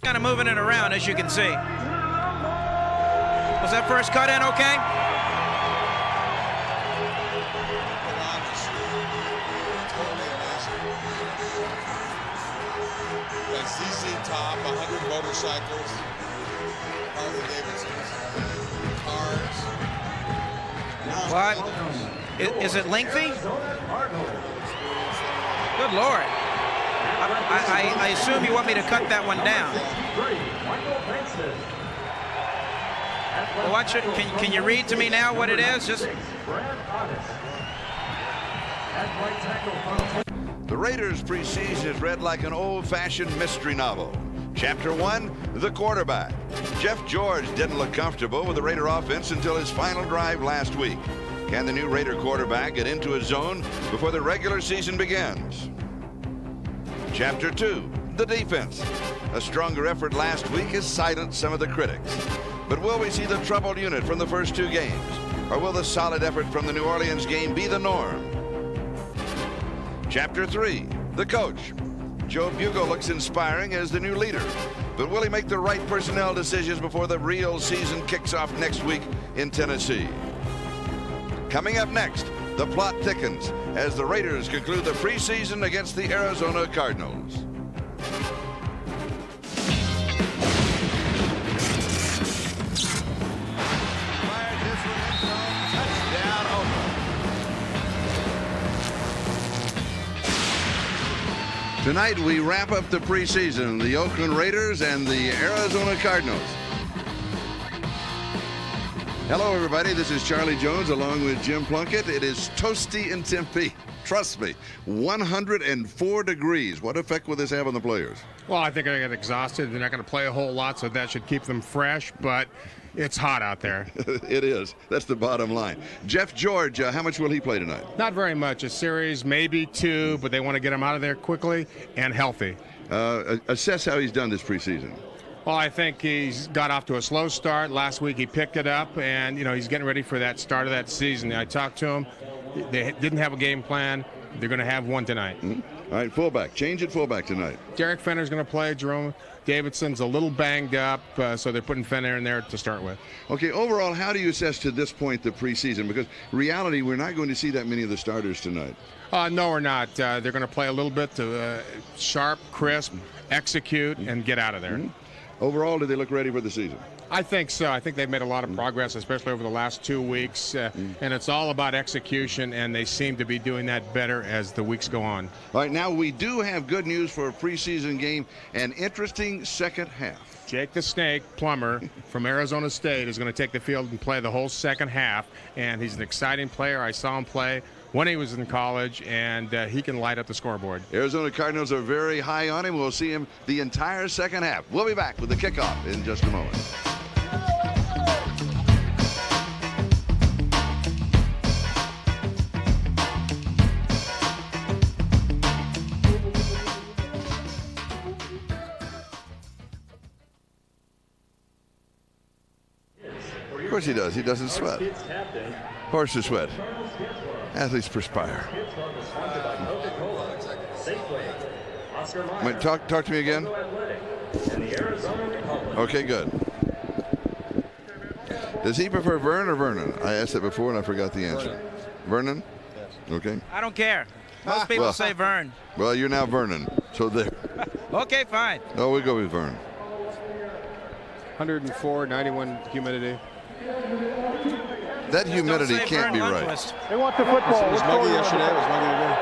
Kind of moving it around, as you can see. Was that first cut in okay? ZZ Top, 100 motorcycles, Harley Davidsons, cars. What? Is it lengthy? Good Lord. I assume you want me to cut that one down. Well, watch it. Can you read to me now what it is? Just. The Raiders' preseason is read like an old-fashioned mystery novel. Chapter 1, the quarterback. Jeff George didn't look comfortable with the Raider offense until his final drive last week. Can the new Raider quarterback get into his zone before the regular season begins? Chapter 2, the defense. A stronger effort last week has silenced some of the critics. But will we see the troubled unit from the first two games? Or will the solid effort from the New Orleans game be the norm? Chapter 3, the coach. Joe Bugle looks inspiring as the new leader. But will he make the right personnel decisions before the real season kicks off next week in Tennessee? Coming up next, the plot thickens as the Raiders conclude the preseason against the Arizona Cardinals. Tonight we wrap up the preseason, the Oakland Raiders and the Arizona Cardinals. Hello everybody, this is Charlie Jones along with Jim Plunkett. It is toasty in Tempe. Trust me, 104 degrees. What effect will this have on the players? Well, I think they're going to get exhausted. They're not going to play a whole lot, so that should keep them fresh, but it's hot out there. It is. That's the bottom line. Jeff George, how much will he play tonight? Not very much. A series, maybe two, but they want to get him out of there quickly and healthy. Assess how he's done this preseason. Well, I think he's got off to a slow start. Last week he picked it up, and, he's getting ready for that start of that season. I talked to him. They didn't have a game plan. They're going to have one tonight. Mm-hmm. All right, fullback. Change at fullback tonight. Derek Fenner's going to play. Jerome Davidson's a little banged up, so they're putting Fenner in there to start with. Okay, overall, how do you assess to this point the preseason? Because reality, we're not going to see that many of the starters tonight. No, we're not. They're going to play a little bit to sharp, crisp, execute, and get out of there. Mm-hmm. Overall, do they look ready for the season? I think so. I think they've made a lot of progress, especially over the last 2 weeks. And it's all about execution, and they seem to be doing that better as the weeks go on. All right, now we do have good news for a preseason game, an interesting second half. Jake the Snake Plummer from Arizona State is going to take the field and play the whole second half, and he's an exciting player. I saw him play when he was in college, and he can light up the scoreboard. Arizona Cardinals are very high on him. We'll see him the entire second half. We'll be back with the kickoff in just a moment. Of course he does. He doesn't sweat. Horses sweat. Athletes perspire. Wait, talk to me again. Okay, good. Does he prefer Vern or Vernon? I asked that before and I forgot the answer. Vernon? Okay. I don't care. Most people say Vern. Well, you're now Vernon, so there. Okay, fine. Oh, we go with Vern. 104, 91 humidity. That humidity can't be right. They want the football. It was muggy yesterday. It was muggy today.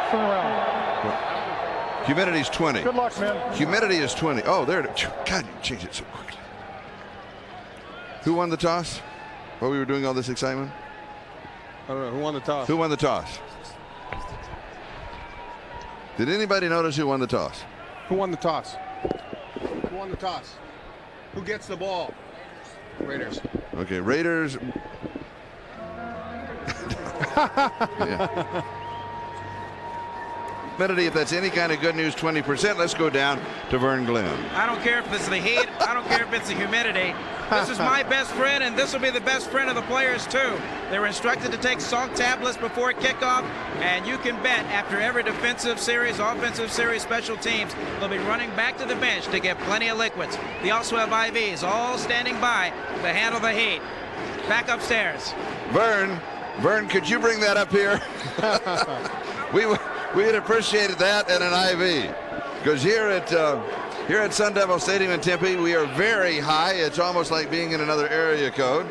Turn around. Humidity's 20. Good luck, man. Humidity is 20. Oh, there it is. God, you changed it so quickly. Who won the toss while we were doing all this excitement? I don't know. Who won the toss? Who won the toss? Did anybody notice who won the toss? Who won the toss? Who won the toss? Who gets the ball? Raiders. Okay, Raiders. Yeah. humidity, if that's any kind of good news, 20%. Let's go down to Vern Glenn. I don't care if it's the heat. I don't care if it's the humidity. This is my best friend, and this will be the best friend of the players, too. They were instructed to take salt tablets before kickoff, and you can bet after every defensive series, offensive series, special teams, they'll be running back to the bench to get plenty of liquids. They also have IVs all standing by to handle the heat. Back upstairs. Vern, could you bring that up here? We'd appreciated that and an IV, because here at Sun Devil Stadium in Tempe, we are very high. It's almost like being in another area code.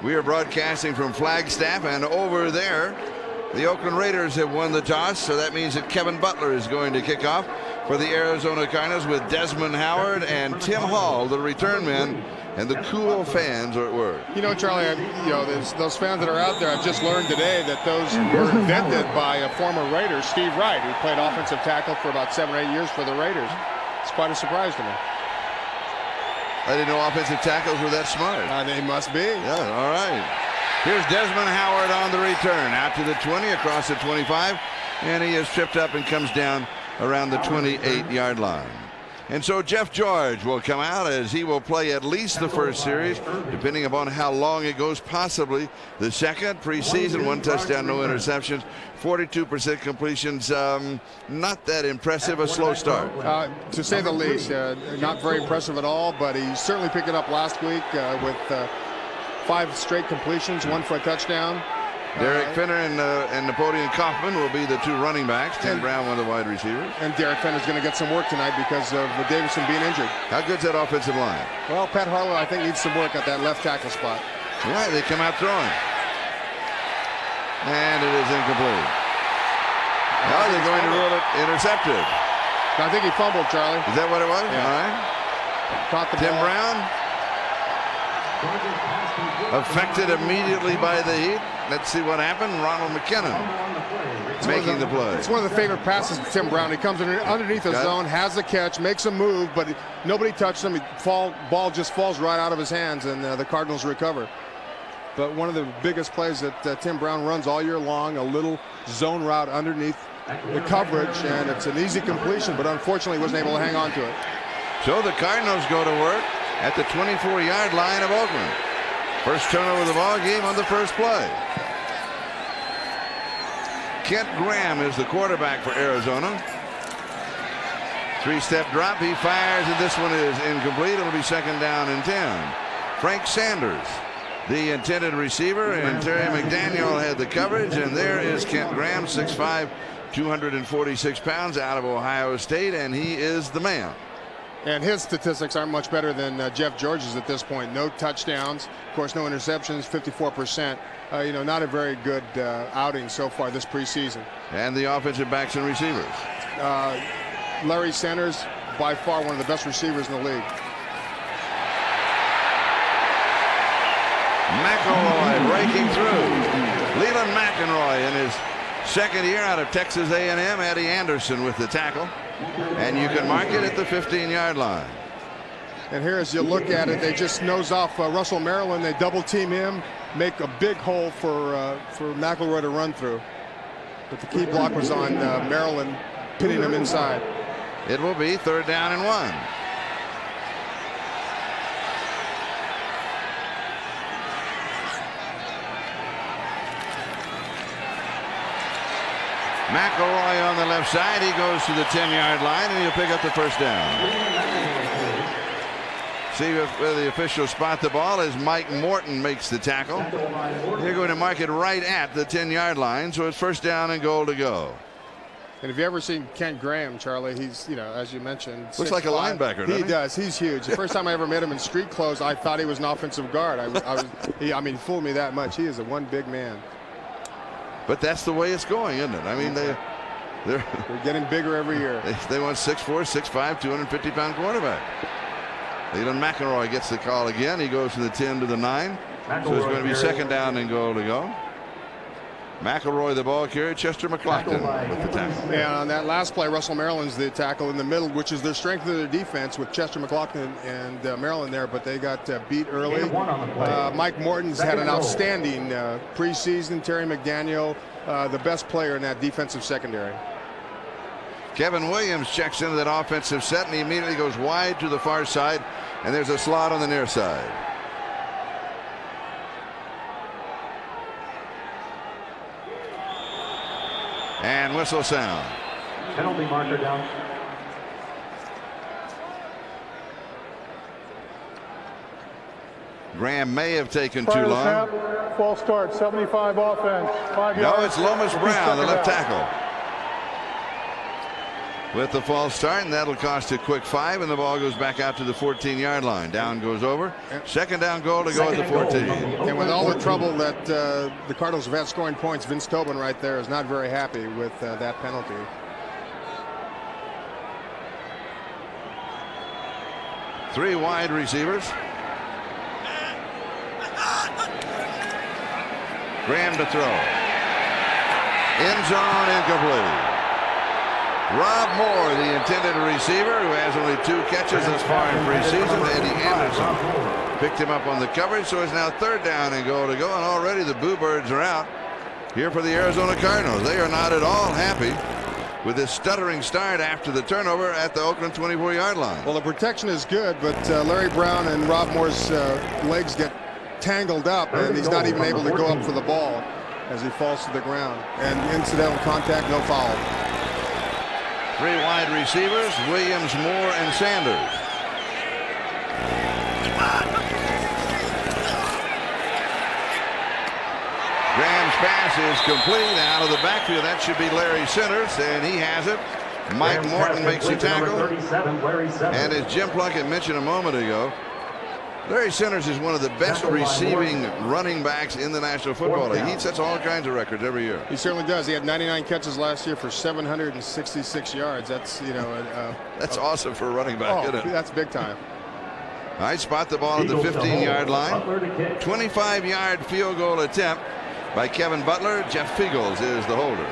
We are broadcasting from Flagstaff, and over there, the Oakland Raiders have won the toss, so that means that Kevin Butler is going to kick off for the Arizona Cardinals with Desmond Howard and Tim Hall, the return men, and the cool fans are at work. You know, Charlie, there's those fans that are out there. I've just learned today that those were invented by a former Raider, Steve Wright, who played offensive tackle for about 7 or 8 years for the Raiders. It's quite a surprise to me. I didn't know offensive tackles were that smart. They must be. Yeah, all right. Here's Desmond Howard on the return. Out to the 20, across the 25, and he is tripped up and comes down around the 28-yard line. And so Jeff George will come out, as he will play at least the first series, depending upon how long it goes, possibly the second. Preseason, 1 touchdown, no interceptions, 42% completions. Not that impressive, a slow start. To say the least, not very impressive at all, but he certainly picked it up last week with 5 straight completions, 1 for a touchdown. Derek Finner and Napoleon Kaufman will be the 2 running backs. Tim Brown, one of the wide receivers. And Derek Finner's going to get some work tonight because of Davison being injured. How good's that offensive line? Well, Pat Harlow, I think, needs some work at that left tackle spot. Yeah, they come out throwing. And it is incomplete. Now they're going to rule it intercepted. I think he fumbled, Charlie. Is that what it was? Yeah. All right. Caught the Tim ball. Brown. Affected immediately by the heat. Let's see what happened. Ronald McKinnon making the play. It's one of the favorite passes to Tim Brown. He comes underneath the zone, has the catch, makes a move, but nobody touched him. Ball just falls right out of his hands, and the Cardinals recover. But one of the biggest plays that Tim Brown runs all year long, a little zone route underneath the coverage, and it's an easy completion, but unfortunately he wasn't able to hang on to it. So the Cardinals go to work at the 24-yard line of Oakland. First turnover of the ball game on the first play. Kent Graham is the quarterback for Arizona. 3-step drop, he fires, and this one is incomplete. It'll be 2nd down and 10. Frank Sanders, the intended receiver, and Terry McDaniel had the coverage, and there is Kent Graham, 6'5", 246 pounds, out of Ohio State, and he is the man. And his statistics aren't much better than Jeff George's at this point. No touchdowns, of course, no interceptions, 54%. Not a very good outing so far this preseason. And the offensive backs and receivers. Larry Sanders, by far one of the best receivers in the league. McElroy breaking through. Leland McElroy in his 2nd year out of Texas A&M. Eddie Anderson with the tackle. And you can mark it at the 15-yard line. And here, as you look at it, they just nose off Russell Maryland. They double team him, make a big hole for McElroy to run through. But the key block was on Maryland, pinning him inside. It will be 3rd down and 1. McElroy on the left side. He goes to the 10-yard line, and he'll pick up the 1st down. See if the officials spot the ball as Mike Morton makes the tackle. They're going to mark it right at the 10-yard line, so it's 1st down and goal to go. And have you ever seen Kent Graham, Charlie? He's, as you mentioned, looks like a linebacker, doesn't he? He does. He's huge. The first time I ever met him in street clothes, I thought he was an offensive guard. He fooled me that much. He is one big man. But that's the way it's going, isn't it? I mean, they're getting bigger every year. They want 6'4", 6'5", 250-pound quarterback. Leland McElroy gets the call again. He goes from the 10 to the 9. So it's going to be 2nd down and goal to go. McElroy the ball carrier, Chester McLaughlin with the tackle. And on that last play, Russell Maryland's the tackle in the middle, which is their strength of their defense with Chester McLaughlin and Maryland there, but they got beat early. Mike Morton's had an outstanding preseason. Terry McDaniel, the best player in that defensive secondary. Kevin Williams checks into that offensive set, and he immediately goes wide to the far side, and there's a slot on the near side. And whistle sound. Penalty marker down. Graham may have taken too long. False start, 75 offense. 5 No, yards. it's Lomas Brown, the left tackle, with the false start, and that'll cost a quick 5, and the ball goes back out to the 14-yard line. Down goes over. Second down goal to go at the 14. And with all the trouble that the Cardinals have had scoring points, Vince Tobin right there is not very happy with that penalty. Three wide receivers. Graham to throw. End zone incomplete. Rob Moore, the intended receiver, who has only 2 catches thus far in preseason. Eddie Anderson picked him up on the coverage, so it's now third down and goal to go, and already the Boo Birds are out here for the Arizona Cardinals. They are not at all happy with this stuttering start after the turnover at the Oakland 24-yard line. Well, the protection is good, but Larry Brown and Rob Moore's legs get tangled up, and he's not even able to go up for the ball as he falls to the ground. And incidental contact, no foul. 3 wide receivers, Williams, Moore, and Sanders. Graham's pass is complete out of the backfield. That should be Larry Centers, and he has it. Mike Morton makes the tackle. And as Jim Plunkett mentioned a moment ago, Larry Centers is one of the best receiving running backs in the National Football League. He sets all kinds of records every year. He certainly does. He had 99 catches last year for 766 yards. That's, you know, that's awesome for a running back, isn't it? That's big time. All right, spot the ball at the 15-yard line. 25-yard field goal attempt by Kevin Butler. Jeff Fiegels is the holder.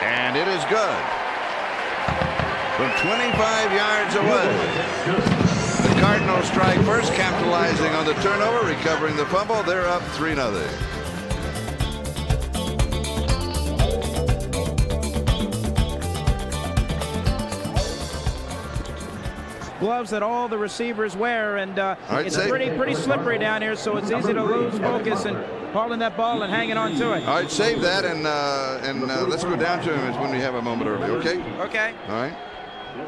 And it is good. From 25 yards away. The Cardinals strike first, capitalizing on the turnover, recovering the fumble. They're up 3-0. Gloves that all the receivers wear, and it's safe. pretty slippery down here, so it's easy to lose focus and hauling that ball and hanging on to it. All right, save that, and let's go down to him when we have a moment early, okay? Okay. All right.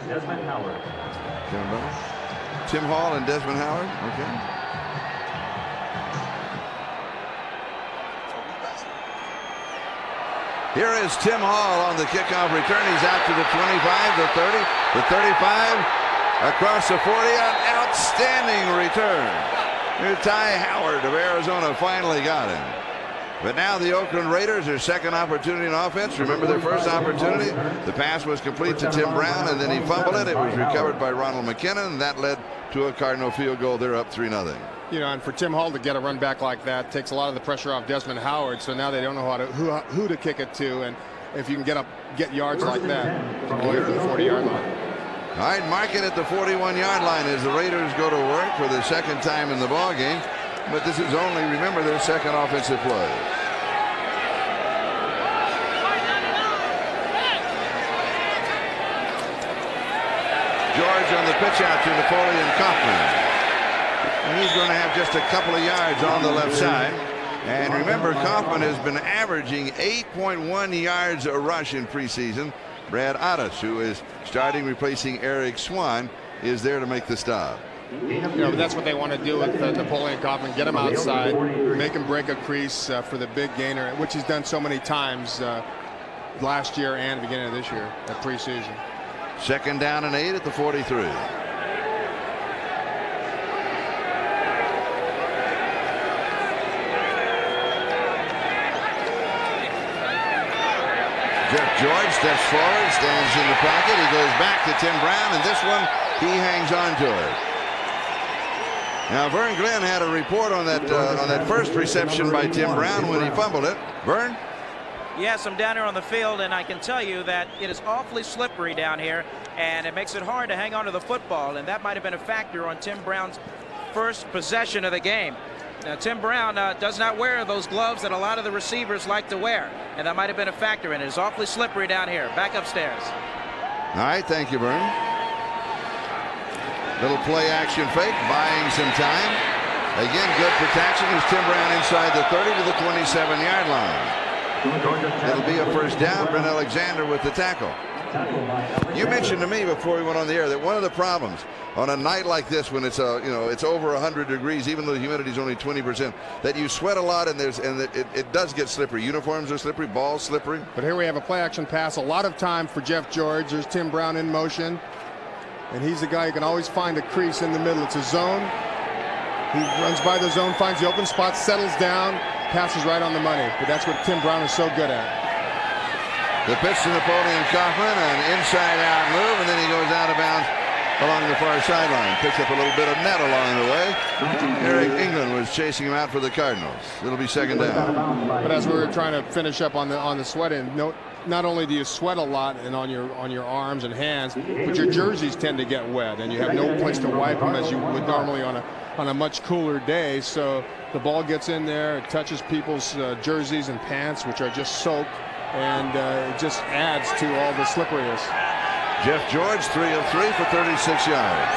Desmond Howard. Tim Hall and Desmond Howard, okay. Here is Tim Hall on the kickoff return. He's out to the 25, the 30, the 35. Across the 40, an outstanding return. Ty Howard of Arizona finally got him. But now the Oakland Raiders, their second opportunity in offense. Remember their first opportunity? The pass was complete to Tim Brown, and then he fumbled it. It was recovered by Ronald McKinnon, and that led to a Cardinal field goal. They're up 3-0. You know, and for Tim Hall to get a run back like that takes a lot of the pressure off Desmond Howard. So now they don't know who to kick it to, and if you can get yards like that from away from the 40-yard line. All right, mark it at the 41-yard line as the Raiders go to work for the second time in the ball game. But this is only, remember, their second offensive play. George on the pitch out to Napoleon Kaufman. And he's going to have just a couple of yards on the left side. And remember, Kaufman has been averaging 8.1 yards a rush in preseason. Brad Otis, who is starting replacing Eric Swan, is there to make the stop. You know, that's what they want to do with Napoleon Kaufman. Get him outside, make him break a crease for the big gainer, which he's done so many times last year and beginning of this year at preseason. Second down and 8 at the 43. Jeff George steps forward, stands in the pocket. He goes back to Tim Brown, and this one, he hangs on to it. Now, Vern Glenn had a report on that first reception by Tim Brown when he fumbled it. Vern? Yes, I'm down here on the field, and I can tell you that it is awfully slippery down here, and it makes it hard to hang on to the football, and that might have been a factor on Tim Brown's first possession of the game. Now, Tim Brown does not wear those gloves that a lot of the receivers like to wear, and that might have been a factor in it. It's awfully slippery down here. Back upstairs. All right, thank you, Vern. Little play action fake, buying some time. Again, good protection as Tim Brown inside the 30 to the 27-yard line. It'll be a first down. Brent Alexander with the tackle. You mentioned to me before we went on the air that one of the problems on a night like this, when it's it's over 100 degrees, even though the humidity is only 20%, that you sweat a lot and it does get slippery. Uniforms are slippery, balls slippery. But here we have a play action pass. A lot of time for Jeff George. There's Tim Brown in motion, and he's the guy who can always find a crease in the middle. It's a zone. He runs by the zone, finds the open spot, settles down, passes right on the money. But that's what Tim Brown is so good at. The pitch to Napoleon Kaufman, an inside-out move, and then he goes out of bounds along the far sideline. Picks up a little bit of net along the way. Eric England was chasing him out for the Cardinals. It'll be second down. But as we were trying to finish up on the sweating, not only do you sweat a lot and on your arms and hands, but your jerseys tend to get wet, and you have no place to wipe them as you would normally on a much cooler day. So the ball gets in there, it touches people's jerseys and pants, which are just soaked. And it just adds to all the slipperiness. Jeff George, 3 of 3 for 36 yards.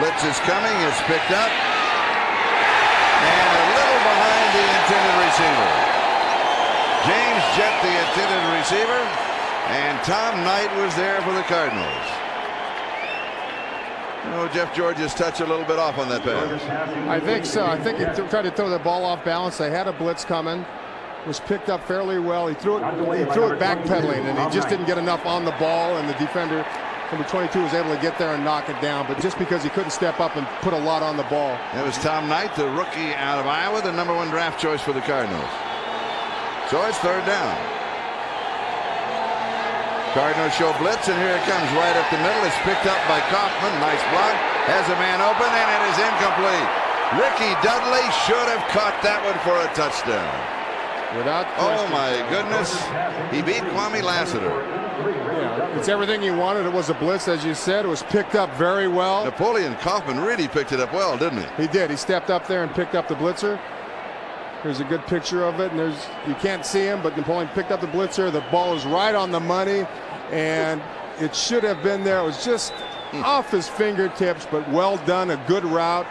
Blitz is coming, it's picked up. And a little behind the intended receiver. James Jett, the intended receiver. And Tom Knight was there for the Cardinals. Jeff George has touched a little bit off on that pass. I think so. I think he tried to throw the ball off balance. They had a blitz coming. Was picked up fairly well. He threw it backpedaling, and he just didn't get enough on the ball. And the defender, number 22, was able to get there and knock it down. But just because he couldn't step up and put a lot on the ball. That was Tom Knight, the rookie out of Iowa, the #1 draft choice for the Cardinals. So it's third down. Cardinals show blitz, and here it comes right up the middle. It's picked up by Kaufman. Nice block. Has a man open, and it is incomplete. Ricky Dudley should have caught that one for a touchdown. Without question. Oh, my goodness. He beat Kwame Lassiter. Yeah, it's everything he wanted. It was a blitz, as you said. It was picked up very well. Napoleon Kaufman really picked it up well, didn't he? He did. He stepped up there and picked up the blitzer. There's a good picture of it, and you can't see him, but Napoleon picked up the blitzer. The ball is right on the money, and it should have been there. It was just off his fingertips, but well done. A good route.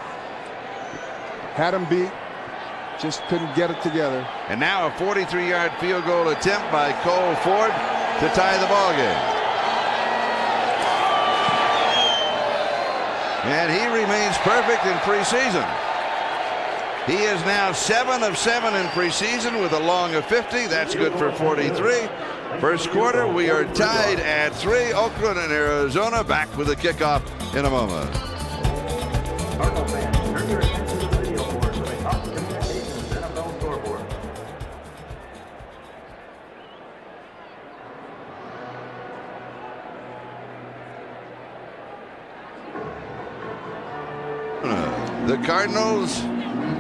Had him beat. Just couldn't get it together. And now a 43-yard field goal attempt by Cole Ford to tie the ball game. And he remains perfect in preseason. He is now 7 of 7 in preseason with a long of 50. That's good for 43. First quarter, we are tied at 3. Oakland and Arizona back with a kickoff in a moment. Cardinal fans, turn your attention to the video board for the top communications NFL scoreboard. The Cardinals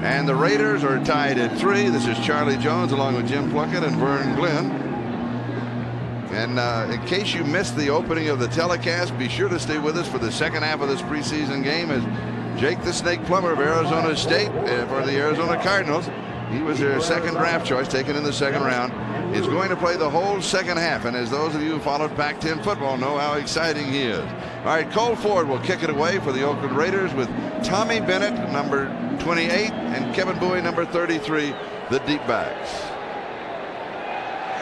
and the Raiders are tied at 3. This is Charlie Jones along with Jim Plunkett and Vern Glenn. And in case you missed the opening of the telecast, be sure to stay with us for the second half of this preseason game as Jake the Snake Plummer of Arizona State for the Arizona Cardinals. He was their second draft choice, taken in the second round. Is going to play the whole second half, and as those of you who followed Pac-10 football know how exciting he is. All right, Cole Ford will kick it away for the Oakland Raiders with Tommy Bennett, number 28, and Kevin Bowie, number 33, the deep backs.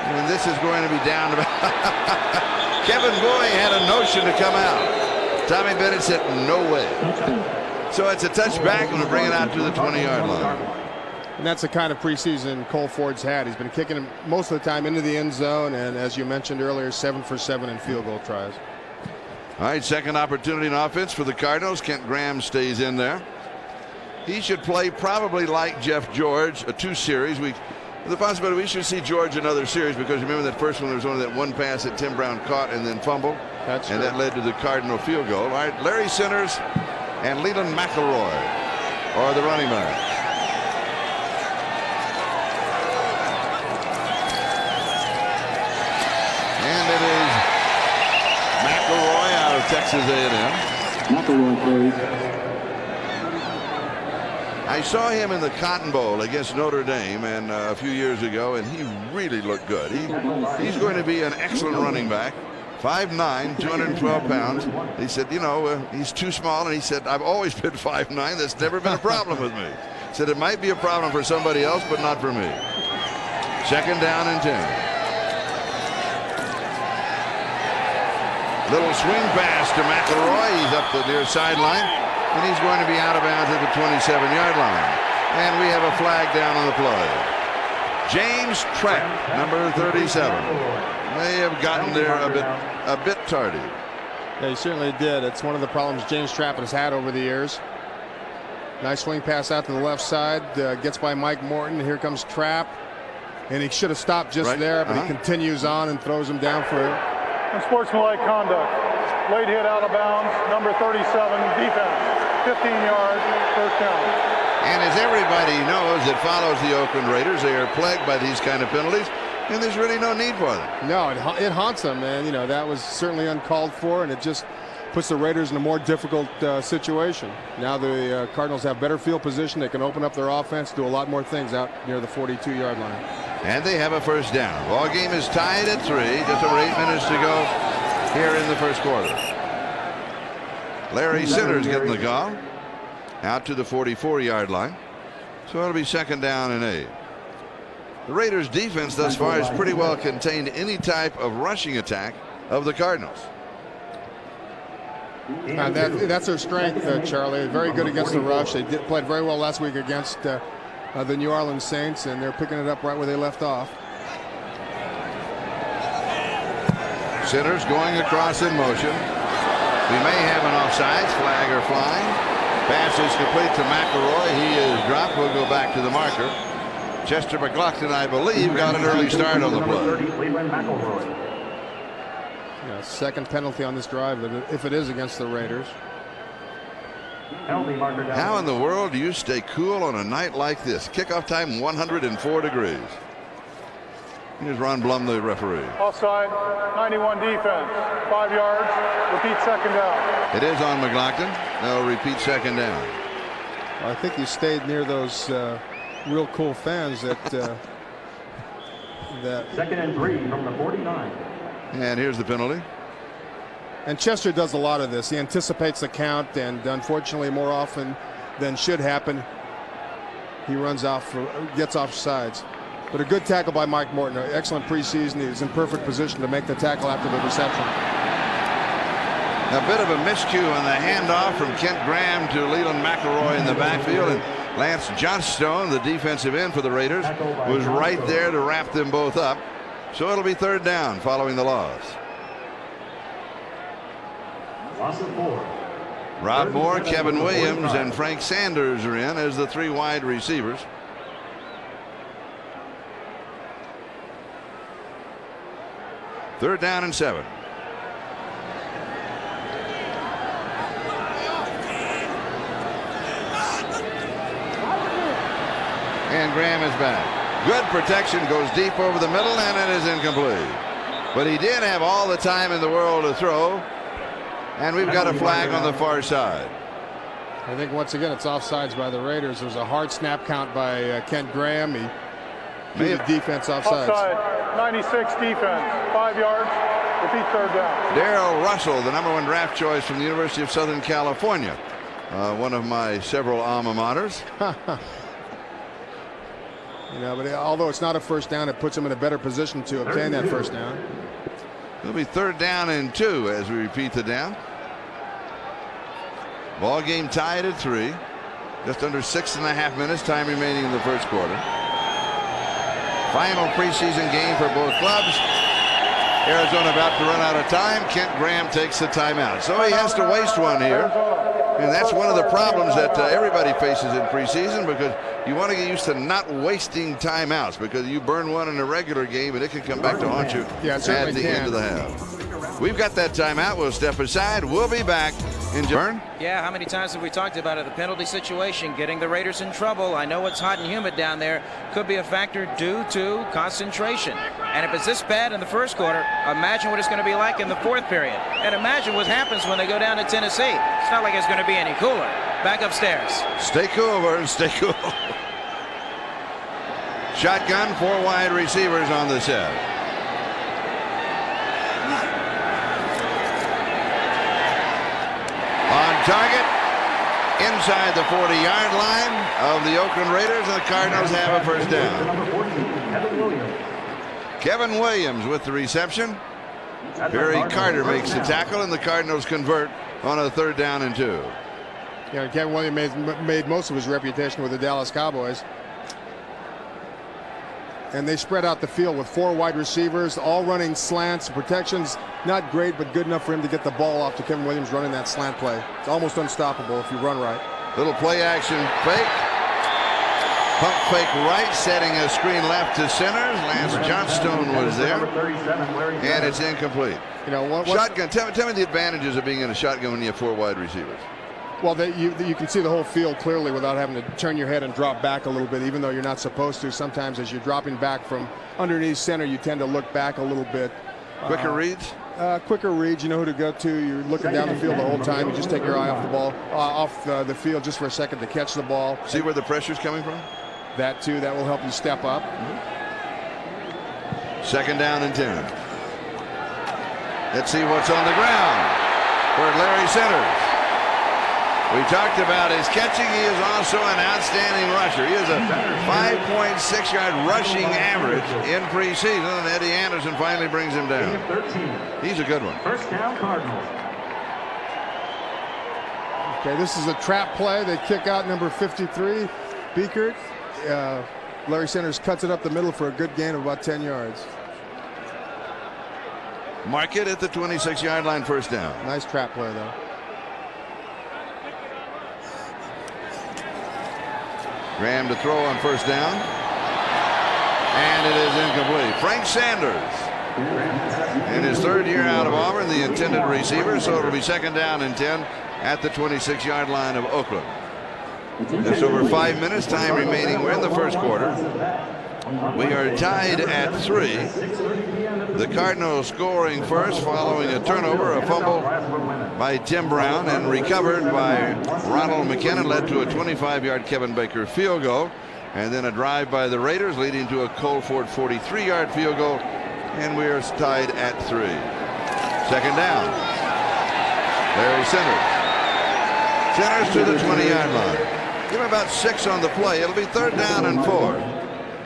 And this is going to be down to Kevin Bowie had a notion to come out. Tommy Bennett said no way. So it's a touchback, and we'll bring it out to the 20-yard line. And that's the kind of preseason Cole Ford's had. He's been kicking him most of the time into the end zone, and as you mentioned earlier, 7 for 7 in field goal tries. All right, second opportunity in offense for the Cardinals. Kent Graham stays in there. He should play probably like Jeff George, a 2 series. The possibility we should see George another series, because remember that first one, there was only that one pass that Tim Brown caught and then fumbled. That's and true. That led to the Cardinal field goal. All right, Larry Centers and Leland McElroy are the running backs. And it is McElroy Texas A&M. McElroy, please. I saw him in the Cotton Bowl against Notre Dame and a few years ago, and he really looked good. He's going to be an excellent running back. 5'9", 212 pounds. He said, you know, he's too small, and he said, I've always been 5'9". That's never been a problem with me. He said it might be a problem for somebody else, but not for me. Second down and 10. Little swing pass to McElroy. He's up the near sideline, and he's going to be out of bounds at the 27-yard line. And we have a flag down on the play. James Trapp, number 37. May have gotten there a bit tardy. Yeah, he certainly did. It's one of the problems James Trapp has had over the years. Nice swing pass out to the left side. Gets by Mike Morton. Here comes Trapp. And he should have stopped just there, but he continues on and throws him down for unsportsmanlike conduct. Late hit out of bounds. Number 37, defense. 15 yards, first down. And as everybody knows that follows the Oakland Raiders, they are plagued by these kind of penalties. And there's really no need for them. No, it haunts them, and you know that was certainly uncalled for, and it just puts the Raiders in a more difficult situation. Now the Cardinals have better field position. They can open up their offense, do a lot more things out near the 42-yard line. And they have a first down. Ball game is tied at 3. Just over 8 minutes to go here in the first quarter. Larry Sinners getting the call out to the 44-yard line. So it'll be second down and 8. The Raiders defense thus far has pretty well contained any type of rushing attack of the Cardinals. That's their strength, Charlie. Very good against the rush. They played very well last week against the New Orleans Saints, and they're picking it up right where they left off. Sinners going across in motion. We may have an offsides flag or flying. Pass is complete to McElroy. He is dropped. We'll go back to the marker. Chester McLaughlin, I believe, got an early start on the play. Yeah, second penalty on this drive, if it is against the Raiders. How in the world do you stay cool on a night like this? Kickoff time 104 degrees. Here's Ron Blum, the referee. Offside, 91 defense, 5 yards, repeat second down. It is on McLaughlin. They'll repeat second down. Well, I think he stayed near those real cool fans that Second and 3 from the 49. And here's the penalty. And Chester does a lot of this. He anticipates the count, and unfortunately more often than should happen, he runs off, gets off sides. But a good tackle by Mike Morton. Excellent preseason. He was in perfect position to make the tackle after the reception. A bit of a miscue on the handoff from Kent Graham to Leland McElroy in the backfield, and Lance Johnstone, the defensive end for the Raiders, was right there to wrap them both up. So it'll be third down following the loss. Loss of 4. Rob Moore, Kevin Williams, and Frank Sanders are in as the 3 wide receivers. Third down and 7. And Graham is back. Good protection, goes deep over the middle, and it is incomplete. But he did have all the time in the world to throw, and we've got a flag on the far side. I think once again it's offsides by the Raiders. There's a hard snap count by Kent Graham. He threw the defense offsides. Offside, 96 defense, 5 yards, repeat third down. Darrell Russell, the #1 draft choice from the University of Southern California, one of my several alma maters. You know, but although it's not a first down, it puts him in a better position to obtain that first down. It'll be third down and 2 as we repeat the down. Ball game tied at 3. Just under 6.5 minutes time remaining in the first quarter. Final preseason game for both clubs. Arizona about to run out of time. Kent Graham takes the timeout. So he has to waste one here. And that's one of the problems that everybody faces in preseason, because you want to get used to not wasting timeouts, because you burn one in a regular game and it can come back to haunt you at the end of the half. We've got that timeout. We'll step aside. We'll be back in Japan. Yeah, how many times have we talked about it? The penalty situation, getting the Raiders in trouble. I know it's hot and humid down there. Could be a factor due to concentration. And if it's this bad in the first quarter, imagine what it's going to be like in the fourth period. And imagine what happens when they go down to Tennessee. It's not like it's going to be any cooler. Back upstairs. Stay cool, Vern. Stay cool. Shotgun, 4 wide receivers on the set. On target, inside the 40-yard line of the Oakland Raiders, and the Cardinals have a first down. Kevin Williams with the reception. Barry Carter makes the tackle, and the Cardinals convert on a 3rd down and 2. Yeah, Kevin Williams made most of his reputation with the Dallas Cowboys. And they spread out the field with 4 wide receivers, all running slants. Protection's not great, but good enough for him to get the ball off to Kevin Williams running that slant play. It's almost unstoppable if you run right. Little play action fake. Pump fake right, setting a screen left to center. Lance Johnstone was there. And it's incomplete. You know, shotgun. Tell me the advantages of being in a shotgun when you have 4 wide receivers. Well, you can see the whole field clearly without having to turn your head and drop back a little bit, even though you're not supposed to. Sometimes as you're dropping back from underneath center, you tend to look back a little bit. Quicker reads? Quicker reads. You know who to go to. You're looking down the field the whole time. You just take your eye off the ball, off the field just for a second to catch the ball. See where the pressure's coming from? That, too. That will help you step up. 2nd down and 10. Let's see what's on the ground where Larry centers. We talked about his catching. He is also an outstanding rusher. He has a 5.6-yard rushing average in preseason, and Eddie Anderson finally brings him down. He's a good one. First down, Cardinals. Okay, this is a trap play. They kick out number 53, Beekert. Larry Centers cuts it up the middle for a good gain of about 10 yards. Mark it at the 26-yard line, 1st down. Nice trap play, though. Graham to throw on 1st down. And it is incomplete. Frank Sanders. In his 3rd year out of Auburn, the intended receiver, so it'll be 2nd down and 10 at the 26-yard line of Oakland. Just over 5 minutes, time remaining. We're in the first quarter. We are tied at 3. The Cardinals scoring first following a turnover, a fumble by Tim Brown, and recovered by Ronald McKinnon, led to a 25-yard Kevin Baker field goal, and then a drive by the Raiders leading to a Cole Ford 43-yard field goal, and we are tied at 3. 2nd down. Larry Centers to the 20-yard line. Give him about 6 on the play. It'll be 3rd down and 4.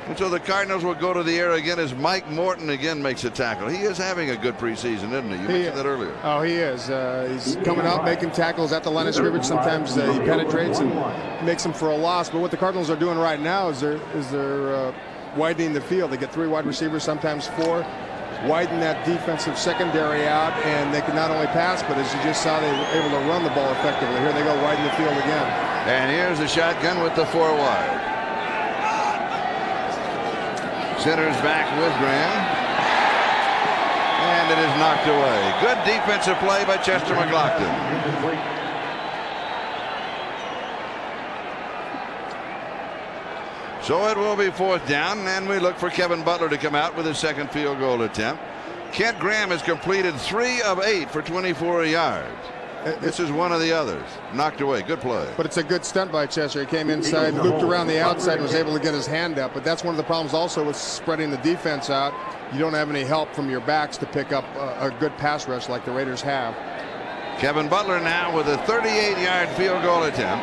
And so the Cardinals will go to the air again as Mike Morton again makes a tackle. He is having a good preseason, isn't he? You mentioned that earlier. Oh, he is. He's coming up, making tackles at the line of scrimmage. Sometimes he penetrates and makes them for a loss. But what the Cardinals are doing right now is they're widening the field. They get 3 wide receivers, sometimes 4. Widen that defensive secondary out, and they can not only pass, but as you just saw, they were able to run the ball effectively. Here they go, widen the field again. And here's the shotgun with the 4 wide. Centers back with Graham. And it is knocked away. Good defensive play by Chester McLaughlin. So it will be 4th down, and we look for Kevin Butler to come out with his 2nd field goal attempt. Kent Graham has completed 3 of 8 for 24 yards. This is one of the others. Knocked away. Good play. But it's a good stunt by Chester. He came inside, looped around the outside, and was able to get his hand up. But that's one of the problems also with spreading the defense out. You don't have any help from your backs to pick up a good pass rush like the Raiders have. Kevin Butler now with a 38-yard field goal attempt.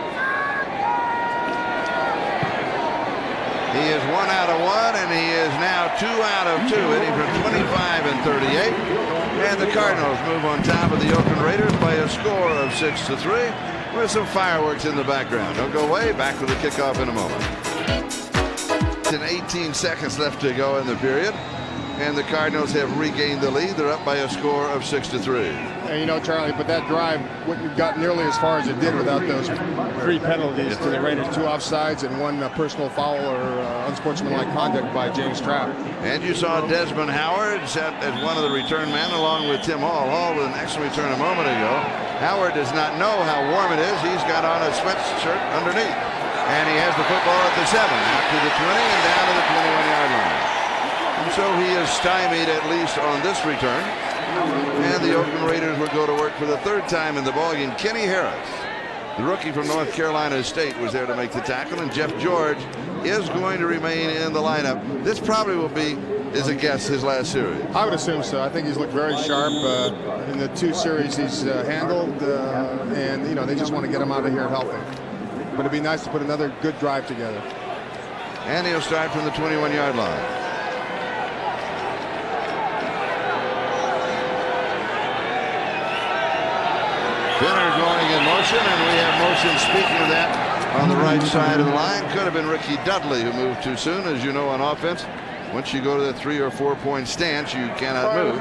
He is 1 out of 1, and he is now 2 out of 2, hitting from 25 and 38. And the Cardinals move on top of the Oakland Raiders by a score of 6-3 with some fireworks in the background. Don't go away. Back with the kickoff in a moment. 18 seconds left to go in the period. and the Cardinals have regained the lead. They're up by a score of 6-3. And you know, Charlie, but that drive wouldn't have got nearly as far as it did without those 3 penalties to the Raiders, 2 offsides and 1 personal foul or unsportsmanlike conduct by James Trapp. And you saw Desmond Howard set as one of the return men along with Tim Hall. Hall with an excellent return a moment ago. Howard does not know how warm it is. He's got on a sweatshirt underneath. And he has the football at the 7, out to the 20 and down to the 21-yard line. And so he is stymied at least on this return. And the Oakland Raiders will go to work for the 3rd time in the ballgame. Kenny Harris, the rookie from North Carolina State, was there to make the tackle, and Jeff George is going to remain in the lineup. This probably will be, is a guess, his last series. I would assume so. I think he's looked very sharp in the 2 series he's handled, and you know, they just want to get him out of here healthy. But it'd be nice to put another good drive together. And he'll start from the 21-yard line. Finner going in motion, and we have motion, speaking of that, on the right side of the line. Could have been Ricky Dudley who moved too soon. As you know, on offense, once you go to the 3 or 4 point stance, you cannot move.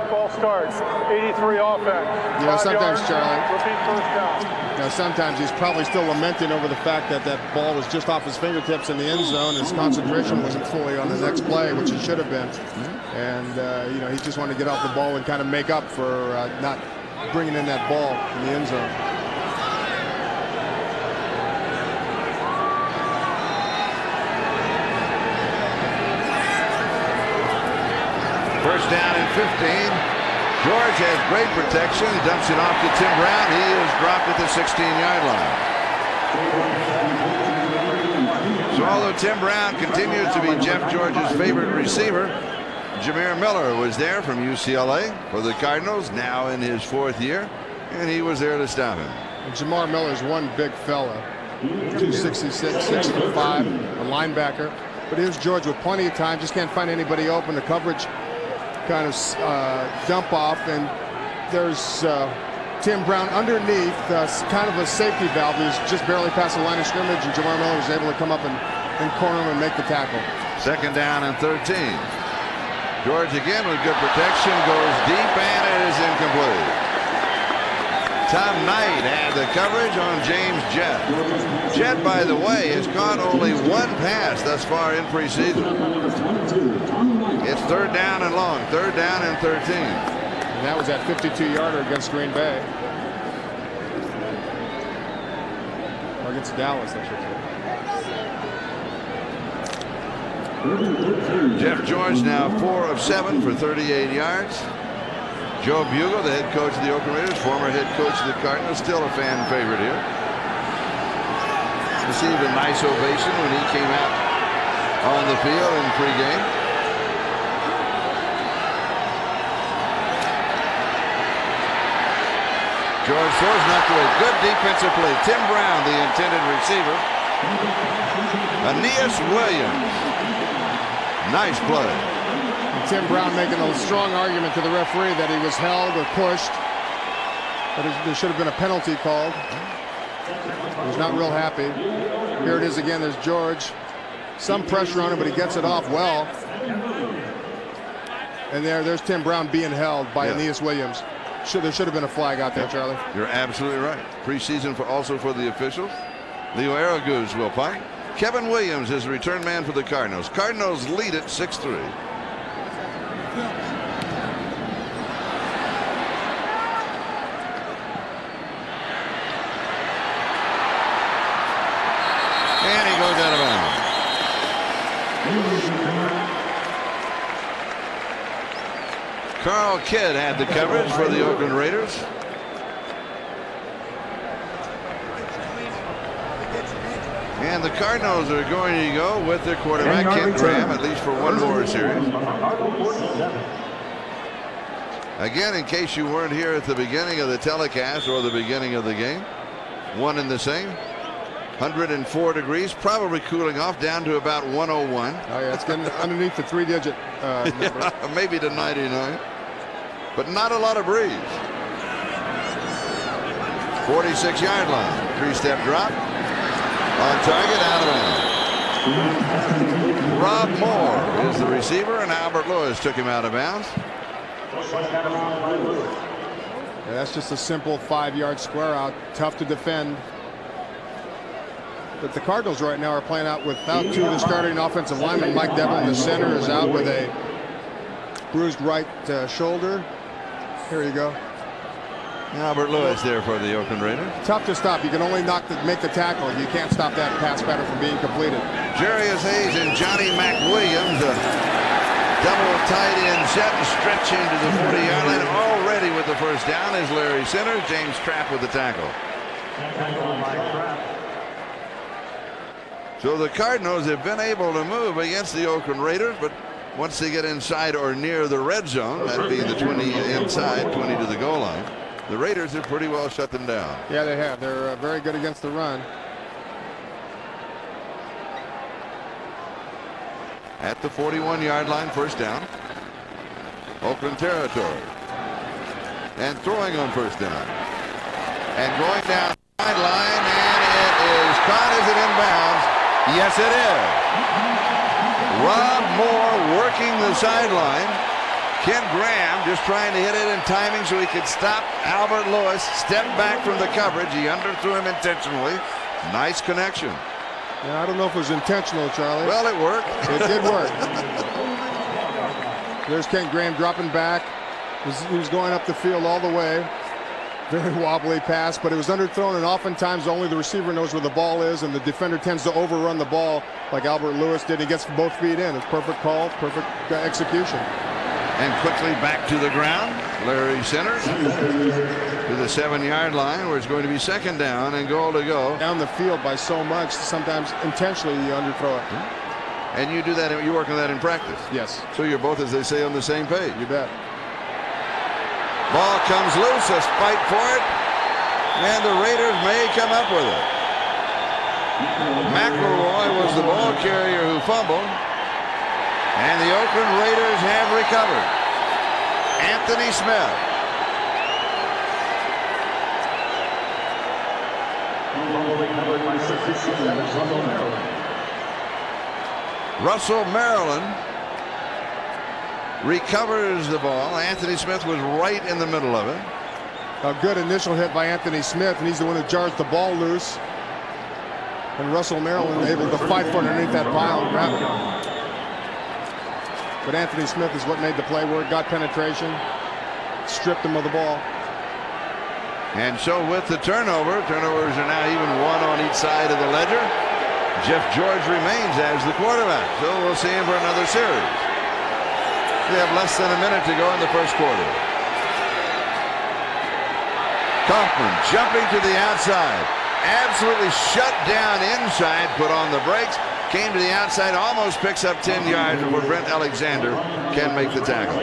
False start, 83 offense. You know, sometimes, yards, Charlie, repeat first down. you know, sometimes he's probably still lamenting over the fact that that ball was just off his fingertips in the end zone. His concentration wasn't fully on the next play, which it should have been. And, you know, he just wanted to get off the ball and kind of make up for not bringing in that ball in the end zone. First down and 15. George has great protection, dumps it off to Tim Brown. He is dropped at the 16-yard line. So although Tim Brown continues to be Jeff George's favorite receiver, Jameer Miller was there from UCLA for the Cardinals, now in his 4th year, and he was there to stop him. And Jamar Miller's one big fella, 266, 6'5", a linebacker. But here's George with plenty of time, just can't find anybody open. The coverage kind of dump off, and there's Tim Brown underneath, kind of a safety valve. He's just barely past the line of scrimmage, and Jamar Miller was able to come up and corner him and make the tackle. 2nd down and 13. George again with good protection, goes deep, and it is incomplete. Tom Knight had the coverage on James Jett. Jett, by the way, has caught only 1 pass thus far in preseason. It's 3rd down and long, 3rd down and 13. And that was that 52-yarder against Green Bay. Or against Dallas, I should say. Jeff George now 4 of 7 for 38 yards. Joe Bugle, the head coach of the Oakland Raiders, former head coach of the Cardinals, still a fan favorite here. Received a nice ovation when he came out on the field in pregame. George throws knocked away. Good defensive play. Tim Brown, the intended receiver. Aeneas Williams. Nice play. And Tim Brown making a strong argument to the referee that he was held or pushed. But there should have been a penalty called. He was not real happy. Here it is again. There's George. Some pressure on him, but he gets it off well. And there's Tim Brown being held by Aeneas Williams. There should have been a flag out there, Charlie. You're absolutely right. Preseason also for the officials. Leo Araguz will punt. Kevin Williams is the return man for the Cardinals. Cardinals lead it 6-3. And he goes out of bounds. Carl Kidd had the coverage for the Oakland Raiders. And the Cardinals are going to go with their quarterback, Kent Graham, at least for one more series. Again, in case you weren't here at the beginning of the telecast or the beginning of the game, one and the same. 104 degrees, probably cooling off down to about 101. Oh, yeah, it's getting underneath the 3-digit number. Yeah, maybe to 99. But not a lot of breeze. 46-yard line. 3-step drop. On target, out of bounds. Rob Moore is the receiver, and Albert Lewis took him out of bounds. Yeah, that's just a simple 5-yard square out. Tough to defend. But the Cardinals right now are playing out without 2 of the starting offensive linemen. Mike Devlin, the center, is out with a bruised right shoulder. Here you go. Albert Lewis there for the Oakland Raiders. Tough to stop. You can only make the tackle. You can't stop that pass pattern from being completed. Jarius Hayes and Johnny McWilliams, a double tight end set and stretching to the 40-yard line. Already with the first down is Larry Sinners. James Trapp with the tackle. So the Cardinals have been able to move against the Oakland Raiders, but once they get inside or near the red zone, that'd be the 20 inside, 20 to the goal line, the Raiders have pretty well shut them down. Yeah, they have. They're very good against the run. At the 41-yard line, first down. Oakland territory. And throwing on first down. And going down the sideline, and it is caught as it inbounds. Yes, it is. Rob Moore working the sideline. Ken Graham just trying to hit it in timing so he could stop Albert Lewis. Step back from the coverage. He underthrew him intentionally. Nice connection. Yeah, I don't know if it was intentional, Charlie. Well, it worked. It did work. There's Ken Graham dropping back. He was going up the field all the way. Very wobbly pass, but it was underthrown, and oftentimes only the receiver knows where the ball is, and the defender tends to overrun the ball like Albert Lewis did. He gets both feet in. It's perfect call, perfect execution. And quickly back to the ground. Larry Sinners to the 7-yard line, where it's going to be second down and goal to go. Down the field by so much, sometimes intentionally you underthrow it. And you do that, you work on that in practice. Yes. So you're both, as they say, on the same page. You bet. Ball comes loose, a fight for it, and the Raiders may come up with it. McElroy was the ball carrier who fumbled, and the Oakland Raiders have recovered. Anthony Smith. Russell Maryland recovers the ball. Anthony Smith was right in the middle of it. A good initial hit by Anthony Smith, and he's the one who jars the ball loose. And Russell Maryland able to fight for underneath that pile and grab it. But Anthony Smith is what made the play work, got penetration, stripped him of the ball. And so with the turnovers are now even one on each side of the ledger. Jeff George remains as the quarterback, so we'll see him for another series. We have less than a minute to go in the first quarter. Kaufman jumping to the outside. Absolutely shut down inside, put on the brakes. Came to the outside, almost picks up 10 yards before Brent Alexander can make the tackle.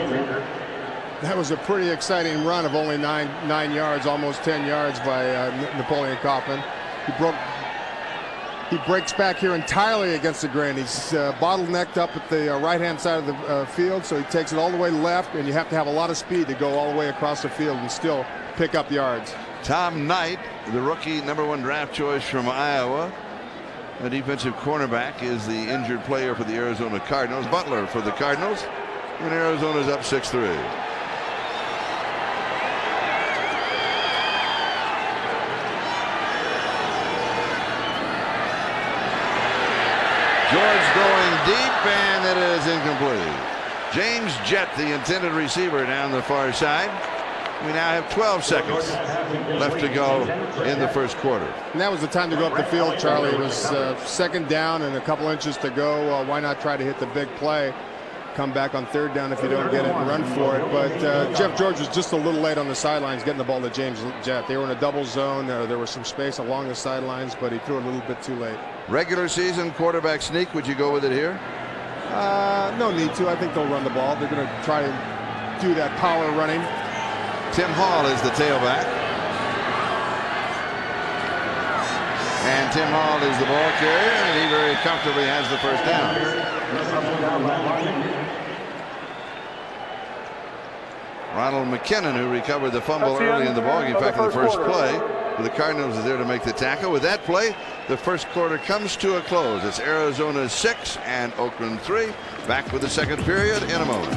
That was a pretty exciting run of only nine yards, almost 10 yards by Napoleon Kaufman. He breaks back here entirely against the grain. He's bottlenecked up at the right-hand side of the field, so he takes it all the way left, and you have to have a lot of speed to go all the way across the field and still pick up yards. Tom Knight, the rookie #1 draft choice from Iowa. The defensive cornerback is the injured player for the Arizona Cardinals. Butler for the Cardinals, and Arizona's up 6-3. George going deep, and it is incomplete. James Jett, the intended receiver, down the far side. We now have 12 seconds left to go in the first quarter. And that was the time to go up the field, Charlie. It was second down and a couple inches to go. Why not try to hit the big play? Come back on third down if you don't get it and run for it. But Jeff George was just a little late on the sidelines getting the ball to James Jett. They were in a double zone. There was some space along the sidelines, but he threw it a little bit too late. Regular season quarterback sneak, would you go with it here? No need to. I think they'll run the ball. They're going to try to do that power running. Tim Hall is the tailback. And Tim Hall is the ball carrier, and he very comfortably has the first down. Ronald McKinnon, who recovered the fumble early in the ballgame, in fact, in the first play, The Cardinals is there to make the tackle. With that play, the first quarter comes to a close. It's Arizona 6 and Oakland 3. Back with the second period in a moment.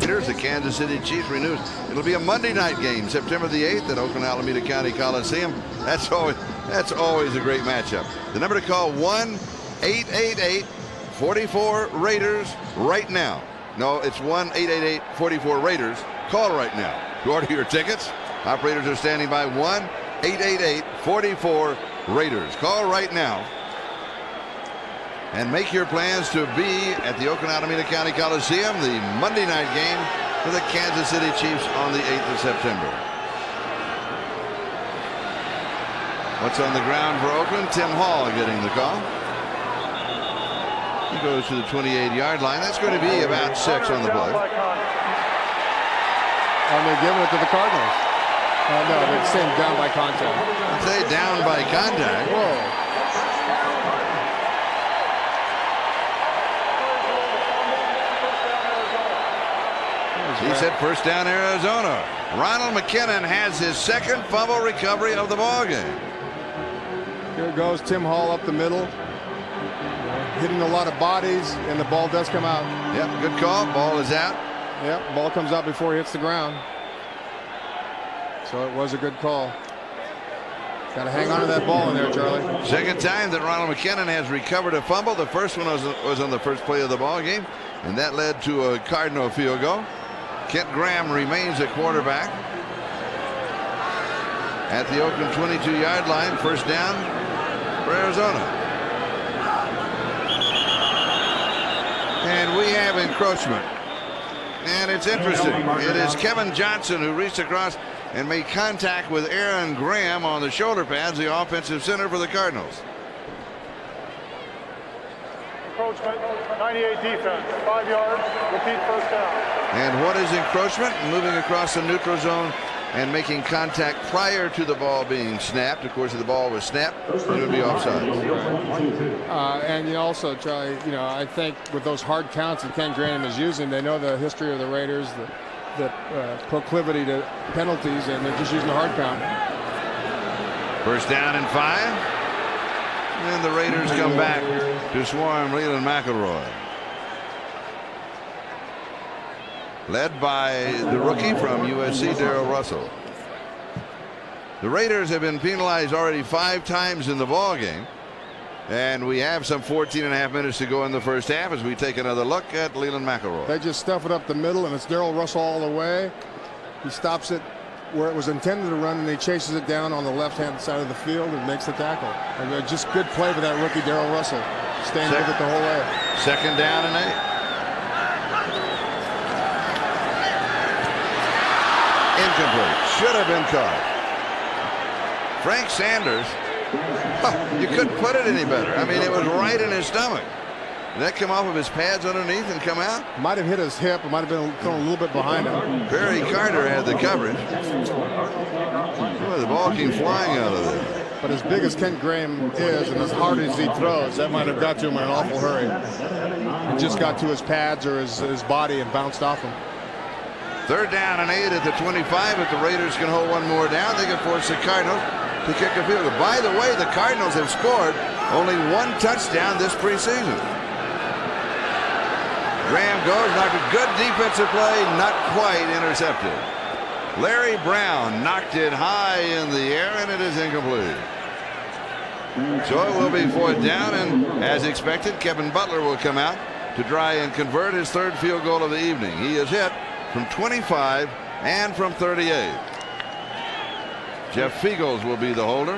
Here's the Kansas City Chiefs renews. It'll be a Monday night game, September the 8th at Oakland Alameda County Coliseum. That's always a great matchup. The number to call 1-888-44-Raiders right now. No, it's 1-888-44-Raiders. Call right now to order your tickets. Operators are standing by. 1-888-44-Raiders. Call right now and make your plans to be at the Oakland Alameda County Coliseum, the Monday night game for the Kansas City Chiefs on the 8th of September. What's on the ground for Oakland? Tim Hall getting the call. He goes to the 28-yard line. That's going to be about 6 on the play. And they're giving it to the Cardinals. No, they're saying down by contact. I'd say down by contact. Whoa. He said first down Arizona. Ronald McKinnon has his second fumble recovery of the ball game. Here goes Tim Hall up the middle. Hitting a lot of bodies, and the ball does come out. Yep, good call. Ball is out. Yep, ball comes out before he hits the ground. So it was a good call. Got to hang on to that ball in there, Charlie. Second time that Ronald McKinnon has recovered a fumble. The first one was on the first play of the ball game, and that led to a Cardinal field goal. Kent Graham remains at quarterback at the Oakland 22-yard line. First down for Arizona. And we have encroachment. And it's interesting. It is Kevin Johnson who reached across and made contact with Aaron Graham on the shoulder pads, the offensive center for the Cardinals. Encroachment, 98 defense, 5 yards, repeat first down. And what is encroachment? Moving across the neutral zone and making contact prior to the ball being snapped. Of course, if the ball was snapped, it would be offside. And you also, Charlie, I think with those hard counts that Ken Graham is using, they know the history of the Raiders, the proclivity to penalties, and they're just using the hard count. First down and 5. And the Raiders come back to swarm Leland McElroy. Led by the rookie from USC, Darrell Russell. The Raiders have been penalized already 5 times in the ball game. And we have some 14.5 minutes to go in the first half as we take another look at Leland McElroy. They just stuff it up the middle, and it's Darrell Russell all the way. He stops it where it was intended to run, and he chases it down on the left-hand side of the field and makes the tackle. And just good play for that rookie, Darrell Russell, staying with it the whole way. Second down and 8. Incomplete. Should have been caught. Frank Sanders, you couldn't put it any better. I mean, it was right in his stomach. Did that come off of his pads underneath and come out? Might have hit his hip. It might have been thrown a little bit behind him. Barry Carter had the coverage. Boy, the ball came flying out of there. But as big as Kent Graham is and as hard as he throws, that might have got to him in an awful hurry. It just got to his pads or his body and bounced off him. Third down and 8 at the 25. If the Raiders can hold one more down, they can force the Cardinals to kick a field goal. By the way, the Cardinals have scored only 1 touchdown this preseason. Graham goes, knocked a good defensive play, not quite intercepted. Larry Brown knocked it high in the air, and it is incomplete. So it will be 4th down, and as expected, Kevin Butler will come out to try and convert his 3rd field goal of the evening. He is hit from 25 and from 38. Jeff Fiegels will be the holder.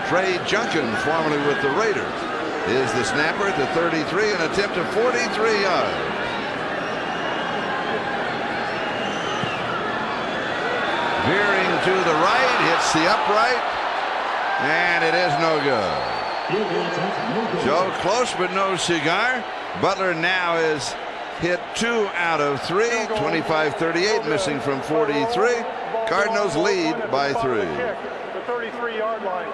Trey Junkins, formerly with the Raiders, is the snapper at the 33, an attempt of 43 yards. Veering to the right, hits the upright, and it is no good. So close but no cigar. Butler now is hit 2 out of 3, 25-38, missing from 43. Cardinals lead by 3. The 33-yard line.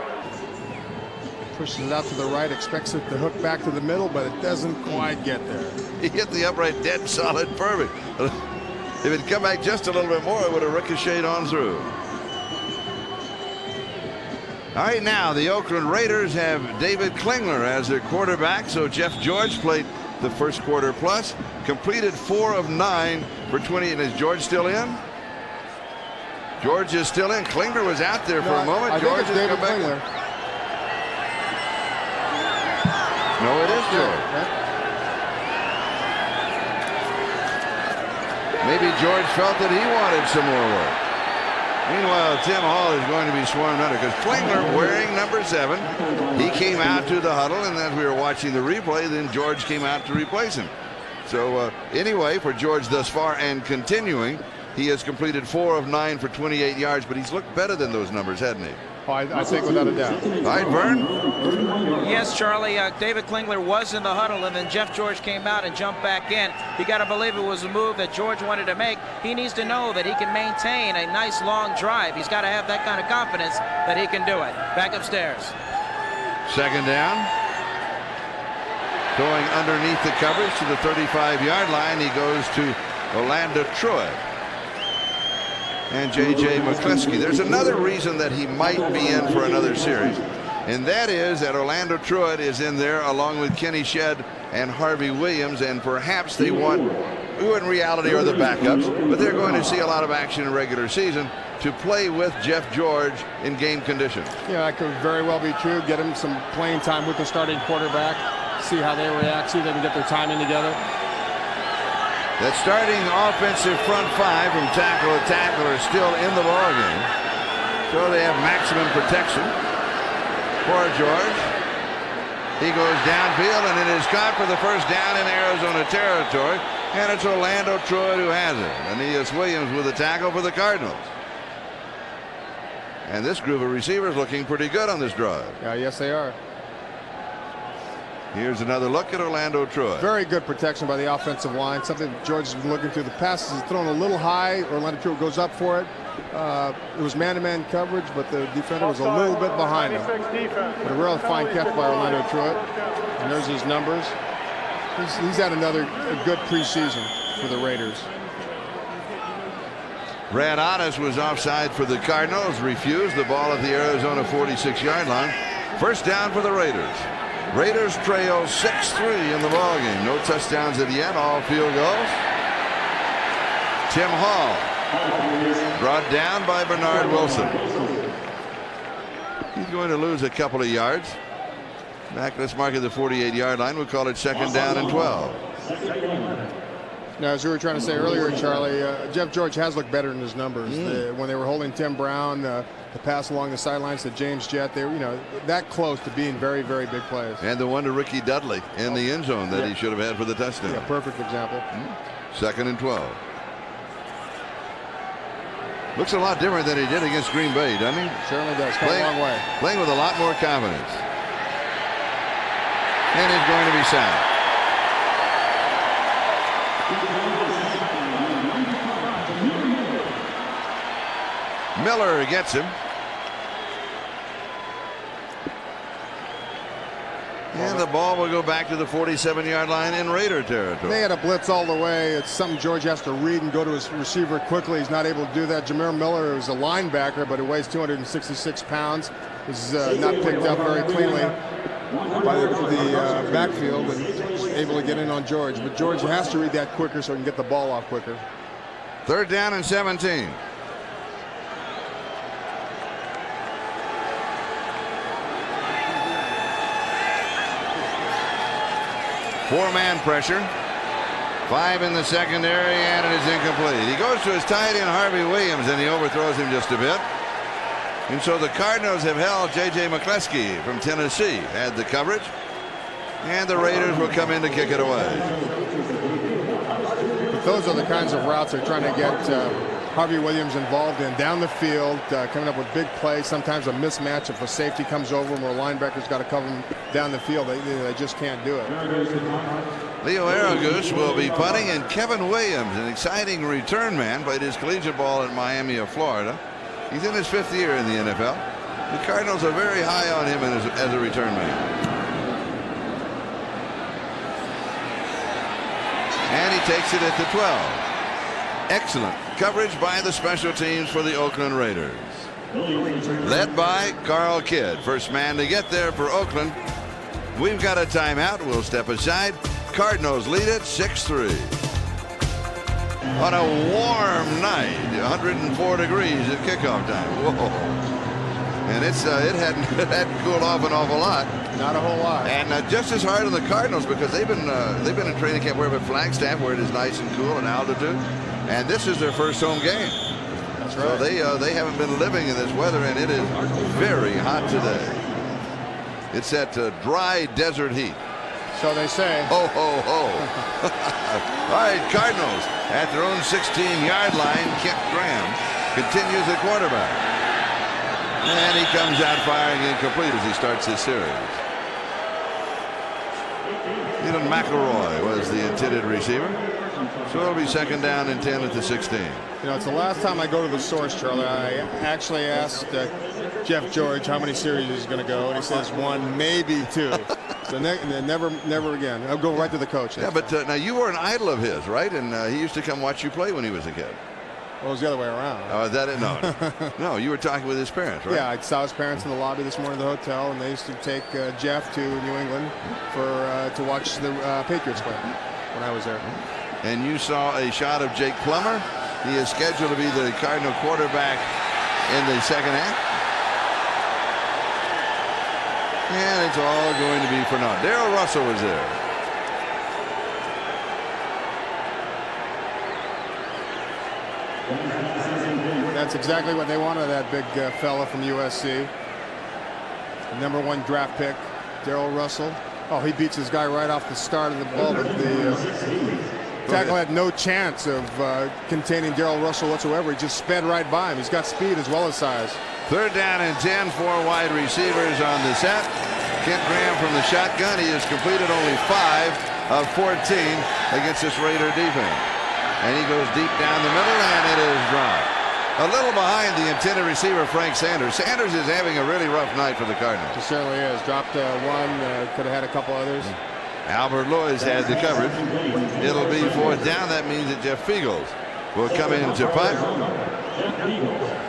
Pushes it out to the right, expects it to hook back to the middle, but it doesn't quite get there. He hit the upright dead solid perfect. If it had come back just a little bit more, it would have ricocheted on through. All right, now the Oakland Raiders have David Klingler as their quarterback. So Jeff George played the first quarter plus, completed 4 of 9 for 20. And is George still in? George is still in. Klingler was out there for a moment. George has come back. Klingler. No, it is George. Maybe George felt that he wanted some more work. Meanwhile, Tim Hall is going to be swarmed under because Klingler, wearing number 7, he came out to the huddle, and as we were watching the replay, then George came out to replace him. So anyway, for George thus far and continuing, he has completed 4 of 9 for 28 yards, but he's looked better than those numbers, hasn't he? Oh, I think without a doubt. All right, Vern? Yes, Charlie. David Klingler was in the huddle, and then Jeff George came out and jumped back in. You got to believe it was a move that George wanted to make. He needs to know that he can maintain a nice long drive. He's got to have that kind of confidence that he can do it. Back upstairs. Second down. Going underneath the coverage to the 35-yard line. He goes to Orlando Truitt and J.J. McCleskey. There's another reason that he might be in for another series, and that is that Orlando Truitt is in there along with Kenny Shedd and Harvey Williams, and perhaps they want, who in reality are the backups, but they're going to see a lot of action in regular season to play with Jeff George in game conditions. Yeah, that could very well be true. Get him some playing time with the starting quarterback, see how they react, see if they can get their timing together. That starting offensive front 5 from tackle to tackle are still in the ballgame. So they have maximum protection for George. He goes downfield, and it is caught for the first down in Arizona territory. And it's Orlando Truitt who has it. Aeneas Williams with a tackle for the Cardinals. And this group of receivers looking pretty good on this drive. Yeah, yes, they are. Here's another look at Orlando Truitt. Very good protection by the offensive line. Something George has been looking through. The passes is thrown a little high. Orlando Truitt goes up for it. It was man-to-man coverage, but the defender was a little bit behind him. But a real fine catch by Orlando Truitt. And there's his numbers. He's had another good preseason for the Raiders. Brad Otis was offside for the Cardinals. Refused the ball at the Arizona 46-yard line. First down for the Raiders. Raiders trail 6-3 in the ballgame. No touchdowns as yet, all field goals. Tim Hall brought down by Bernard Wilson. He's going to lose a couple of yards. Back, let's mark it the 48-yard line. We'll call it second down and 12. Now, as we were trying to say earlier, Charlie, Jeff George has looked better in his numbers. When they were holding Tim Brown, the pass along the sidelines to James Jett, they were, that close to being very, very big plays. And the one to Ricky Dudley in the end zone that he should have had for the touchdown. Yeah, perfect example. Second and 12. Looks a lot different than he did against Green Bay, doesn't he? Certainly does. Come a long way. Playing with a lot more confidence. And he's going to be sacked. Miller gets him. And the ball will go back to the 47-yard line in Raider territory. They had a blitz all the way. It's something George has to read and go to his receiver quickly. He's not able to do that. Jameer Miller is a linebacker, but he weighs 266 pounds. Is not picked up very cleanly by the backfield and able to get in on George. But George has to read that quicker so he can get the ball off quicker. Third down and 17. Four-man pressure. 5 in the secondary, and it is incomplete. He goes to his tight end, Harvey Williams, and he overthrows him just a bit. And so the Cardinals have held J.J. McCleskey from Tennessee, had the coverage, and the Raiders will come in to kick it away. But those are the kinds of routes they're trying to get Harvey Williams involved in down the field, coming up with big plays. Sometimes a mismatch if a safety comes over him or a linebacker's got to cover him down the field. They just can't do it. Leo Aragus will be punting, and Kevin Williams, an exciting return man, played his collegiate ball at Miami of Florida. He's in his 5th year in the NFL. The Cardinals are very high on him as a return man. And he takes it at the 12. Excellent coverage by the special teams for the Oakland Raiders. Led by Carl Kidd. First man to get there for Oakland. We've got a timeout. We'll step aside. Cardinals lead it 6-3. On a warm night, 104 degrees at kickoff time. Whoa. And it hadn't cooled off an awful lot. Not a whole lot. And just as hard on the Cardinals because they've been in training camp where at Flagstaff where it is nice and cool and altitude. And this is their first home game. That's right. So they haven't been living in this weather, and it is very hot today. It's that dry desert heat. So they say. Ho, ho, ho. All right, Cardinals at their own 16-yard line. Kent Graham continues the quarterback. And he comes out firing incomplete as he starts his series. Even McElroy was the intended receiver. So it'll be second down and 10 at the 16. You know, it's the last time I go to the source, Charlie. I actually asked Jeff George how many series he's going to go, and he says 1, maybe 2. So never again. I'll go right to the coach. Yeah, but now you were an idol of his, right? And he used to come watch you play when he was a kid. Well, it was the other way around. Oh, is that it? No. No, you were talking with his parents, right? Yeah, I saw his parents in the lobby this morning at the hotel, and they used to take Jeff to New England to watch the Patriots play when I was there. And you saw a shot of Jake Plummer. He is scheduled to be the Cardinal quarterback in the second half. And it's all going to be for naught. Darrell Russell was there. That's exactly what they wanted, that big fella from USC. The #1 draft pick, Darrell Russell. Oh, he beats his guy right off the start of the ball. The tackle had no chance of containing Darrell Russell whatsoever. He just sped right by him. He's got speed as well as size. Third down and 10, 4 wide receivers on the set. Kent Graham from the shotgun. He has completed only 5 of 14 against this Raider defense. And he goes deep down the middle, and it is dropped. A little behind the intended receiver, Frank Sanders. Sanders is having a really rough night for the Cardinals. He certainly is. Dropped one, could have had a couple others. Albert Lois had the coverage. It'll be 4th down. That means that Jeff Fiegels will come in to punt.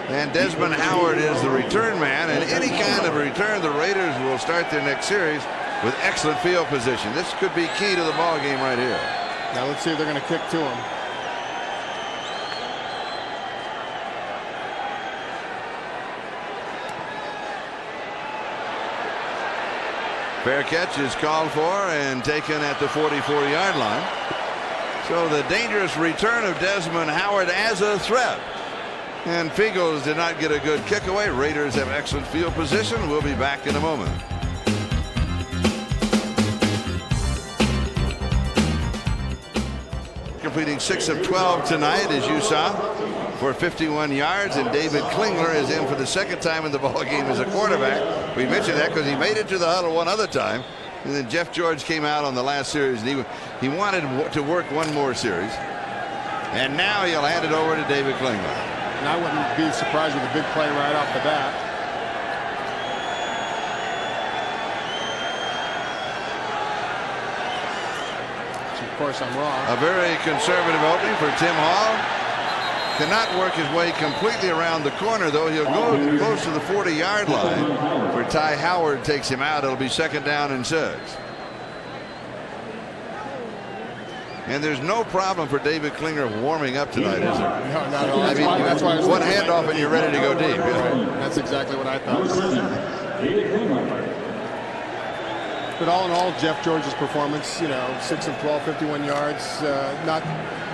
And Desmond Howard is the return man. And any kind of return, the Raiders will start their next series with excellent field position. This could be key to the ball game right here. Now let's see if they're going to kick to him. Fair catch is called for and taken at the 44-yard line. So the dangerous return of Desmond Howard as a threat. And Fiegels did not get a good kick away. Raiders have excellent field position. We'll be back in a moment. Completing 6 of 12 tonight, as you saw, for 51 yards, and David Klingler is in for the second time in the ball game as a quarterback. We mentioned that because he made it to the huddle one other time, and then Jeff George came out on the last series, and he wanted to work one more series, and now he'll hand it over to David Klingler. And I wouldn't be surprised with a big play right off the bat. Of course, I'm wrong. A very conservative opening for Tim Hall. Cannot work his way completely around the corner, though. He'll go close to the 40-yard line where Ty Howard takes him out. It'll be second down and 6. And there's no problem for David Klingler warming up tonight, is there? No, not at all. I mean, that's why one handoff and you're ready to go deep. Right. That's exactly what I thought. But all in all, Jeff George's performance, 6 of 12, 51 yards, not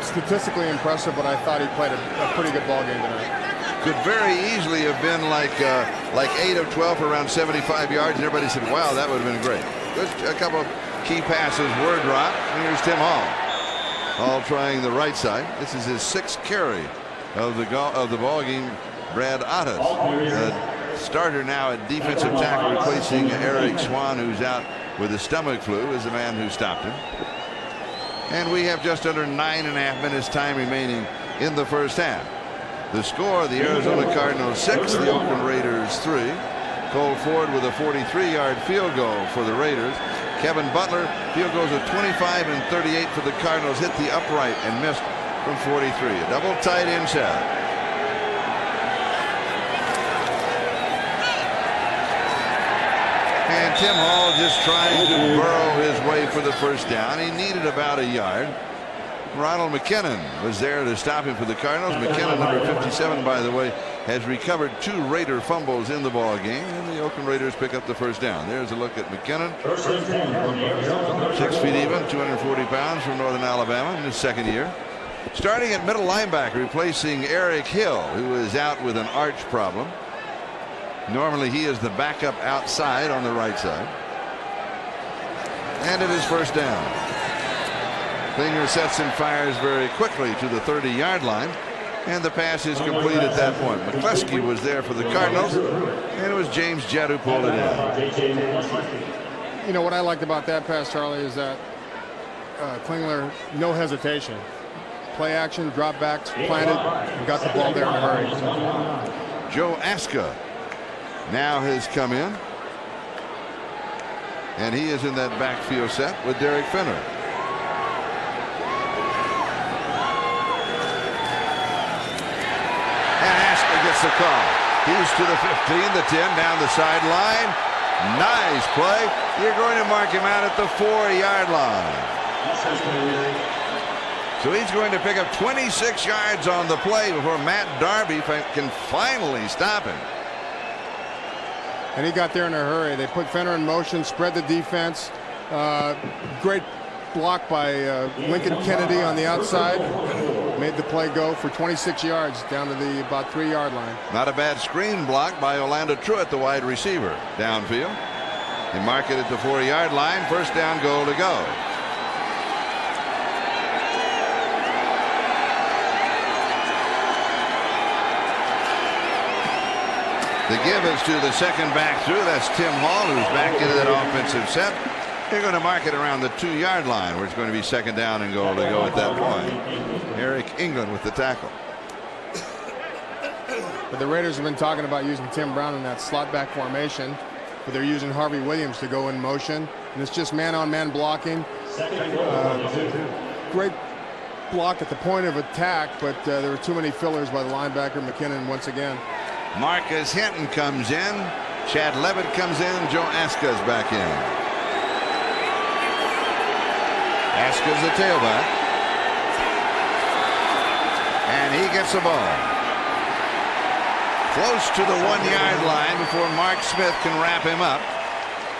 statistically impressive, but I thought he played a pretty good ball game tonight. Could very easily have been like 8 of 12 for around 75 yards, and everybody said, wow, that would have been great. A couple of key passes were dropped. And here's Tim Hall. Hall trying the right side. This is his 6th carry of the ball game. Brad Ottis, starter now at defensive tackle, replacing Eric Swan, who's out with a stomach flu, is the man who stopped him. And we have just under 9.5 minutes time remaining in the first half. The score, the Arizona Cardinals 6, the Oakland Raiders 3. Cole Ford with a 43-yard field goal for the Raiders. Kevin Butler, field goals of 25 and 38 for the Cardinals, hit the upright and missed from 43. A double tight end set. And Tim Hall just trying to burrow his way for the first down. He needed about a yard. Ronald McKinnon was there to stop him for the Cardinals. McKinnon, number 57, by the way, has recovered 2 Raider fumbles in the ball game, and the Oakland Raiders pick up the first down. There's a look at McKinnon. 6 feet even, 240 pounds, from Northern Alabama in his second year. Starting at middle linebacker, replacing Eric Hill, who is out with an arch problem. Normally he is the backup outside on the right side. And it is first down. Klinger sets and fires very quickly to the 30-yard line, and the pass is complete at that point. McCleskey was there for the Cardinals, and it was James Jett who pulled it in. You know what I liked about that pass, Charlie, is that Klingler, no hesitation. Play action, drop backs, planted, and got the ball there in a hurry. Joe Aska now has come in, and he is in that backfield set with Derek Finner. And Aska gets the call. He's to the 15, the 10, down the sideline. Nice play. You're going to mark him out at the 4-yard line. So he's going to pick up 26 yards on the play before Matt Darby can finally stop him. And he got there in a hurry. They put Fenner in motion, spread the defense. Great block by Lincoln Kennedy on the outside. Made the play go for 26 yards down to the about 3-yard line. Not a bad screen block by Orlando Truitt, the wide receiver, downfield. They mark it at the 4-yard line. First down, goal to go. The give is to the second back through. That's Tim Hall, who's back into that offensive set. They're going to mark it around the 2-yard line, where it's going to be second down and goal to go at that point. Eric England with the tackle. But the Raiders have been talking about using Tim Brown in that slot back formation, but they're using Harvey Williams to go in motion, and it's just man-on-man blocking. Great block at the point of attack, but there were too many fillers by the linebacker McKinnon once again. Marcus Hinton comes in. Chad Levitt comes in. Joe Aska's back in. Aska's the tailback. And he gets the ball. Close to the 1-yard line before Mark Smith can wrap him up.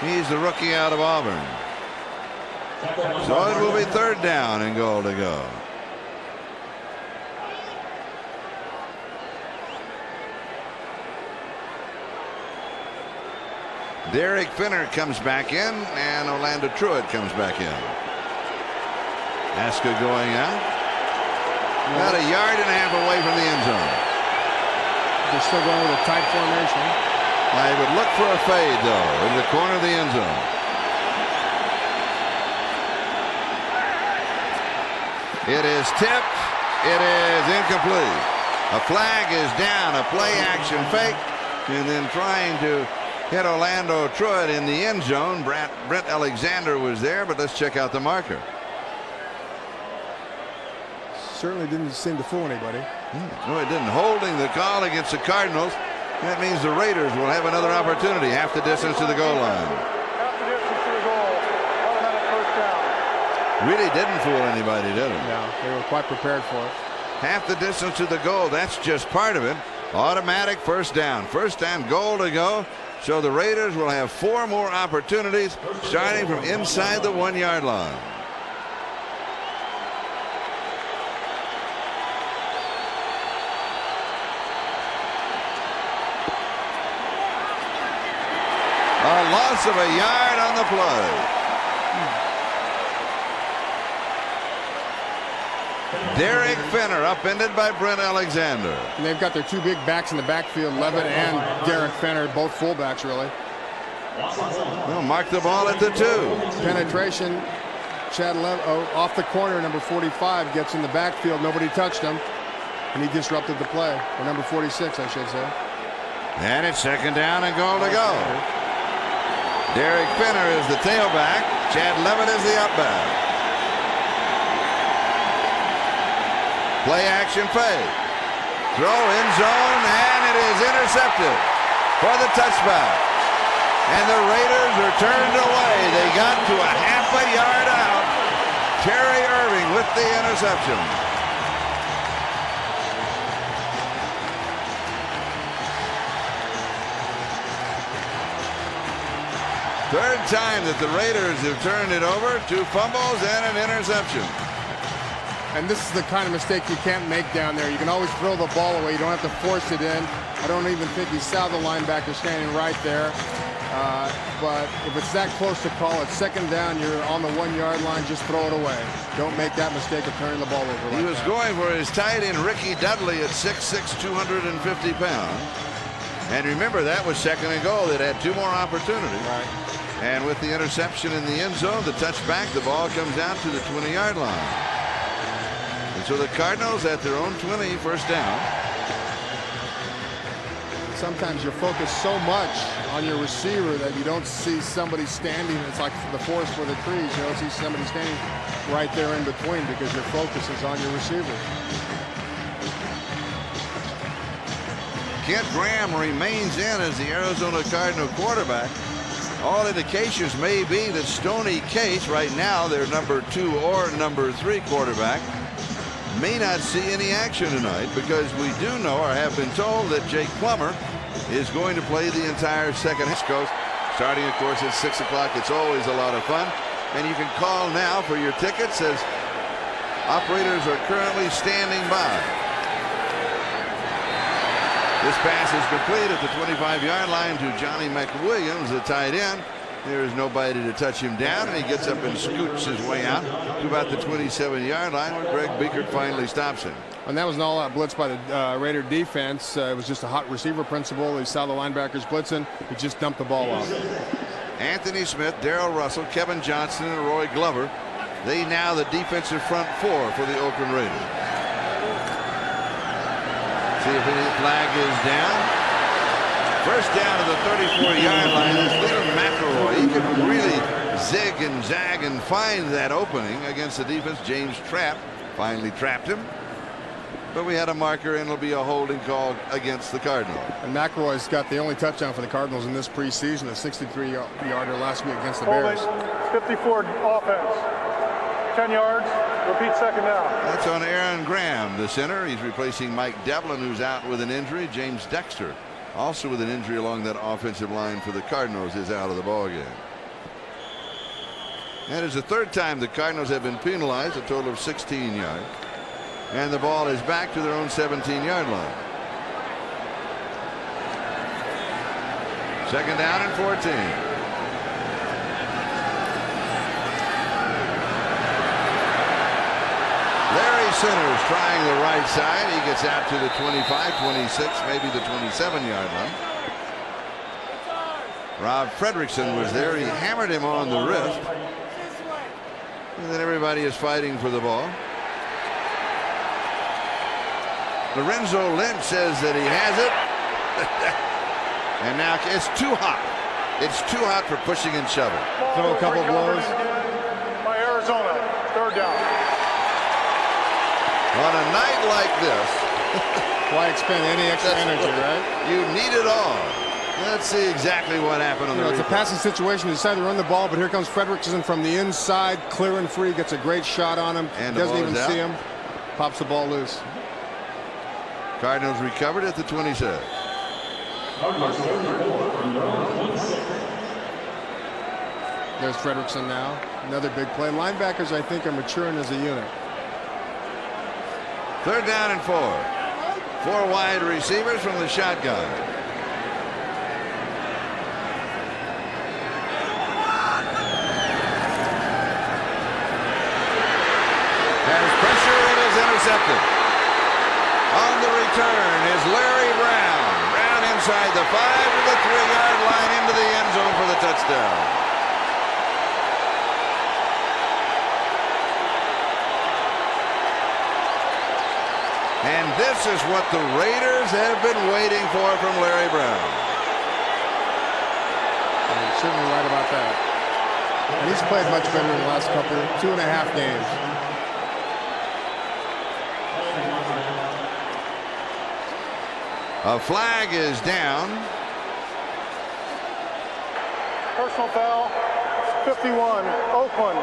He's the rookie out of Auburn. So it will be third down and goal to go. Derek Finner comes back in, and Orlando Truitt comes back in. Aska going out. About 1.5 yards away from the end zone. They're still going with a tight formation. I would look for a fade, though, in the corner of the end zone. It is tipped. It is incomplete. A flag is down, a play action fake, and then trying to hit Orlando Truitt in the end zone. Brent Alexander was there, but let's check out the marker. Certainly didn't seem to fool anybody. No, it didn't. Holding the call against the Cardinals. That means the Raiders will have another opportunity. Half the distance to the goal line. Half the distance to the goal. Automatic first down. Really didn't fool anybody, did it? No, they were quite prepared for it. Half the distance to the goal. That's just part of it. Automatic first down. First down, goal to go. So the Raiders will have 4 more opportunities starting from inside the 1-yard line. A loss of 1 yard on the play. Derek Finner upended by Brent Alexander. And they've got their 2 big backs in the backfield, Levitt and Derek Finner, both fullbacks really. Well, mark the ball at the 2. Penetration. Chad Levitt off the corner, number 45 gets in the backfield. Nobody touched him, and he disrupted the play. Or number 46, I should say. And it's second down and goal to go. Derek Finner is the tailback. Chad Levitt is the upback. Play action fake. Throw in zone, and it is intercepted for the touchback. And the Raiders are turned away. They got to a half a yard out. Terry Irving with the interception. Third time that the Raiders have turned it over. 2 fumbles and an interception. And this is the kind of mistake you can't make down there. You can always throw the ball away. You don't have to force it in. I don't even think he saw the linebacker standing right there. But if it's that close to call it second down, you're on the 1 yard line, just throw it away. Don't make that mistake of turning the ball over like that. He was going for his tight end, Ricky Dudley, at 6'6", 250 pounds. And remember, that was second and goal. It had 2 more opportunities. Right. And with the interception in the end zone, the touchback, the ball comes out to the 20-yard line. And so the Cardinals at their own 20, first down. Sometimes you're focused so much on your receiver that you don't see somebody standing. It's like the forest for the trees. You don't see somebody standing right there in between because your focus is on your receiver. Kent Graham remains in as the Arizona Cardinal quarterback. All indications may be that Stoney Case, right now their number 2 or number 3 quarterback, may not see any action tonight, because we do know or have been told that Jake Plummer is going to play the entire second half. Starting, of course, at 6 o'clock. It's always a lot of fun. And you can call now for your tickets, as operators are currently standing by. This pass is complete at the 25-yard line to Johnny McWilliams, the tight end. There is nobody to touch him down, and he gets up and scoots his way out to about the 27-yard line, where Greg Biekert finally stops him. And that was an all-out blitz by the Raider defense. It was just a hot receiver principle. He saw the linebackers blitzing. He just dumped the ball off. Anthony Smith, Darrell Russell, Kevin Johnson, and Roy Glover. They now the defensive front 4 for the Oakland Raiders. See if any flag is down. First down to the 34-yard line. This Leland McElroy, he can really zig and zag and find that opening against the defense. James Trapp finally trapped him. But we had a marker, and it'll be a holding call against the Cardinals. And McElroy's got the only touchdown for the Cardinals in this preseason, a 63-yarder last week against the Bears. 54 offense. 10 yards. Repeat second down. That's on Aaron Graham, the center. He's replacing Mike Devlin, who's out with an injury. James Dexter, also with an injury along that offensive line for the Cardinals, is out of the ballgame. That is the 3rd time the Cardinals have been penalized, a total of 16 yards. And the ball is back to their own 17-yard line. Second down and 14. Larry Centers trying the right side. He gets out to the 25, 26, maybe the 27-yard line. Rob Fredrickson was there. He hammered him on the wrist. And then everybody is fighting for the ball. Lorenzo Lynch says that he has it. And now it's too hot. It's too hot for pushing and shoving. Throw a couple blows. By Arizona. 3rd down. On a night like this, why expend any extra energy, right? You need it all. Let's see exactly what happened on the replay. It's a passing situation. They decide to run the ball, but here comes Fredrickson from the inside, clear and free, gets a great shot on him. And doesn't even see him. Pops the ball loose. Cardinals recovered at the 27. There's Fredrickson now. Another big play. Linebackers, I think, are maturing as a unit. 3rd down and 4. 4 wide receivers from the shotgun. Has pressure, and is intercepted. On the return is Larry Brown. Brown inside the 5 to the 3-yard line into the end zone for the touchdown. And this is what the Raiders have been waiting for from Larry Brown. And you're certainly right about that. And he's played much better in the last couple, 2.5 games. A flag is down. Personal foul, 51, Oakland.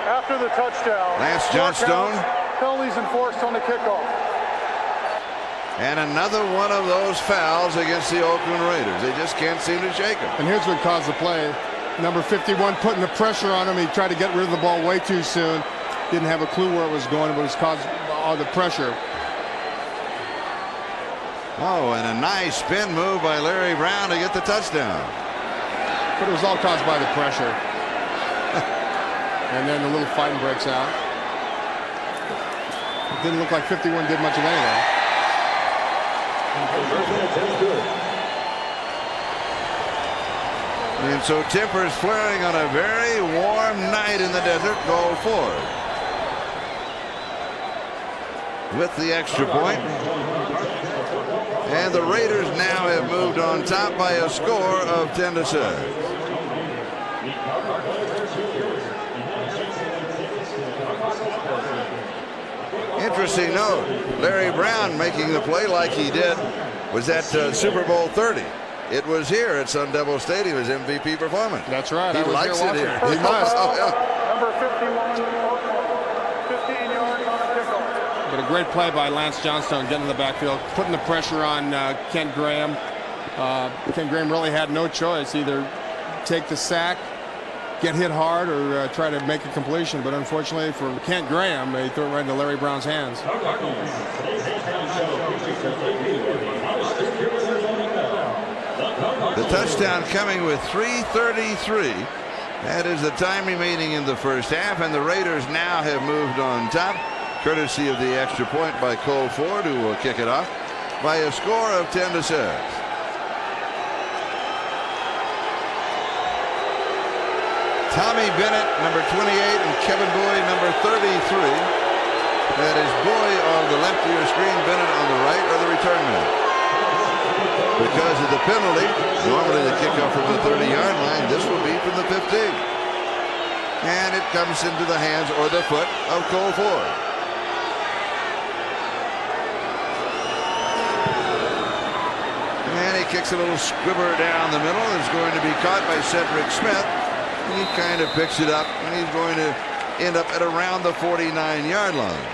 After the touchdown. Lance Johnstone. Penalties enforced on the kickoff. And another one of those fouls against the Oakland Raiders. They just can't seem to shake him. And here's what caused the play. Number 51 putting the pressure on him. He tried to get rid of the ball way too soon. Didn't have a clue where it was going, but it's caused all the pressure. Oh, and a nice spin move by Larry Brown to get the touchdown. But it was all caused by the pressure. And then the little fighting breaks out. It didn't look like 51 did much of anything. And so tempers flaring on a very warm night in the desert. Goal forward. With the extra point. And the Raiders now have moved on top by a score of 10-6. Interesting note, Larry Brown making the play like he did was at Super Bowl 30. It was here at Sun Devil Stadium, his MVP performance. That's right. He likes it here. He must. Number 51, 15 yards on the kickoff. But a great play by Lance Johnstone getting in the backfield, putting the pressure on Kent Graham. Kent Graham really had no choice. Either take the sack, get hit hard, or try to make a completion. But unfortunately for Kent Graham, they threw it right into Larry Brown's hands. The touchdown coming with 3:33. That is the time remaining in the first half, and the Raiders now have moved on top, courtesy of the extra point by Cole Ford, who will kick it off by a score of 10-6. Tommy Bennett, number 28, and Kevin Boyd, number 33. That is Boyd on the left of your screen, Bennett on the right, are the return men. Because of the penalty, normally the kickoff from the 30-yard line, this will be from the 15. And it comes into the hands or the foot of Cole Ford. And he kicks a little squibber down the middle. It's going to be caught by Cedric Smith. He kind of picks it up, and he's going to end up at around the 49-yard line.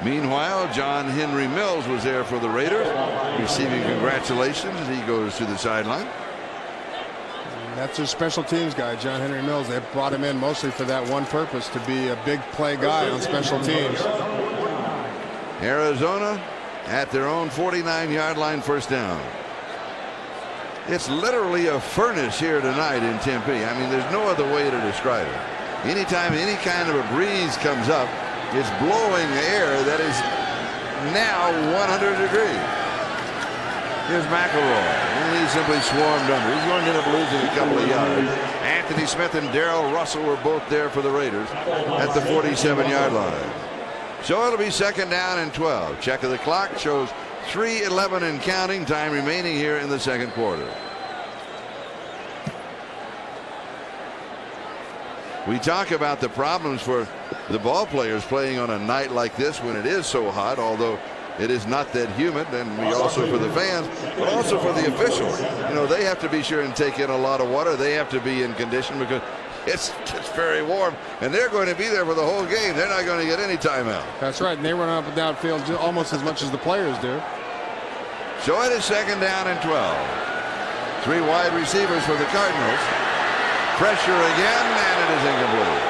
Meanwhile, John Henry Mills was there for the Raiders, receiving congratulations as he goes to the sideline. That's their special teams guy, John Henry Mills. They brought him in mostly for that one purpose, to be a big play guy on special teams. Arizona at their own 49-yard line, first down. It's literally a furnace here tonight in Tempe. I mean, there's no other way to describe it. Anytime any kind of a breeze comes up, it's blowing air that is now 100 degrees. Here's McElroy, and he's simply swarmed under. He's going to end up losing a couple of yards. Anthony Smith and Darrell Russell were both there for the Raiders at the 47-yard line. So it'll be second down and 12. Check of the clock shows 3:11 and counting, time remaining here in the second quarter. We talk about the problems for the ball players playing on a night like this when it is so hot, although it is not that humid, and we also for the fans, but also for the officials. You know, they have to be sure and take in a lot of water. They have to be in condition because it's very warm, and they're going to be there for the whole game. They're not going to get any timeout. That's right, and they run up and down field almost as much as the players do. So it is second down and 12. Three wide receivers for the Cardinals. Pressure again, and it is incomplete.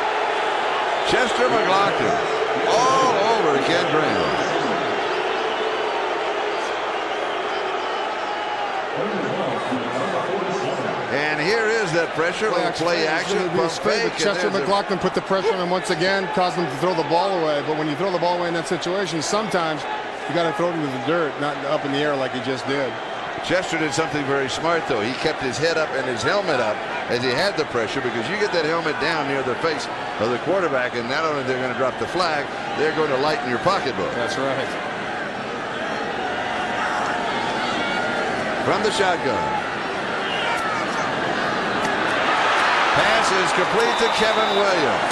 Chester McLaughlin all over Ken Graham. And here is that pressure, play action. Chester McLaughlin put the pressure on him once again, caused him to throw the ball away. But when you throw the ball away in that situation, sometimes you got to throw it into the dirt, not up in the air like he just did. Chester did something very smart, though. He kept his head up and his helmet up as he had the pressure, because you get that helmet down near the face of the quarterback, and not only they're going to drop the flag, they're going to lighten your pocketbook. That's right. From the shotgun. Pass is complete to Kevin Williams.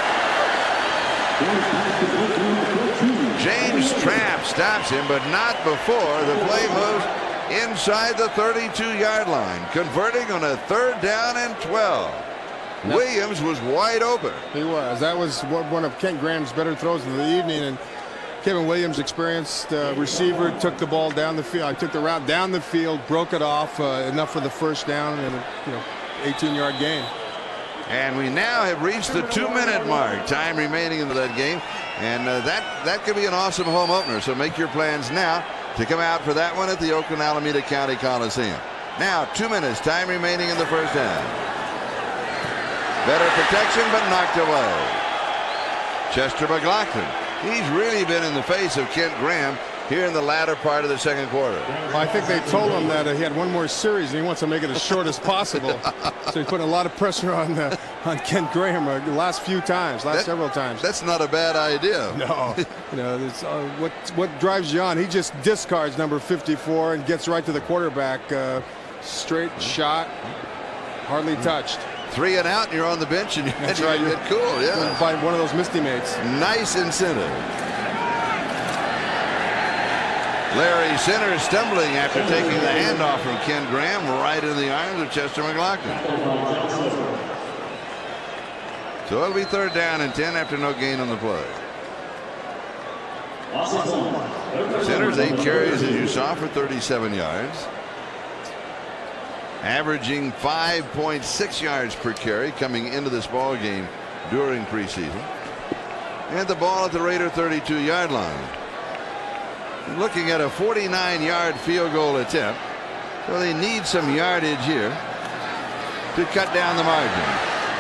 James Trapp stops him, but not before the play moves inside the 32-yard line, converting on a 3rd down and 12. Williams was wide open. He was. That was one of Kent Graham's better throws of the evening, and Kevin Williams, experienced receiver, took the ball down the field. Took the route down the field, broke it off, enough for the 1st down and a 18-yard gain. And we now have reached the 2-minute mark, time remaining in that game, and that could be an awesome home opener. So make your plans now to come out for that one at the Oakland Alameda County Coliseum. Now 2 minutes, time remaining in the 1st half. Better protection, but knocked away. Chester McLaughlin. He's really been in the face of Kent Graham here in the latter part of the 2nd quarter. Well, I think they told him that he had one more series and he wants to make it as short as possible. So he's putting a lot of pressure on Kent Graham the last several times. That's not a bad idea. No. What drives you on? He just discards number 54 and gets right to the quarterback. Straight shot, hardly touched. 3 and out, and you're on the bench, and That's right. You get cool, yeah. By one of those misty mates. Nice incentive. Larry Center stumbling after taking the handoff from Ken Graham right in the arms of Chester McLaughlin. So it'll be 3rd down and 10 after no gain on the play. Center's 8 carries, as you saw, for 37 yards. Averaging 5.6 yards per carry coming into this ball game during preseason. And the ball at the Raider 32-yard line. Looking at a 49-yard field goal attempt. So they need some yardage here to cut down the margin.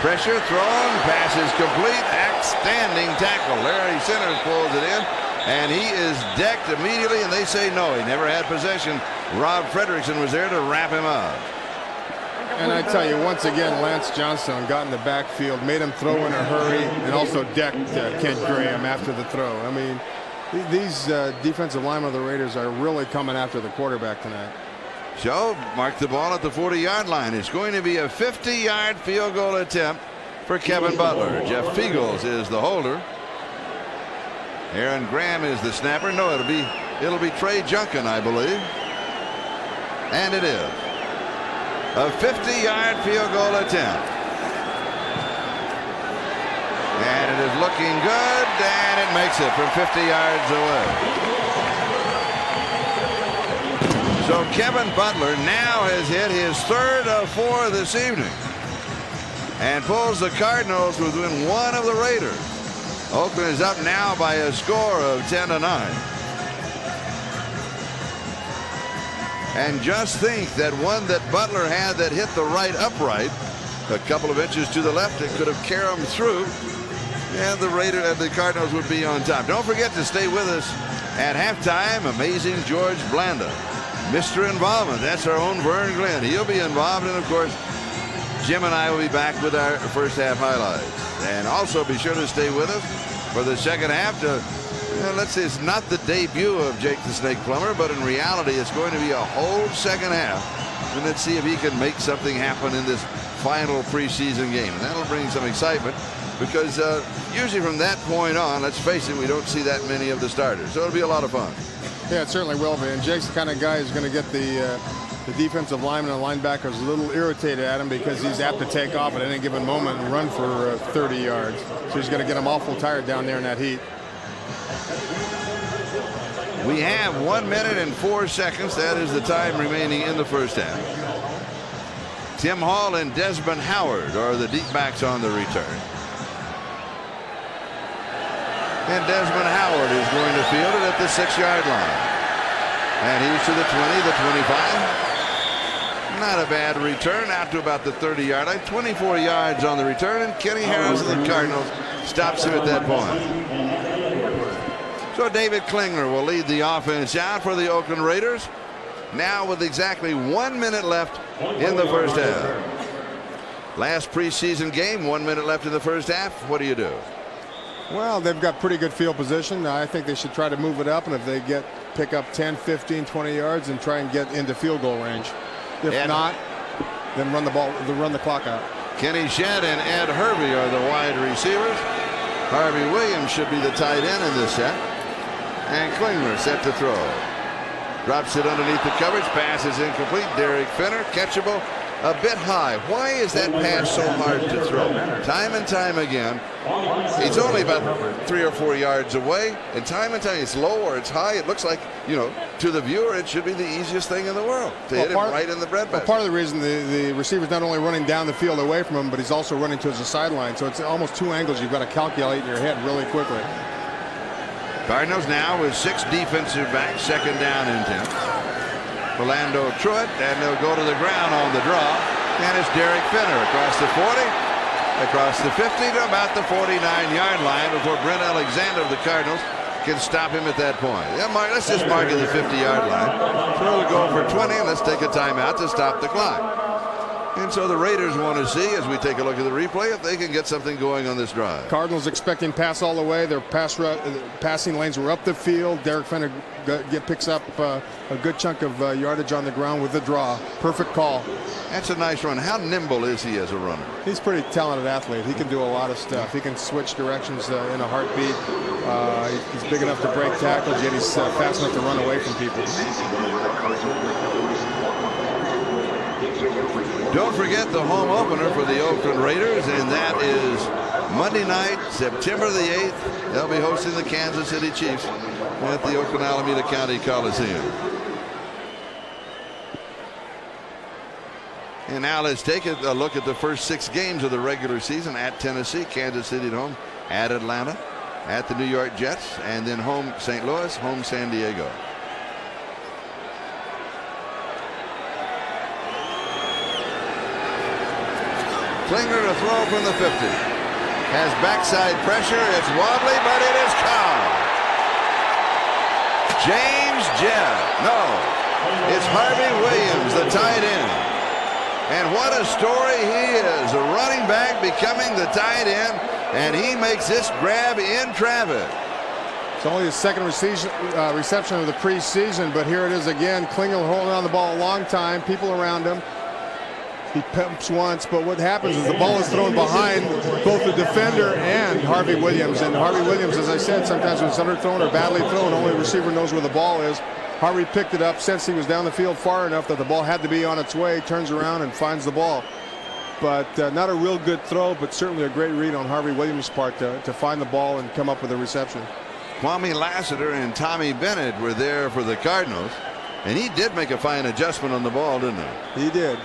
Pressure thrown, pass is complete, outstanding tackle. Larry Center pulls it in, and he is decked immediately, and they say no, he never had possession. Rob Frederickson was there to wrap him up. And I tell you, once again, Lance Johnstone got in the backfield, made him throw in a hurry, and also decked Kent Graham after the throw. I mean, these defensive linemen of the Raiders are really coming after the quarterback tonight. So, mark the ball at the 40-yard line. It's going to be a 50-yard field goal attempt for Kevin Butler. Jeff Feagles is the holder. Aaron Graham is the snapper. No, it'll be Trey Junkin, I believe. And it is. A 50-yard field goal attempt. And it is looking good, and it makes it from 50 yards away. So Kevin Butler now has hit his 3rd of 4 this evening and pulls the Cardinals within 1 of the Raiders. Oakland is up now by a score of 10-9. And just think that one that Butler had that hit the right upright a couple of inches to the left, it could have carried him through, and the Cardinals would be on top. Don't forget to stay with us at halftime. Amazing George Blanda, Mr. Involvement. That's our own Vern Glenn. He'll be involved, and of course, Jim and I will be back with our 1st half highlights. And also be sure to stay with us for the 2nd half to. Let's say it's not the debut of Jake the Snake Plummer, but in reality it's going to be a whole 2nd half. And let's see if he can make something happen in this final preseason game. And that'll bring some excitement because usually from that point on, let's face it, we don't see that many of the starters. So it'll be a lot of fun. Yeah, it certainly will be. And Jake's the kind of guy who's going to get the defensive linemen and linebackers a little irritated at him because he's apt to take off at any given moment and run for 30 yards. So he's going to get them awful tired down there in that heat. We have 1 minute and 4 seconds. That is the time remaining in the 1st half. Tim Hall and Desmond Howard are the deep backs on the return. And Desmond Howard is going to field it at the 6-yard line. And he's to the 20, the 25. Not a bad return out to about the 30-yard line. 24 yards on the return, and Kenny Harris of the Cardinals stops him at that point. So David Klingler will lead the offense out for the Oakland Raiders. now with exactly 1 minute left in the first half. Last preseason game, 1 minute left in the first half. What do you do? Well, they've got pretty good field position. I think they should try to move it up, and if they pick up 10, 15, 20 yards and try and get into field goal range. If not, then run the clock out. Kenny Shedd and Ed Hervey are the wide receivers. Harvey Williams should be the tight end in this set. And Klingler set to throw. Drops it underneath the coverage. Pass is incomplete. Derek Finner, catchable. A bit high. Why is that pass so hard to throw? Time and time again. It's only about 3 or 4 yards away, and time it's low or it's high. It looks like, to the viewer, it should be the easiest thing in the world to hit him right in the breadbasket. Part of the reason the receiver's not only running down the field away from him, but he's also running towards the sideline. So it's almost 2 angles you've got to calculate in your head really quickly. Cardinals now with 6 defensive backs, 2nd down and 10. Orlando Truitt, and they'll go to the ground on the draw. And it's Derek Finner across the 40, across the 50 to about the 49-yard line before Brent Alexander of the Cardinals can stop him at that point. Yeah, Mark, let's just mark at the 50-yard line. So we'll go for 20, and let's take a timeout to stop the clock. And so the Raiders want to see, as we take a look at the replay, if they can get something going on this drive. Cardinals expecting pass all the way. Their passing lanes were up the field. Derek Finner picks up a good chunk of yardage on the ground with the draw. Perfect call. That's a nice run. How nimble is he as a runner? He's a pretty talented athlete. He can do a lot of stuff. He can switch directions in a heartbeat. He's big enough to break tackles, yet he's fast enough to run away from people. Don't forget the home opener for the Oakland Raiders, and that is Monday night, September the 8th. They'll be hosting the Kansas City Chiefs at the Oakland Alameda County Coliseum. And now let's take a look at the first 6 games of the regular season. At Tennessee, Kansas City at home, at Atlanta, at the New York Jets, and then home St. Louis, home San Diego. Klingler to throw from the 50. Has backside pressure. It's wobbly, but it is caught. James Jett. No. It's Harvey Williams, the tight end. And what a story he is. A running back becoming the tight end, and he makes this grab in traffic. It's only his 2nd reception of the preseason, but here it is again. Klingler holding on the ball a long time. People around him. He pumps once, but what happens is the ball is thrown behind both the defender and Harvey Williams. And Harvey Williams, as I said, sometimes when it's underthrown or badly thrown, only the receiver knows where the ball is. Harvey picked it up, since he was down the field far enough that the ball had to be on its way, turns around and finds the ball. But not a real good throw, but certainly a great read on Harvey Williams' part to find the ball and come up with a reception. Kwame Lassiter and Tommy Bennett were there for the Cardinals, and he did make a fine adjustment on the ball, didn't he? He did.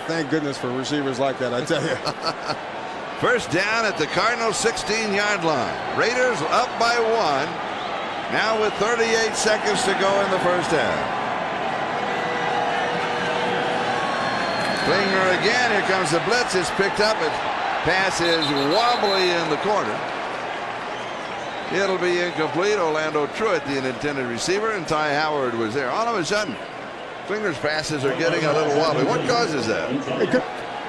Thank goodness for receivers like that, I tell you. First down at the Cardinals' 16-yard line. Raiders up by 1. Now with 38 seconds to go in the first half. Klingler again. Here comes the blitz. It's picked up. Its pass is wobbly in the corner. It'll be incomplete. Orlando Truitt, the intended receiver, and Ty Howard was there. All of a sudden, Klingler's passes are getting a little wobbly. What causes that?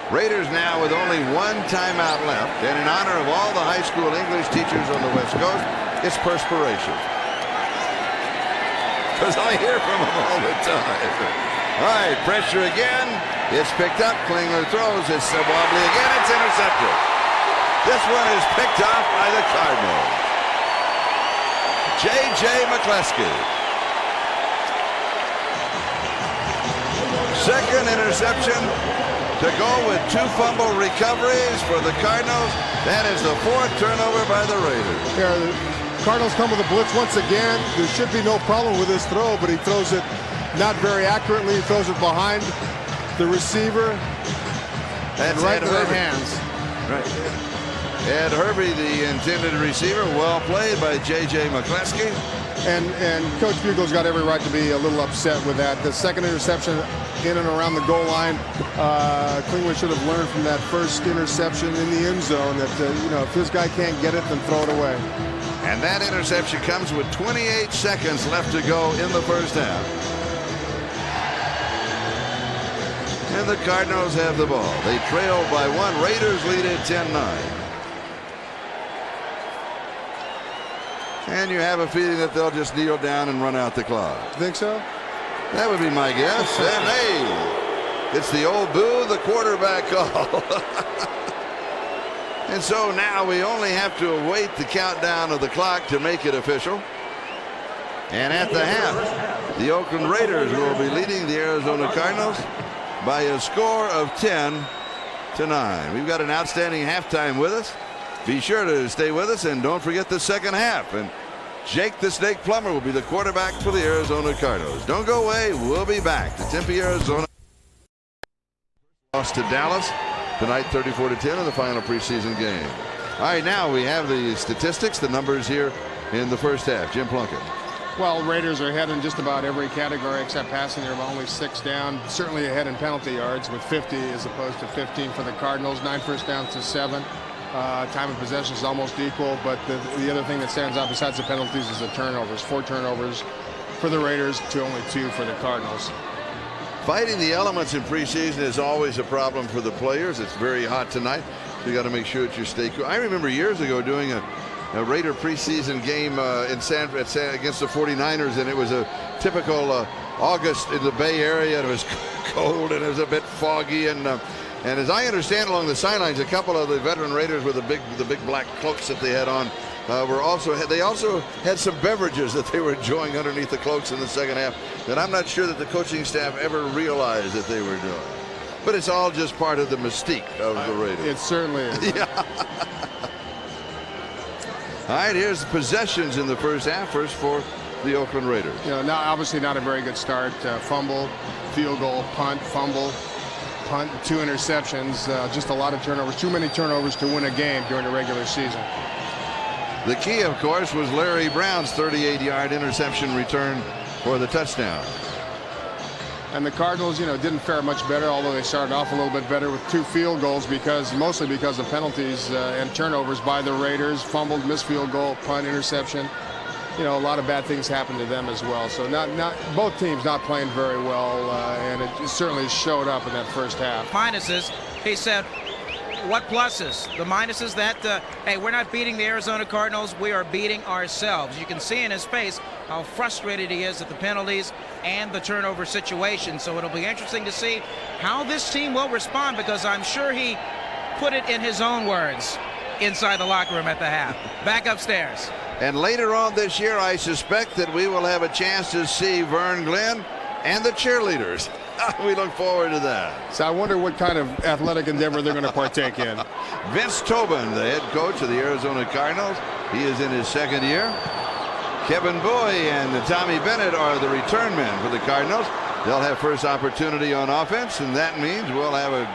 Raiders now with only 1 timeout left, and in honor of all the high school English teachers on the West Coast, it's perspiration. Because I hear from them all the time. All right, pressure again. It's picked up. Klingler throws. It's wobbly again. It's intercepted. This one is picked off by the Cardinals. J.J. McCleskey. 2nd interception to go with 2 fumble recoveries for the Cardinals. That is the 4th turnover by the Raiders. Yeah, the Cardinals come with a blitz once again. There should be no problem with this throw, but he throws it not very accurately. He throws it behind the receiver. That's right Ed in their Hervey. hands. Right. Ed Hervey, the intended receiver, well played by J.J. McCleskey. And Coach Bugel's got every right to be a little upset with that. The 2nd interception in and around the goal line. Klingler should have learned from that first interception in the end zone that, if this guy can't get it, then throw it away. And that interception comes with 28 seconds left to go in the first half. And the Cardinals have the ball. They trail by 1. Raiders lead at 10-9. And you have a feeling that they'll just kneel down and run out the clock. Think so? That would be my guess. And hey, it's the old boo, the quarterback call. And so now we only have to await the countdown of the clock to make it official. And at the half, the Oakland Raiders will be leading the Arizona Cardinals by a score of 10-9. We've got an outstanding halftime with us. Be sure to stay with us and don't forget the second half. And Jake the Snake Plummer will be the quarterback for the Arizona Cardinals. Don't go away. We'll be back to Tempe, Arizona. Lost to Dallas tonight, 34-10 in the final preseason game. All right, now we have the statistics, the numbers here in the first half. Jim Plunkett. Well, Raiders are ahead in just about every category except passing. They're only 6 down. Certainly ahead in penalty yards with 50 as opposed to 15 for the Cardinals. 9 first downs to 7. Time of possession is almost equal, but the other thing that stands out besides the penalties is the turnovers. 4 turnovers for the Raiders to only 2 for the Cardinals. Fighting the elements in preseason is always a problem for the players. It's very hot tonight, so you got to make sure that you stay cool. I remember years ago doing a Raider preseason game against the 49ers, and it was a typical August in the Bay Area. And it was cold and it was a bit foggy, and as I understand, along the sidelines, a couple of the veteran Raiders with the big black cloaks that they had on they also had some beverages that they were enjoying underneath the cloaks in the second half that I'm not sure that the coaching staff ever realized that they were doing. But it's all just part of the mystique of the Raiders. It certainly is. Yeah. All right, here's the possessions in the first half. First for the Oakland Raiders. Now obviously not a very good start. Fumble, field goal, punt, fumble, punt, 2 interceptions. Just a lot of turnovers. Too many turnovers to win a game during the regular season. The key, of course, was Larry Brown's 38-yard interception return for the touchdown. And the Cardinals, didn't fare much better, although they started off a little bit better with 2 field goals mostly because of penalties and turnovers by the Raiders. Fumbled, missed field goal, punt, interception. A lot of bad things happened to them as well. So not both teams not playing very well, and it certainly showed up in that first half. Minuses, he said. What pluses? The minuses that, hey, we're not beating the Arizona Cardinals. We are beating ourselves. You can see in his face how frustrated he is at the penalties and the turnover situation. So it'll be interesting to see how this team will respond, because I'm sure he put it in his own words inside the locker room at the half. Back upstairs. And later on this year, I suspect that we will have a chance to see Vern Glenn and the cheerleaders. We look forward to that. So I wonder what kind of athletic endeavor they're going to partake in. Vince Tobin, the head coach of the Arizona Cardinals. He is in his second year. Kevin Bowie and Tommy Bennett are the return men for the Cardinals. They'll have first opportunity on offense, and that means we'll have a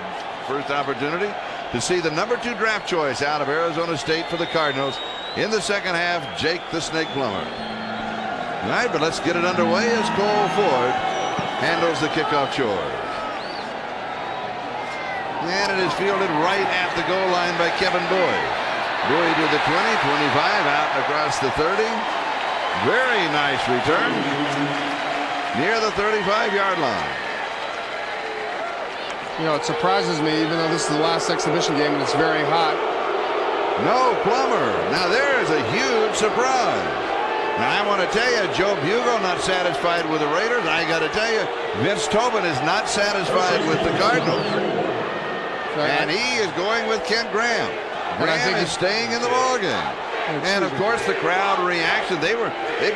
first opportunity to see the number 2 draft choice out of Arizona State for the Cardinals in the second half, Jake the Snake Plummer. All right, but let's get it underway as Cole Ford handles the kickoff chore. And it is fielded right at the goal line by Kevin Bowie. Bowie to the 20, 25, out across the 30. Very nice return near the 35-yard line. It surprises me, even though this is the last exhibition game and it's very hot. No Plummer. Now there's a huge surprise. Now, I want to tell you, Joe Bugle not satisfied with the Raiders. I got to tell you, Vince Tobin is not satisfied with the Cardinals. And he is going with Kent Graham. Graham is staying in the ballgame. And, of course, the crowd reaction. They've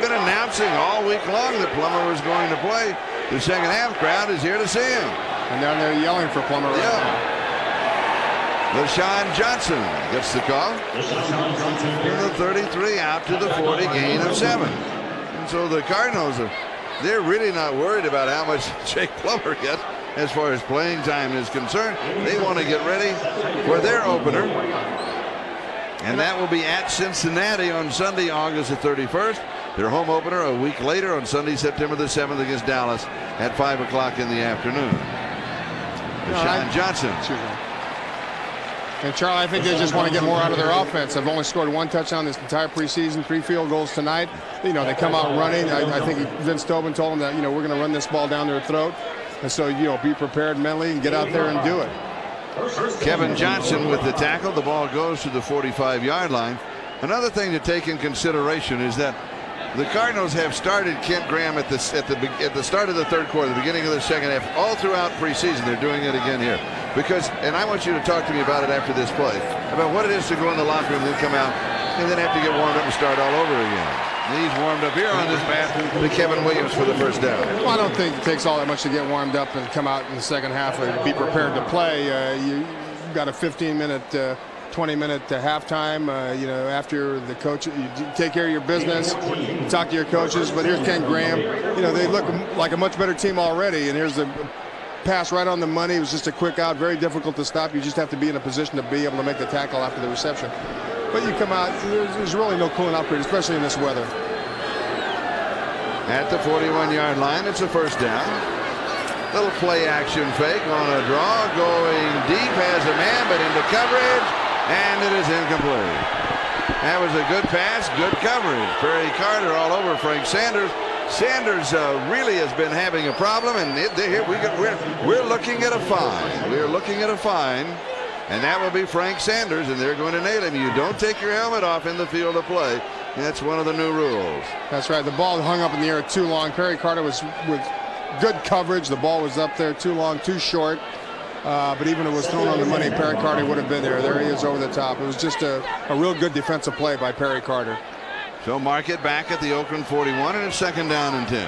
been announcing all week long that Plummer was going to play. The second half crowd is here to see him. And now they're yelling for Plummer right now. LaShawn Johnson gets the call. From the 33 out to the 40, gain of 7. And so the Cardinals, they're really not worried about how much Jake Plummer gets as far as playing time is concerned. They want to get ready for their opener. And that will be at Cincinnati on Sunday, August the 31st. Their home opener a week later on Sunday, September the 7th against Dallas at 5 o'clock in the afternoon. LaShawn Johnson. And Charlie, I think they just want to get more out of their offense. They've only scored 1 touchdown this entire preseason, 3 field goals tonight. They come out running. I think Vince Tobin told them that, we're going to run this ball down their throat. And so, be prepared mentally and get out there and do it. Kevin Johnson with the tackle. The ball goes to the 45-yard line. Another thing to take in consideration is that the Cardinals have started Kent Graham at the start of the third quarter, the beginning of the second half, all throughout preseason. They're doing it again here. Because, and I want you to talk to me about it after this play, about what it is to go in the locker room and then come out and then have to get warmed up and start all over again. And he's warmed up here on this pass to Kevin Williams for the first down. Well, I don't think it takes all that much to get warmed up and come out in the second half and be prepared to play. You've got a 15-minute 20-minute halftime, after the coach, you take care of your business, you talk to your coaches. But here's Ken Graham. They look like a much better team already. And here's the pass right on the money. It was just a quick out, very difficult to stop. You just have to be in a position to be able to make the tackle after the reception. But you come out, there's really no cooling off period, especially in this weather. At the 41-yard line, it's a first down. Little play action fake on a draw, going deep, has a man, but into coverage. And it is incomplete. That was a good pass, good coverage. Perry Carter all over Frank Sanders. Sanders really has been having a problem, and we're looking at a fine. We're looking at a fine, and that will be Frank Sanders, and they're going to nail him. You don't take your helmet off in the field of play. That's one of the new rules. That's right. The ball hung up in the air too long. Perry Carter was with good coverage. The ball was up there too long, too short. But even if it was thrown on the money, Perry Carter would have been there. There he is over the top. It was just a real good defensive play by Perry Carter. So mark it back at the Oakland 41, and it's second down and 10.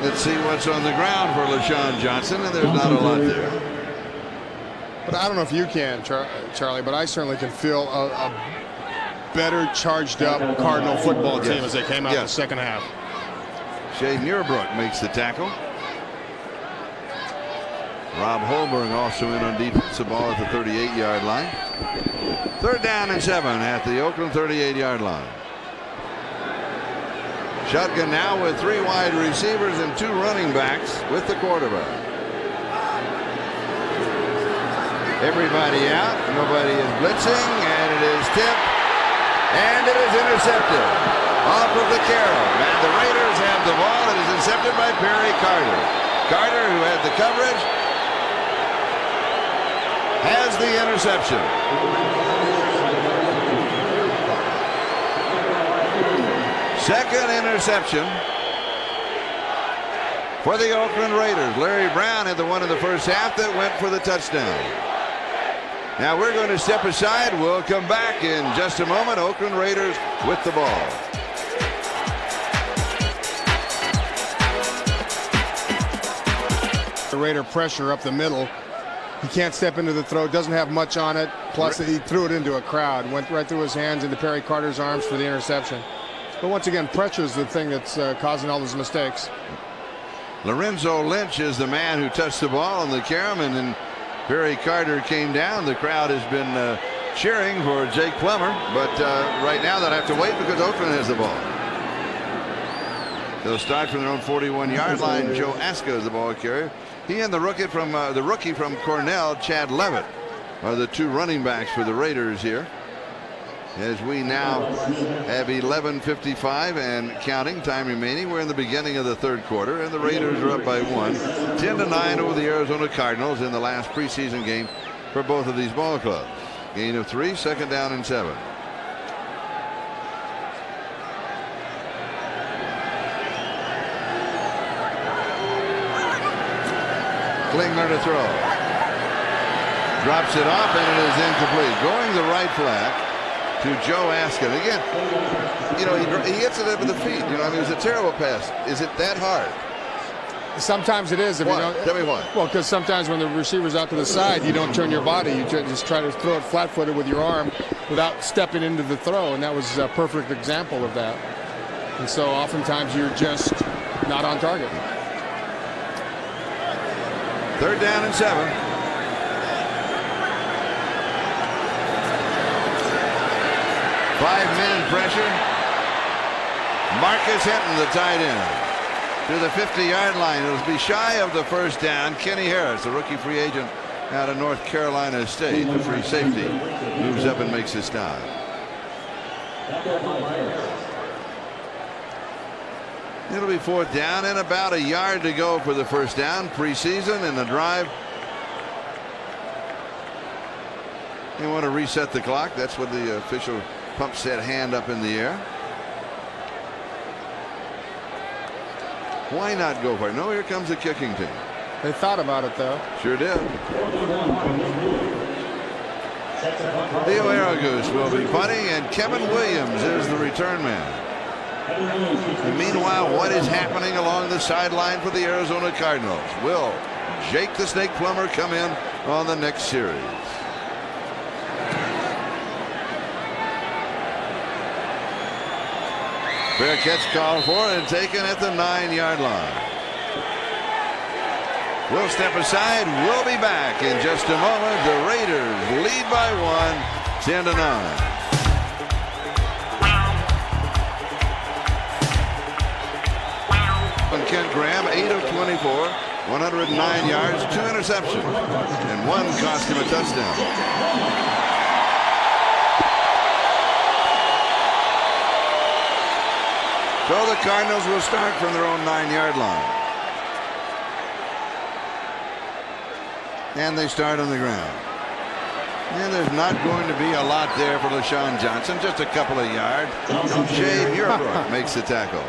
Let's see what's on the ground for LaShawn Johnson, and there's not a lot there. But I don't know if you can, Charlie, but I certainly can feel a better charged up Cardinal football team as they came out in the second half. Shea Muirbrook makes the tackle. Rob Holberg also in on defensive ball at the 38-yard line. Third down and 7 at the Oakland 38-yard line. Shotgun now with 3 wide receivers and 2 running backs with the quarterback. Everybody out. Nobody is blitzing, and it is tipped, and it is intercepted. Off of the Carroll, and the Raiders have the ball. It is intercepted by Perry Carter. Carter, who had the coverage, has the interception. Second interception for the Oakland Raiders. Larry Brown had the one in the first half that went for the touchdown. Now we're going to step aside. We'll come back in just a moment. Oakland Raiders with the ball. The Raider pressure up the middle. He can't step into the throw, doesn't have much on it. Plus, he threw it into a crowd, went right through his hands into Perry Carter's arms for the interception. But once again, pressure is the thing that's causing all those mistakes. Lorenzo Lynch is the man who touched the ball on the carom, and then Perry Carter came down. The crowd has been cheering for Jake Plummer, but right now they'll have to wait because Oakland has the ball. They'll start from their own 41-yard line. Joe Aska is the ball carrier. He and the rookie from Cornell, Chad Levitt, are the 2 running backs for the Raiders here. As we now have 11:55 and counting, time remaining. We're in the beginning of the third quarter, and the Raiders are up by 1, 10-9 over the Arizona Cardinals in the last preseason game for both of these ball clubs. Gain of 3, second down and 7. Klingler to throw. Drops it off, and it is incomplete. Going the right flat to Joe Askin. Again, he hits it with the feet. It was a terrible pass. Is it that hard? Sometimes it is. If why? You don't, Tell me why. Well, because sometimes when the receiver's out to the side, you don't turn your body. You just try to throw it flat-footed with your arm without stepping into the throw, and that was a perfect example of that. And so oftentimes you're just not on target. Third down and 7. Five-man pressure. Marcus Hinton, the tight end, to the 50-yard line. It'll be shy of the first down. Kenny Harris, the rookie free agent out of North Carolina State, the free safety, moves up and makes his stop. It'll be 4th down and about a yard to go for the first down. Preseason and the drive. They want to reset the clock. That's what the official pumps that hand up in the air. Why not go for it? No, here comes the kicking team. They thought about it, though. Sure did. Leo Aragoose will be punting, and Kevin Williams is the return man. And meanwhile, what is happening along the sideline for the Arizona Cardinals? Will Jake the Snake Plummer come in on the next series? Fair catch called for and taken at the 9-yard line. We'll step aside. We'll be back in just a moment. The Raiders lead by 1, 10-9. Kent Graham, 8 of 24, 109 yards, 2 interceptions, and 1 cost him a touchdown. So the Cardinals will start from their own 9-yard line. And they start on the ground. And there's not going to be a lot there for LaShawn Johnson, just a couple of yards. Shea Muirbrook makes the tackle.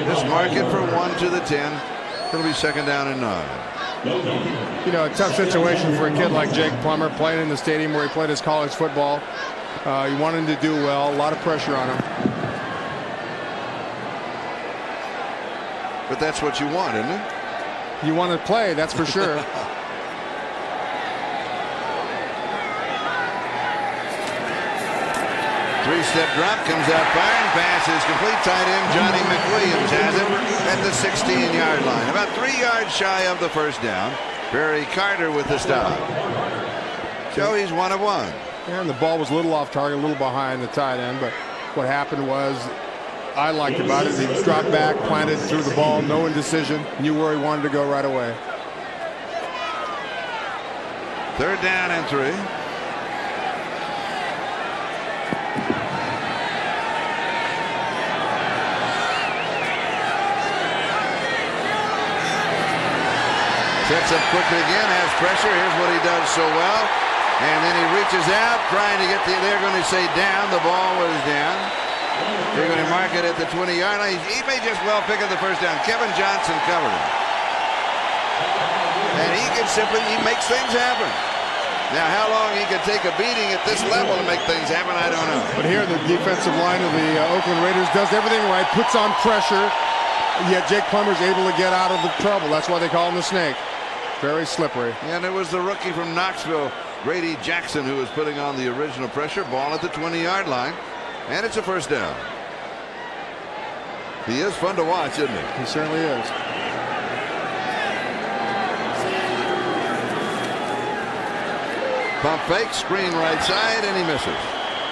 Just mark it for 1 to the 10. It'll be 2nd down and 9. You know, a tough situation for a kid like Jake Plummer playing in the stadium where he played his college football. You want him to do well. A lot of pressure on him. But that's what you want, isn't it? You want to play, that's for sure. Three-step drop, comes out firing, pass is complete. Tight end Johnny McWilliams has it at the 16-yard line. About 3 yards shy of the first down. Barry Carter with the stop. So he's 1 of 1. And the ball was a little off target, a little behind the tight end, but what happened was, I liked about it, he dropped back, planted, threw the ball, no indecision, knew where he wanted to go right away. 3rd down and 3. Sets up quickly again, has pressure. Here's what he does so well. And then he reaches out, trying to get they're going to say down. The ball was down. They're going to mark it at the 20-yard line. He may just well pick up the first down. Kevin Johnson covered him. And he makes things happen. Now, how long he can take a beating at this level to make things happen, I don't know. But here, the defensive line of the Oakland Raiders does everything right, puts on pressure, yet Jake Plummer's able to get out of the trouble. That's why they call him the Snake. Very slippery. And it was the rookie from Knoxville, Grady Jackson, who was putting on the original pressure. Ball at the 20-yard line. And it's a first down. He is fun to watch, isn't he? He certainly is. Pump fake, screen right side, and he misses.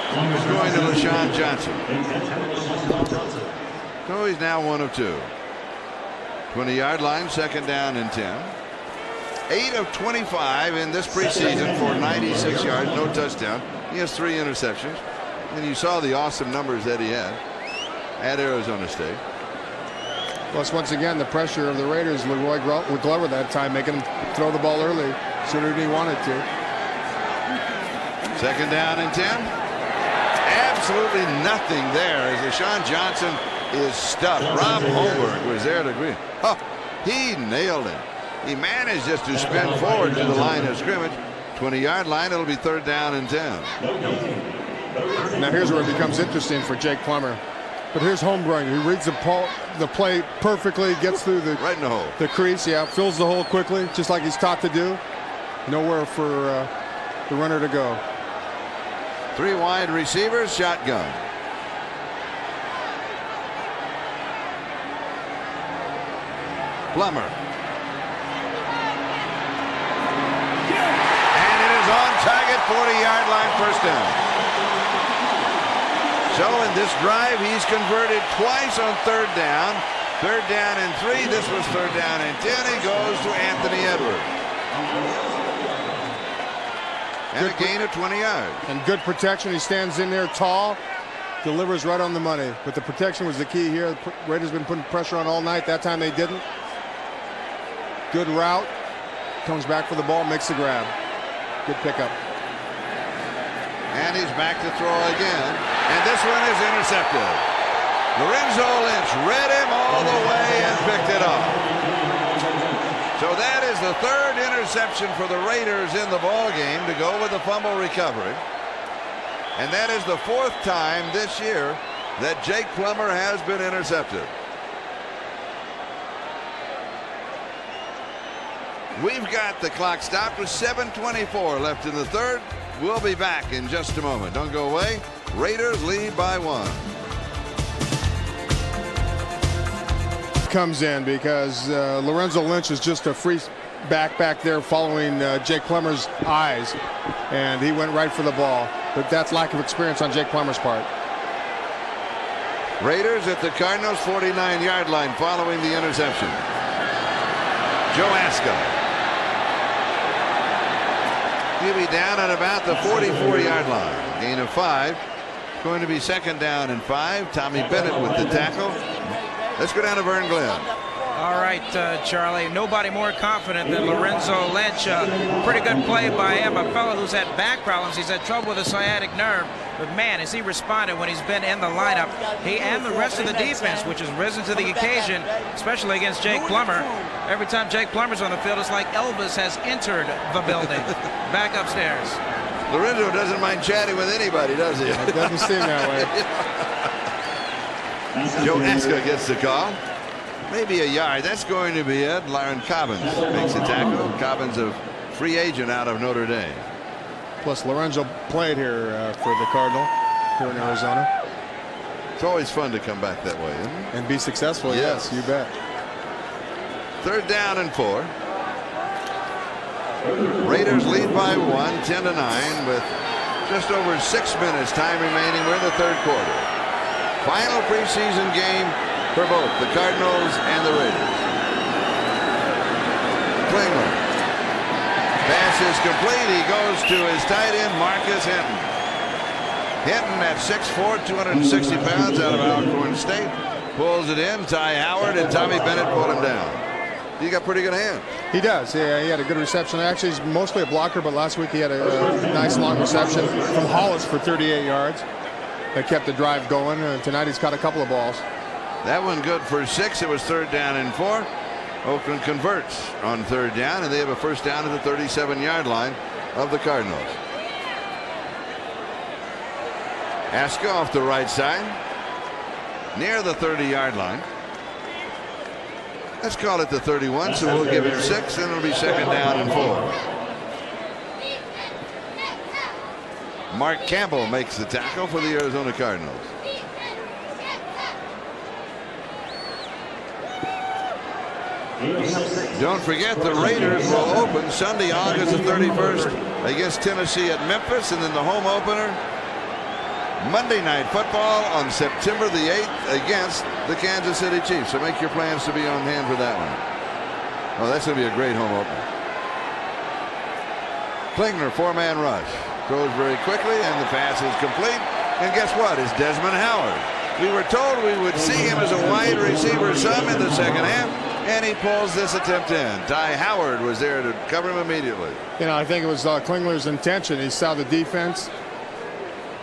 He's going to LaShawn Johnson. So he's now 1 of 2. 20-yard line, 2nd down and 10. 8 of 25 in this preseason for 96 yards, no touchdown. He has 3 interceptions. And you saw the awesome numbers that he had at Arizona State. Plus, once again, the pressure of the Raiders. Leroy Glover that time making him throw the ball early sooner than he wanted to. 2nd down and 10. Absolutely nothing there as LaShawn Johnson is stuffed. Rob Holberg was there to agree. Oh, he nailed him. He managed just to spin forward to the line of scrimmage. 20-yard line, it'll be 3rd down and 10. Now here's where it becomes interesting for Jake Plummer. But here's Holmgren. He reads the play perfectly, gets through the right in the hole. The crease, yeah, fills the hole quickly, just like he's taught to do. Nowhere for the runner to go. 3 wide receivers, shotgun. Plummer. And it is on target, 40-yard line, first down. So in this drive, he's converted twice on 3rd down. 3rd down and 3. This was 3rd down and 10. He goes to Anthony Edwards. And a gain of 20 yards. And good protection. He stands in there tall. delivers right on the money. But the protection was the key here. The Raiders been putting pressure on all night. That time they didn't. Good route. Comes back for the ball, makes the grab. Good pickup. And he's back to throw again. And this one is intercepted. Lorenzo Lynch read him all the way and picked it up. So that is the third interception for the Raiders in the ball game to go with the fumble recovery. And that is the fourth time this year that Jake Plummer has been intercepted. We've got the clock stopped with 7:24 left in the third. We'll be back in just a moment. Don't go away. Raiders lead by 1. Comes in because Lorenzo Lynch is just a free back there following Jake Plummer's eyes, and he went right for the ball. But that's lack of experience on Jake Plummer's part. Raiders at the Cardinals 49-yard line following the interception. Joe Aska. He'll be down at about the 44-yard line. Gain of 5. Going to be second down and 5. Tommy Bennett with the tackle. Let's go down to Vern Glenn. All right, Charlie. Nobody more confident than Lorenzo Lynch. Pretty good play by him. A fellow who's had back problems. He's had trouble with a sciatic nerve. But, man, has he responded when he's been in the lineup. He and the rest of the defense, which has risen to the occasion, especially against Jake Plummer. Every time Jake Plummer's on the field, it's like Elvis has entered the building. Back upstairs. Lorenzo doesn't mind chatting with anybody, does he? It doesn't seem that way. Joe Aska gets the call. Maybe a yard. That's going to be it. Lyron Cobbins makes the tackle. Cobbins, a free agent out of Notre Dame. Plus, Lorenzo played here for the Cardinal here in Arizona. It's always fun to come back that way, isn't it? And be successful, yes, you bet. Third down and 4. Raiders lead by 1, 10-9, with just over 6 minutes time remaining. We're in the third quarter. Final preseason game for both the Cardinals and the Raiders. Klingler. Pass is complete. He goes to his tight end, Marcus Hinton. Hinton at 6'4", 260 pounds out of Alcorn State. Pulls it in. Ty Howard and Tommy Bennett pull him down. He got pretty good hands. He does. Yeah, he had a good reception. Actually, he's mostly a blocker, but last week he had a nice long reception from Hollis for 38 yards. That kept the drive going. Tonight he's caught a couple of balls. That one good for 6. It was third down and 4. Oakland converts on third down, and they have a first down at the 37-yard line of the Cardinals. Aska off the right side, near the 30-yard line. Let's call it the 31, so we'll give him 6, and it'll be second down and 4. Mark Campbell makes the tackle for the Arizona Cardinals. Don't forget the Raiders will open Sunday, August the 31st against Tennessee at Memphis, and then the home opener Monday Night Football on September the 8th against the Kansas City Chiefs. So make your plans to be on hand for that one. Oh, that's going to be a great home opener. Klingler, 4-man rush. Throws very quickly, and the pass is complete. And guess what? It's Desmond Howard. We were told we would see him as a wide receiver some in the second half, and he pulls this attempt in. Ty Howard was there to cover him immediately. You know, I think it was Klingler's intention. He saw the defense.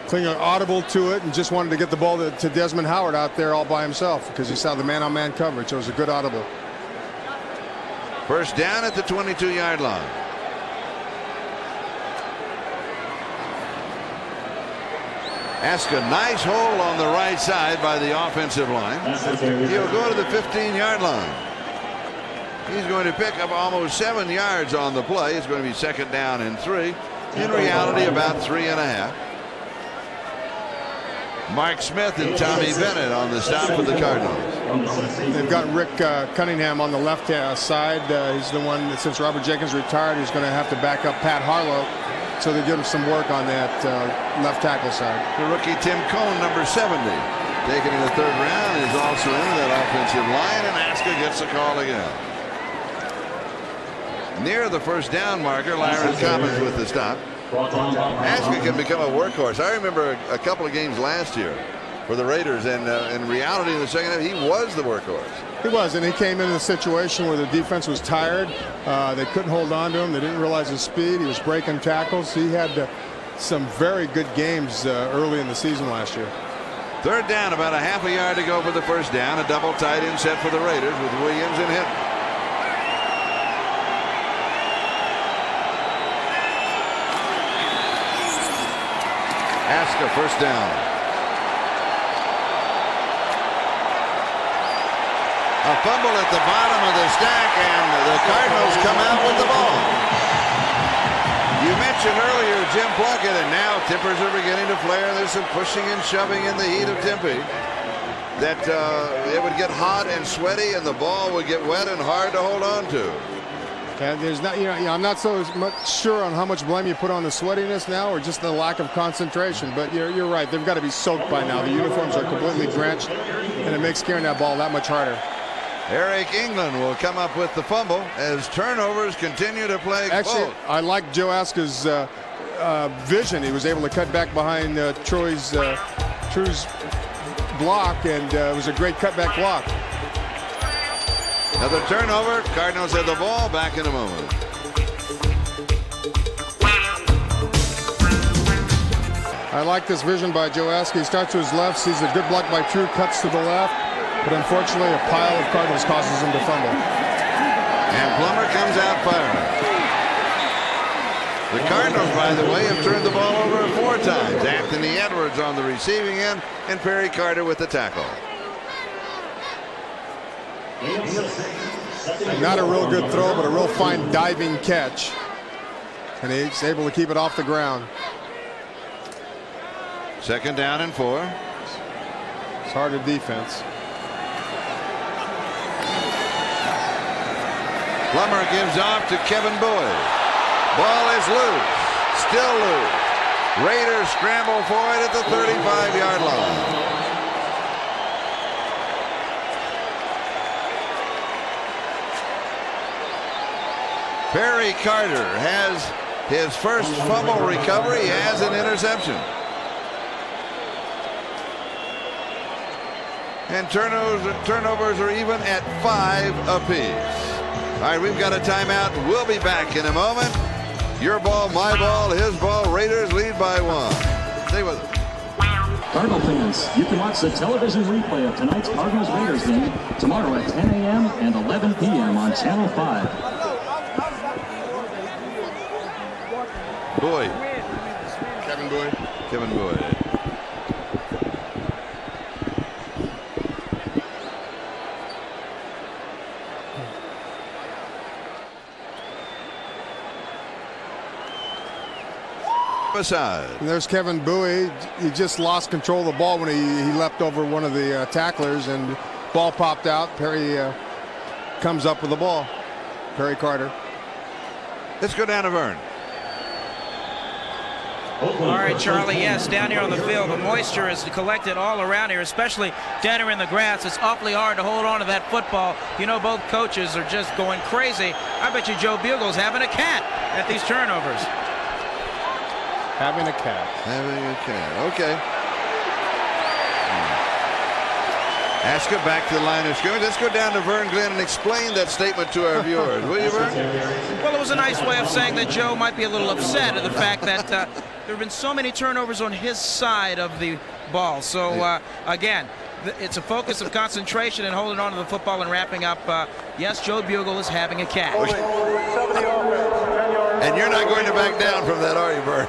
Klingler audible to it and just wanted to get the ball to Desmond Howard out there all by himself because he saw the man-on-man coverage. It was a good audible. First down at the 22-yard line. Ask a nice hole on the right side by the offensive line. He'll go to the 15-yard line. He's going to pick up almost 7 yards on the play. It's going to be second down and 3. In reality, about 3.5. Mark Smith and Tommy Bennett on the stop for the Cardinals. They've got Rick Cunningham on the left side. He's the one that, since Robert Jenkins retired, who's going to have to back up Pat Harlow. So they give him some work on that left tackle side. The rookie Tim Cohn, number 70, taken in the third round, is also in that offensive line, and Aska gets the call again. Near the first down marker, Lyron Cobbins with the stop. Aska can become a workhorse. I remember a couple of games last year. for the Raiders. And in reality, in the second half, he was the workhorse. He was, and he came into the situation where the defense was tired. They couldn't hold on to him. They didn't realize his speed. He was breaking tackles. He had some very good games early in the season last year. Third down, about a half a yard to go for the first down. A double tight end set for the Raiders with Williams and Hinton. Aska, first down. A fumble at the bottom of the stack, and the Cardinals come out with the ball. You mentioned earlier Jim Plunkett, and now tempers are beginning to flare. There's some pushing and shoving in the heat of Tempe. That it would get hot and sweaty, and the ball would get wet and hard to hold on to. And there's not, I'm not so much sure on how much blame you put on the sweatiness now, or just the lack of concentration. But you're right; they've got to be soaked by now. The uniforms are completely drenched, and it makes carrying that ball that much harder. Eric England will come up with the fumble as turnovers continue to plague both. I like Joe Aska's vision. He was able to cut back behind True's block, and it was a great cutback block. Another turnover. Cardinals have the ball. Back in a moment. I like this vision by Joe Aska. He starts to his left, sees a good block by True, cuts to the left. But unfortunately, a pile of Cardinals causes him to fumble. And Plummer comes out firing. The Cardinals, by the way, have turned the ball over 4 times. Anthony Edwards on the receiving end, and Perry Carter with the tackle. Not a real good throw, but a real fine diving catch. And he's able to keep it off the ground. Second down and 4. It's harder defense. Plummer gives off to Kevin Boyd. Ball is loose. Still loose. Raiders scramble for it at the 35-yard line. Perry Carter has his first fumble recovery. He has an interception. And turnovers are even at 5 apiece. All right, we've got a timeout. We'll be back in a moment. Your ball, my ball, his ball. Raiders lead by 1. Stay with us. Cardinal fans, you can watch the television replay of tonight's Cardinals-Raiders game tomorrow at 10 a.m. and 11 p.m. on Channel 5. Boyd. Kevin Boyd. Kevin Boyd. And there's Kevin Bowie. He just lost control of the ball when he leapt over one of the tacklers, and ball popped out. Perry comes up with the ball. Perry Carter. Let's go down to Vern. All right, Charlie, yes, down here on the field, the moisture is collected all around here, especially down here in the grass. It's awfully hard to hold on to that football. You know, both coaches are just going crazy. I bet you Joe Bugle's having a cat at these turnovers. Having a cat. Having a cat. Okay. Aska back to the line of scrimmage. Let's go down to Vern Glenn and explain that statement to our viewers. Will you, Vern? Well, it was a nice way of saying that Joe might be a little upset at the fact that there have been so many turnovers on his side of the ball. So, again, it's a focus of concentration and holding on to the football and wrapping up. Yes, Joe Bugle is having a cat. And you're not going to back down from that, are you, Vern?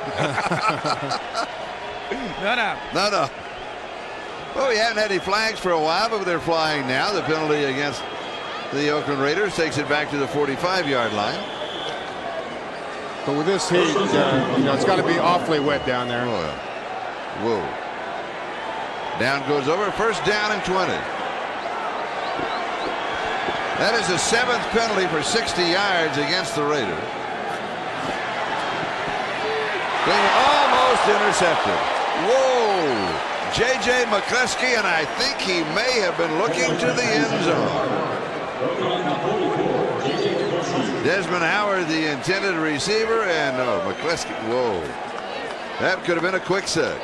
No. Well, we haven't had any flags for a while, but they're flying now. The penalty against the Oakland Raiders takes it back to the 45-yard line. But with this heat, it's got to be awfully wet down there. Oh, yeah. Whoa. Down goes over. First down and 20. That is the 7th penalty for 60 yards against the Raiders. Almost intercepted. Whoa. J.J. McCluskey, and I think he may have been looking to the end zone. Desmond Howard, the intended receiver, and McCluskey. Whoa. That could have been a quick 6.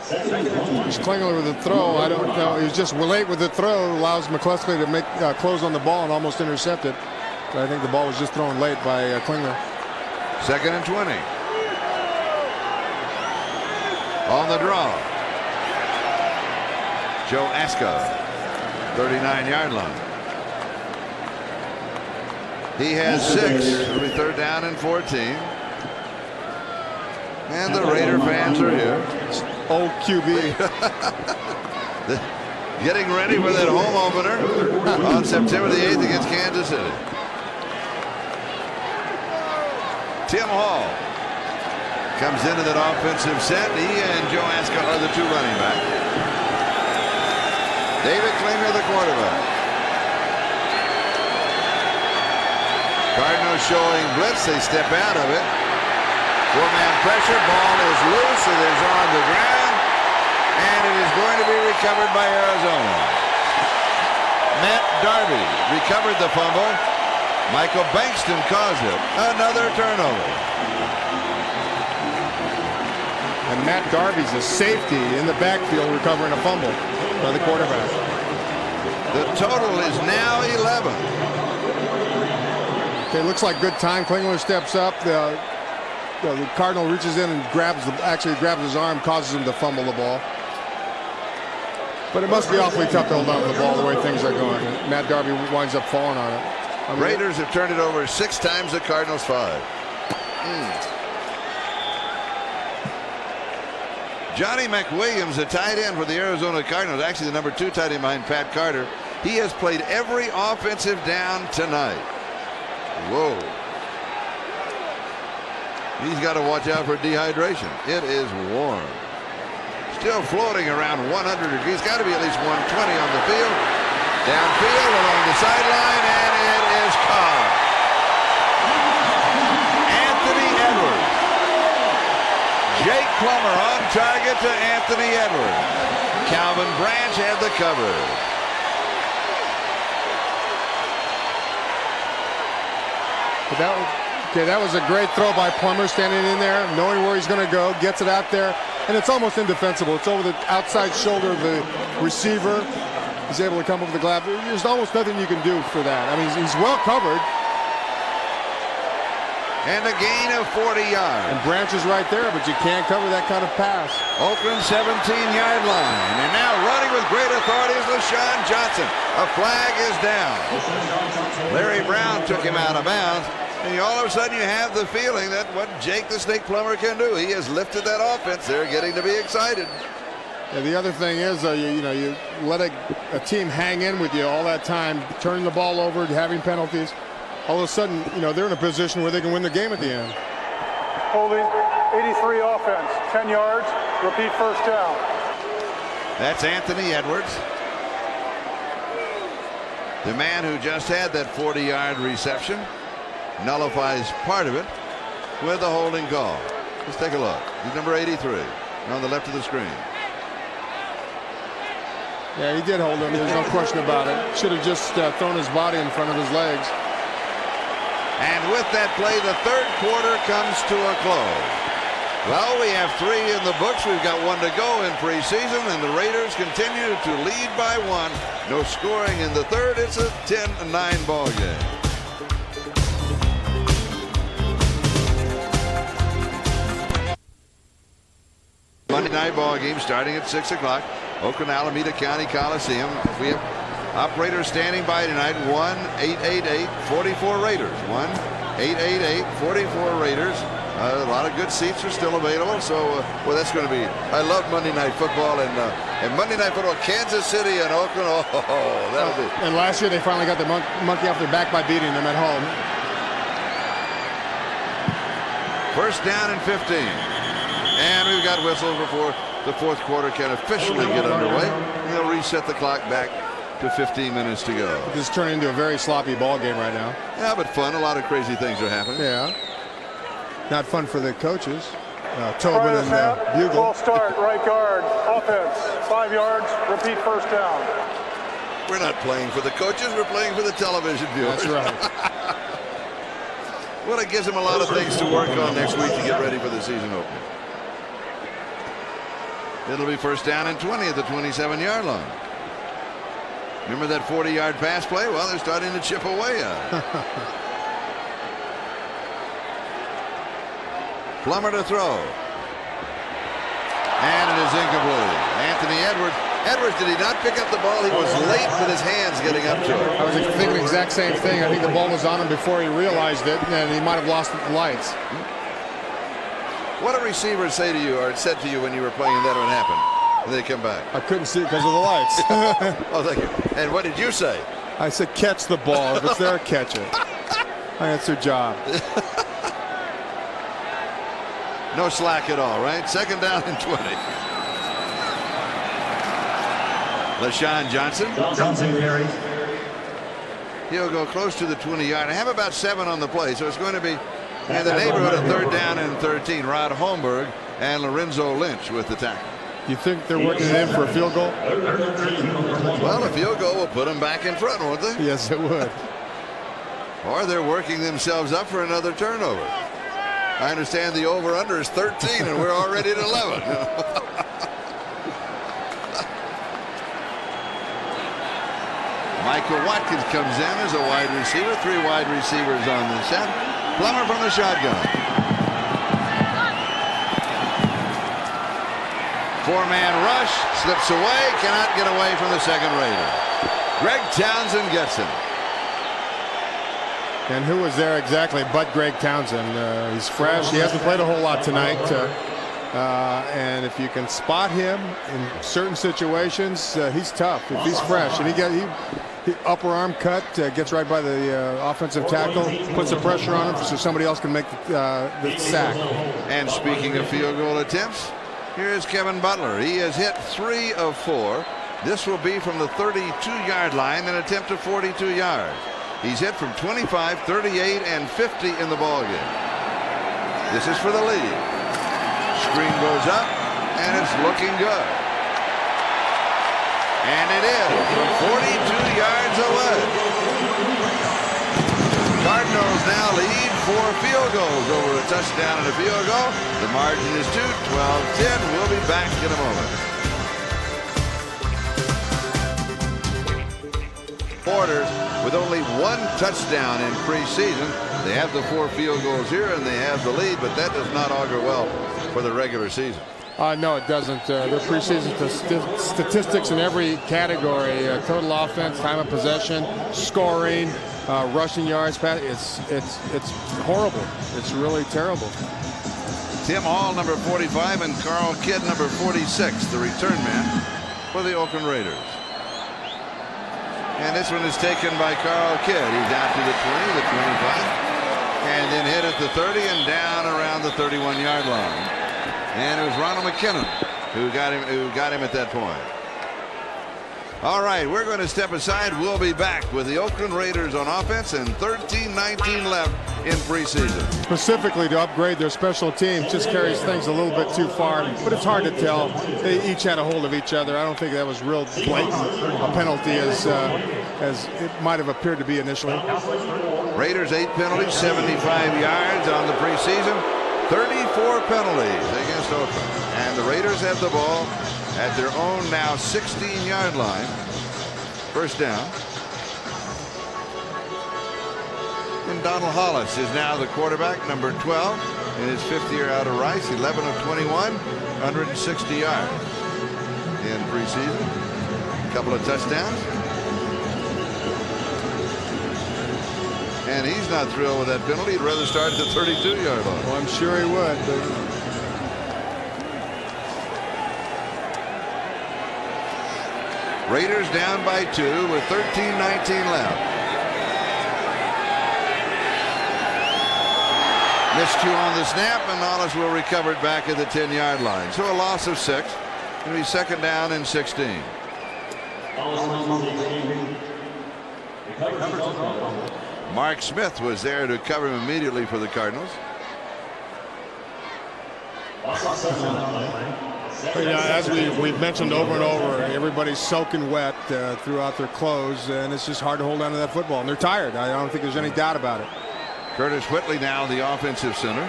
Klingler with the throw. I don't know. He was just late with the throw. Allows McCluskey to make close on the ball and almost intercept it. But I think the ball was just thrown late by Klingler. 2nd and 20. On the draw. Joe Aska, 39-yard line. He has 6. It'll be 3rd down and 14. And the Raider fans are here. Old QB. Getting ready for that home opener on September the 8th against Kansas City. Tim Hall comes into that offensive set. He and Joe Aska are the 2 running backs. David Klingler, the quarterback. Cardinals showing blitz. They step out of it. 4-man pressure. Ball is loose. It is on the ground. And it is going to be recovered by Arizona. Matt Darby recovered the fumble. Michael Bankston caused it. Another turnover. And Matt Darby's a safety in the backfield recovering a fumble by the quarterback. The total is now 11. Okay, looks like good time. Klingler steps up. The Cardinal reaches in and grabs his arm, causes him to fumble the ball. But it must be awfully tough to hold on to the ball the way things are going. Matt Darby winds up falling on it. Raiders have turned it over 6 times, the Cardinals 5. Johnny McWilliams, the tight end for the Arizona Cardinals, actually the number 2 tight end behind Pat Carter. He has played every offensive down tonight. Whoa. He's got to watch out for dehydration. It is warm. Still floating around 100 degrees. Got to be at least 120 on the field. Downfield along the sideline, and it is caught. Anthony Edwards. Jake Plummer on target to Anthony Edwards. Calvin Branch had the cover. But that was a great throw by Plummer, standing in there, knowing where he's going to go, gets it out there, and it's almost indefensible. It's over the outside shoulder of the receiver. He's able to come over the glove. There's almost nothing you can do for that. I mean, he's well covered. And a gain of 40 yards. And Branch is right there, but you can't cover that kind of pass. Oakland 17-yard line. And now running with great authority is LaShawn Johnson. A flag is down. Larry Brown took him out of bounds. And all of a sudden you have the feeling that what Jake the Snake Plummer can do. He has lifted that offense. They're getting to be excited. Yeah, the other thing is, you let a team hang in with you all that time, turning the ball over, having penalties. All of a sudden, they're in a position where they can win the game at the end. Holding 83 offense, 10 yards, repeat first down. That's Anthony Edwards. The man who just had that 40-yard reception nullifies part of it with a holding call. Let's take a look. He's number 83 on the left of the screen. Yeah, he did hold him. There's no question about it. Should have just thrown his body in front of his legs. And with that play, the 3rd quarter comes to a close. Well, we have 3 in the books. We've got 1 to go in preseason, and the Raiders continue to lead by 1. No scoring in the 3rd. It's a 10-9 ball game. Monday night ball game starting at 6 o'clock. Oakland Alameda County Coliseum. We have operators standing by tonight. 1-888-44 Raiders. 1-888-44 Raiders. A lot of good seats are still available. So, well, that's going to be. I love Monday Night Football and Monday Night Football. Kansas City and Oakland. Oh, that'll be. And last year they finally got the monkey off their back by beating them at home. First down and 15. And we've got whistles before the 4th quarter can officially get underway. And they'll reset the clock back to 15 minutes to go. This is turning into a very sloppy ball game right now. Yeah, but fun. A lot of crazy things are happening. Yeah. Not fun for the coaches. Tobin and Bugle. Ball start, right guard, offense, 5 yards, repeat first down. We're not playing for the coaches. We're playing for the television viewers. That's right. Well, it gives them a lot of things to work on next week to get ready for the season opener. It'll be first down and 20 at the 27-yard line. Remember that 40-yard pass play? Well, they're starting to chip away at it. Plummer to throw. And it is incomplete. Anthony Edwards. Edwards, did he not pick up the ball? He was late with his hands getting up to it. I was thinking the exact same thing. I think the ball was on him before he realized it, and he might have lost the lights. What do receivers say to you or said to you when you were playing and that would happen? And they come back. I couldn't see it because of the lights. Oh, thank you. And what did you say? I said, catch the ball. If it's there, catch it. That's their job. No slack at all, right? Second down and 20. LaShawn Johnson. He'll go close to the 20-yard. I have about 7 on the play, so it's going to be in the neighborhood of third down and 13. Rod Holmberg and Lorenzo Lynch with the tackle. You think they're working it in for a field goal? Well, a field goal will put them back in front, won't they? Yes, it would. Or they're working themselves up for another turnover. I understand the over-under is 13, and we're already at 11. Michael Watkins comes in as a wide receiver. 3 wide receivers on the set. Plummer from the shotgun. 4-man rush. Slips away. Cannot get away from the second Raider. Greg Townsend gets him. And who was there exactly but Greg Townsend? He's fresh. He hasn't played a whole lot tonight. And if you can spot him in certain situations, he's tough. If he's fresh and he upper arm cut, gets right by the offensive tackle, puts the pressure on him so somebody else can make the sack. And speaking of field goal attempts, here is Kevin Butler. He has hit 3 of 4. This will be from the 32-yard line, an attempt of 42 yards. He's hit from 25, 38, and 50 in the ballgame. This is for the lead. Screen goes up, and it's looking good. And it is from 42 yards away. Cardinals now lead 4 field goals over a touchdown and a field goal. The margin is 2, 12-10. We'll be back in a moment. Orders with only 1 touchdown in preseason. They have the 4 field goals here, and they have the lead, but that does not augur well for the regular season. No, it doesn't. Their preseason statistics in every category: total offense, time of possession, scoring, rushing yards. It's horrible. It's really terrible. Tim Hall, number 45, and Carl Kidd, number 46, the return man for the Oakland Raiders. And this one is taken by Carl Kidd. He's out to the 20, the 25, and then hit at the 30 and down around the 31-yard line. And it was Ronald McKinnon who got him at that point. All right, we're going to step aside. We'll be back with the Oakland Raiders on offense and 13-19 left in preseason. Specifically to upgrade their special teams just carries things a little bit too far, but it's hard to tell. They each had a hold of each other. I don't think that was real blatant a penalty as it might have appeared to be initially. Raiders 8 penalties, 75 yards on the preseason. 34 penalties against Oakland. And the Raiders have the ball at their own now 16-yard line. First down. And Donald Hollis is now the quarterback, number 12, in his 5th year out of Rice. 11 of 21, 160 yards in preseason. A couple of touchdowns. And he's not thrilled with that penalty. He'd rather start at the 32-yard line. Well, I'm sure he would. But Raiders down by 2 with 13-19 left. Missed 2 on the snap, and Hollis will recover it back at the 10-yard line. So a loss of 6. It'll be second down and 16. Mark Smith was there to cover him immediately for the Cardinals. As we've mentioned over and over, everybody's soaking wet throughout their clothes, and it's just hard to hold on to that football. And they're tired. I don't think there's any doubt about it. Curtis Whitley now the offensive center.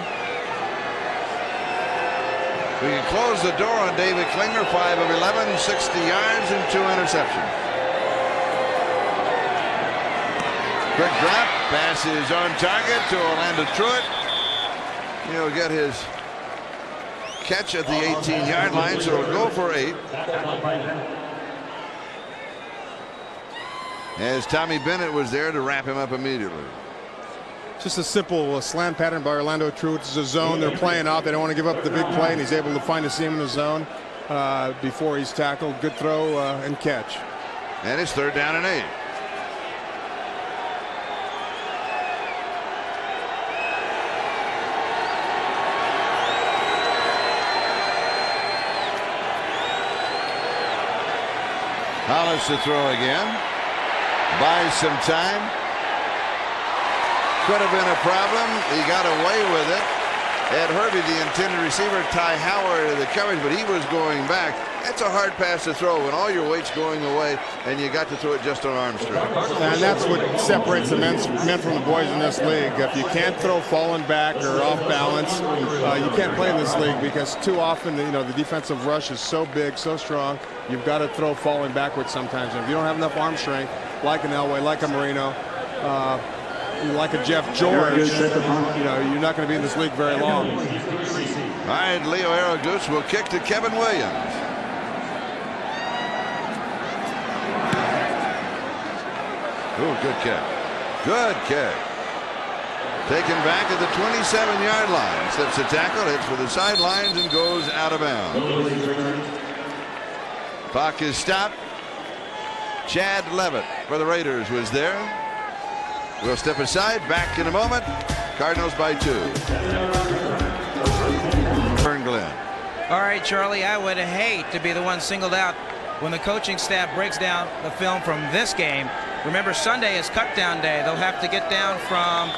We can close the door on David Klinger, 5 of 11, 60 yards and 2 interceptions. Quick drop, pass is on target to Orlando Truitt. He'll get his catch at the 18-yard line, so it'll go for 8. As Tommy Bennett was there to wrap him up immediately. Just a simple slant pattern by Orlando Truitt. It's a zone they're playing out. They don't want to give up the big play, and he's able to find a seam in the zone before he's tackled. Good throw and catch. And it's 3rd down and 8. Hollis to throw again. Buys some time. Could have been a problem. He got away with it. Ed Hervey, the intended receiver, Ty Howard the coverage, but he was going back. That's a hard pass to throw when all your weight's going away and you got to throw it just on arm strength. And that's what separates the men from the boys in this league. If you can't throw falling back or off balance, you can't play in this league because too often, the defensive rush is so big, so strong. You've got to throw falling backwards sometimes. And if you don't have enough arm strength, like an Elway, like a Marino, like a Jeff George, you're not going to be in this league very long. All right, Leo Aragus will kick to Kevin Williams. Ooh, good kick. Good kick. Taken back at the 27-yard line. Slips the tackle, hits for the sidelines, and goes out of bounds. Clock is stopped. Chad Leavitt for the Raiders was there. We'll step aside. Back in a moment. Cardinals by 2. Vern Glenn. All right, Charlie, I would hate to be the one singled out when the coaching staff breaks down the film from this game. Remember, Sunday is cut down day. They'll have to get down from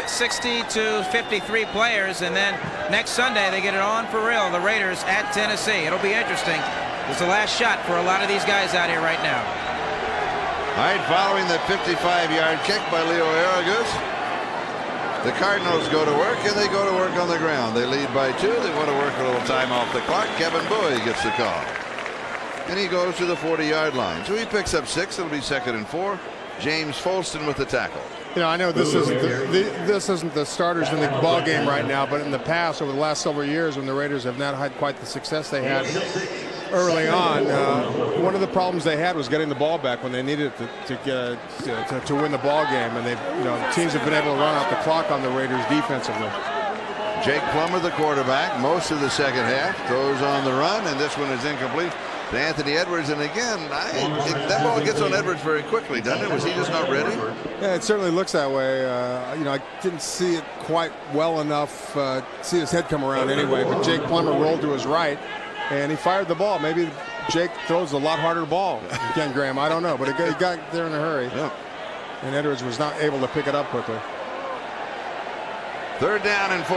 60 to 53 players, and then next Sunday they get it on for real. The Raiders at Tennessee. It'll be interesting. It's the last shot for a lot of these guys out here right now. All right, following the 55-yard kick by Leo Aragus, the Cardinals go to work, and they go to work on the ground. They lead by 2. They want to work a little time off the clock. Kevin Bowie gets the call. And he goes to the 40-yard line. So he picks up 6. It'll be 2nd and 4. James Folston with the tackle. I know this isn't the starters in the ball game right now, but in the past, over the last several years, when the Raiders have not had quite the success they had early on, one of the problems they had was getting the ball back when they needed it to win the ball game, and teams have been able to run out the clock on the Raiders defensively. Jake Plummer, the quarterback, most of the second half, throws on the run, and this one is incomplete to Anthony Edwards. And again, that ball gets on Edwards very quickly, doesn't it? Was he just not ready? Yeah, it certainly looks that way. I didn't see it quite well enough to see his head come around anyway, but Jake Plummer rolled to his right, and he fired the ball. Maybe Jake throws a lot harder ball, Ken Graham. I don't know, but he got there in a hurry. Yeah. And Edwards was not able to pick it up quickly. 3rd down and 4.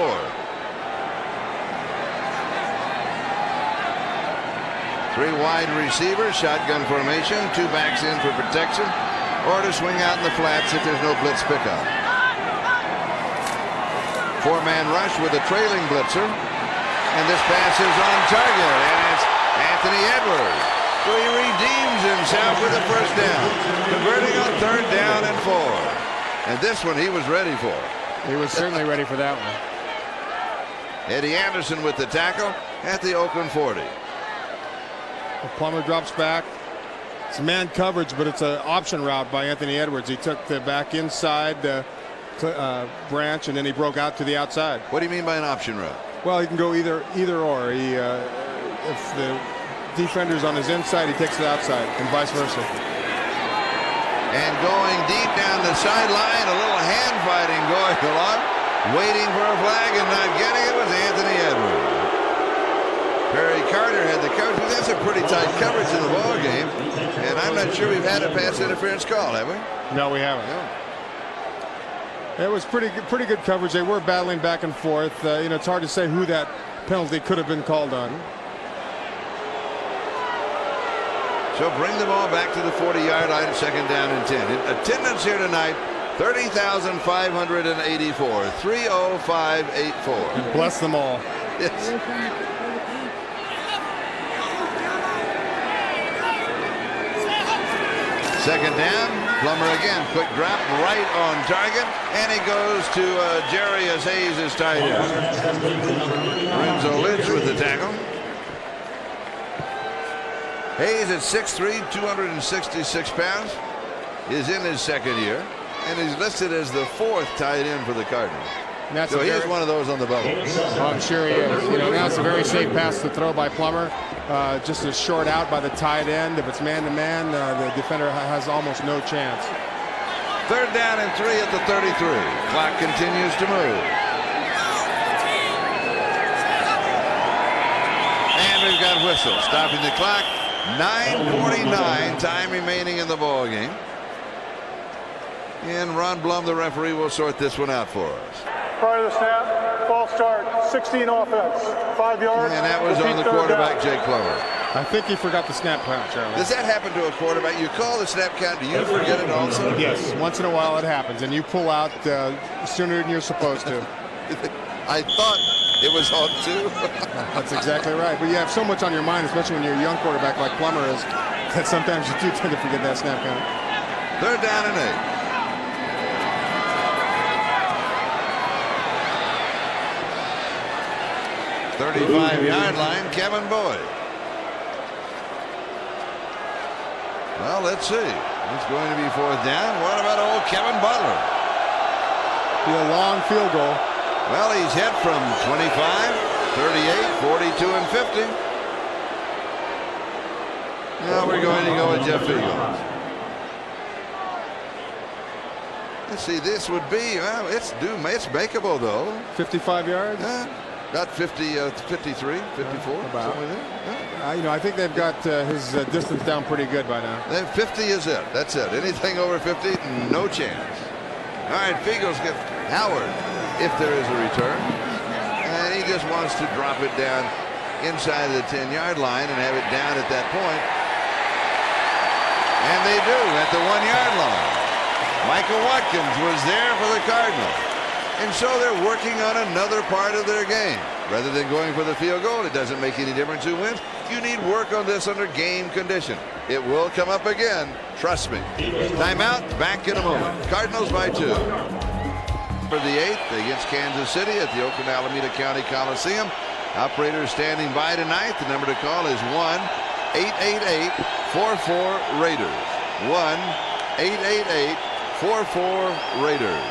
3 wide receivers, shotgun formation, 2 backs in for protection, or to swing out in the flats if there's no blitz pickup. 4-man rush with a trailing blitzer, and this pass is on target, and it's Anthony Edwards. So he redeems himself with a 1st down, converting on 3rd down and 4. And this one he was ready for. He was certainly ready for that one. Eddie Anderson with the tackle at the Oakland 40. Plummer drops back. It's man coverage, but it's an option route by Anthony Edwards. He took the back inside branch, and then he broke out to the outside. What do you mean by an option route? Well, he can go either or. If the defender's on his inside, he takes it outside, and vice versa. And going deep down the sideline, a little hand fighting going along, waiting for a flag and not getting it was Anthony Edwards. Perry Carter had the coverage. That's a pretty tight coverage in the ball game, and I'm not sure we've had a pass interference call, have we? No, we haven't. No. It was pretty good coverage. They were battling back and forth. It's hard to say who that penalty could have been called on. So bring the ball back to the 40-yard line, 2nd down and 10. Attendance here tonight, 30,584, 30584. Bless them all. Yes. Second down. Plummer again. Quick drop right on target. And he goes to Jerry as Hayes is tied in. Renzo Lynch with the tackle. Hayes at 6'3", 266 pounds. Is in his second year. And he's listed as the 4th tight end for the Cardinals. So he's one of those on the bubble. Oh, I'm sure he is. You know, that's a very safe pass to throw by Plummer. Just a short out by the tight end. If it's man-to-man, the defender has almost no chance. Third down and 3 at the 33. Clock continues to move. And we've got whistle stopping the clock. 9:49 time remaining in the ball game. And Ron Blum, the referee, will sort this one out for us. Prior to the snap, false start, 16 offense, 5 yards. And that was on the quarterback, Jake Plummer. I think he forgot the snap count, Charlie. Does that happen to a quarterback? You call the snap count, do you forget it also? Yes, once in a while it happens, and you pull out sooner than you're supposed to. I thought it was on 2. That's exactly right. But you have so much on your mind, especially when you're a young quarterback like Plummer is, that sometimes you do tend to forget that snap count. Third down and 8. .35-yard line, Kevin Boyd. Well, let's see. It's going to be 4th down. What about old Kevin Butler? Be a long field goal. Well, he's hit from 25, 38, 42, and 50. Now we're going to go with Jeff Eagles. Let's see, this would be, well, it's makeable, though. 55 yards? About 50, 53, 54. About. Somewhere there. You know, I think they've got his distance down pretty good by now. 50 is it. That's it. Anything over 50, no chance. All right, Fiegels gets Howard if there is a return. And he just wants to drop it down inside the 10-yard line and have it down at that point. And they do at the 1-yard line. Michael Watkins was there for the Cardinals. And so they're working on another part of their game. Rather than going for the field goal, it doesn't make any difference who wins. You need work on this under game condition. It will come up again. Trust me. Timeout. Back in a moment. Cardinals by 2. For the 8th against Kansas City at the Oakland Alameda County Coliseum. Operators standing by tonight. The number to call is 1-888-44-Raiders. 1-888-44-Raiders.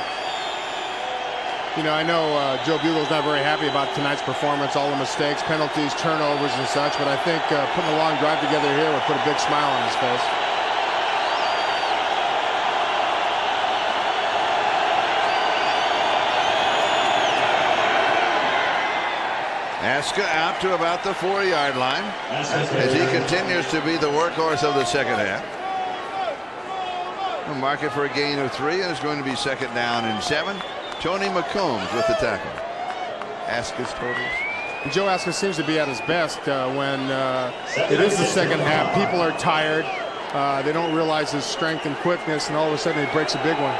You know, I know Joe Bugle's not very happy about tonight's performance, all the mistakes, penalties, turnovers, and such, but I think putting a long drive together here would put a big smile on his face. Aska out to about the 4-yard line as he continues to be the workhorse of the second half. We'll mark it for a gain of 3, and it's going to be 2nd down and 7. Tony McCombs with the tackle. Aska's totals. Joe Aska seems to be at his best when it is the second half. People are tired. They don't realize his strength and quickness, and all of a sudden he breaks a big one.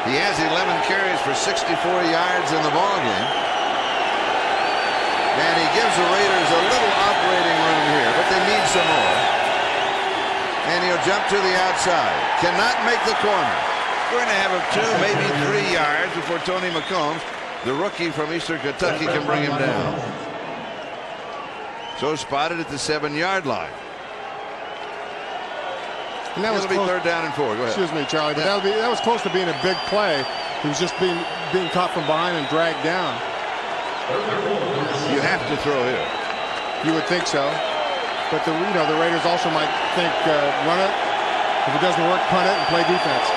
He has 11 carries for 64 yards in the ball game. And he gives the Raiders a little operating room here, but they need some more. And he'll jump to the outside. Cannot make the corner. Going to have him 2, maybe 3 yards before Tony McCombs, the rookie from Eastern Kentucky, can bring him down. So spotted at the 7-yard line. And that was be 3rd down and 4. Go ahead. Excuse me, Charlie, but that was close to being a big play. He was just being caught from behind and dragged down. You have to throw here. You would think so, but the Raiders also might think run it. If it doesn't work, punt it and play defense.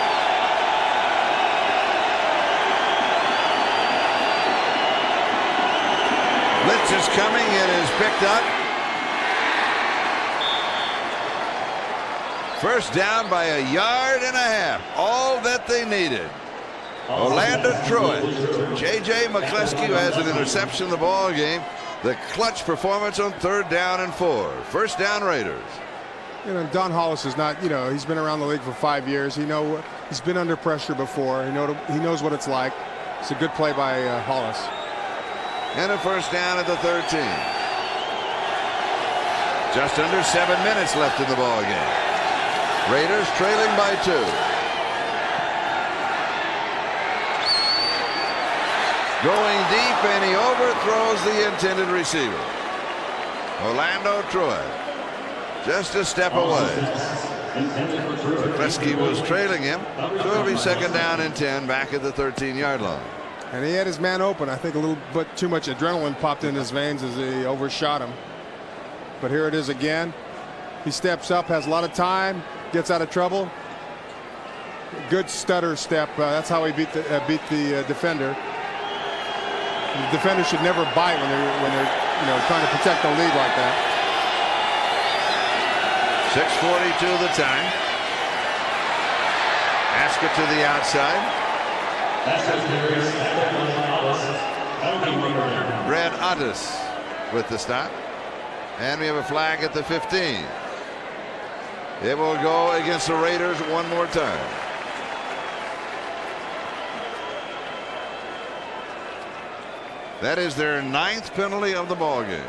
Blitz is coming. It is picked up. First down by 1.5 yards. All that they needed. Orlando Truitt. J.J. McCleskey, who has an interception in the ball game. The clutch performance on 3rd down and 4. First down Raiders. You know, Don Hollis is not, he's been around the league for 5 years. He's been under pressure before. He knows what it's like. It's a good play by Hollis. and a first down at the 13. Just under 7 minutes left in the ball game. Raiders trailing by 2. Going deep, and he overthrows the intended receiver. Orlando Truitt just a step away. Kresge was trailing him, so it'll be second down and 10 back at the 13-yard line. And he had his man open. I think a little bit too much adrenaline popped in his veins as he overshot him. But here it is again. He steps up, has a lot of time, gets out of trouble. Good stutter step. That's how he beat the defender. The defender should never bite when they're trying to protect the lead like that. 6:42 the time. Haskett to the outside. Brad Otis with the stop. And we have a flag at the 15. It will go against the Raiders one more time. That is their 9th penalty of the ball game.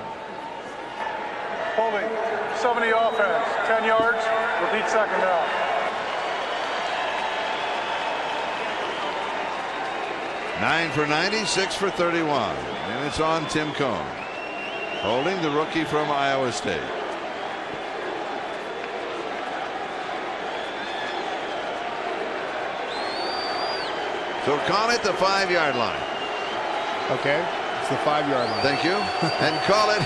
Holding, 70 offense, 10 yards, repeat second down. Nine for 90, 6 for 31. And it's on Tim Cohn. Holding, the rookie from Iowa State. So call it the 5-yard line. Okay, it's the 5-yard line. Thank you. And call it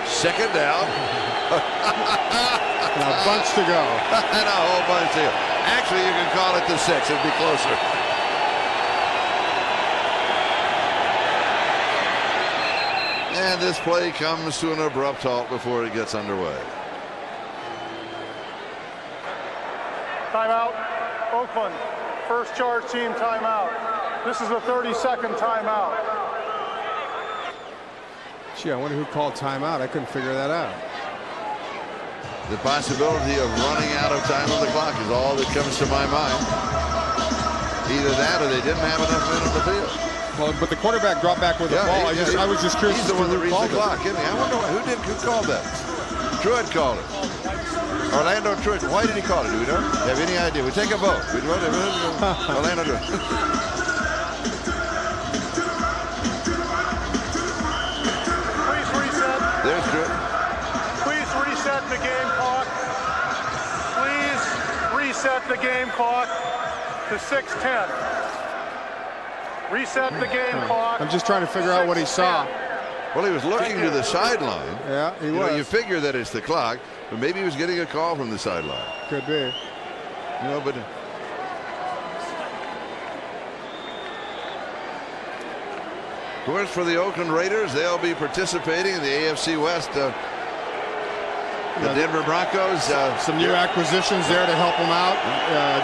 second down. And a bunch to go. And a whole bunch to go. Actually, you can call it the 6. It'd be closer. And this play comes to an abrupt halt before it gets underway. Timeout, Oakland. First charge team timeout. This is the 32nd timeout. Gee, I wonder who called timeout. I couldn't figure that out. The possibility of running out of time on the clock is all that comes to my mind. Either that or they didn't have enough men on the field. Well, but the quarterback dropped back with the ball. I was just curious. He's the one that reads the clock, isn't he? I wonder who called that. Truitt called it. Orlando Truitt. Why did he call it? Do we know? Have any idea? We take a vote. We vote. Orlando Truitt. Please reset. There's Truitt. Please reset the game clock. Please reset the game clock to 6:10. Reset the game clock. I'm just trying to figure out what he saw. Well, he was looking to the sideline. Yeah, he was. You figure that it's the clock, but maybe he was getting a call from the sideline. Could be. But of course, for the Oakland Raiders, they'll be participating in the AFC West. The Denver Broncos. Some new acquisitions there to help them out.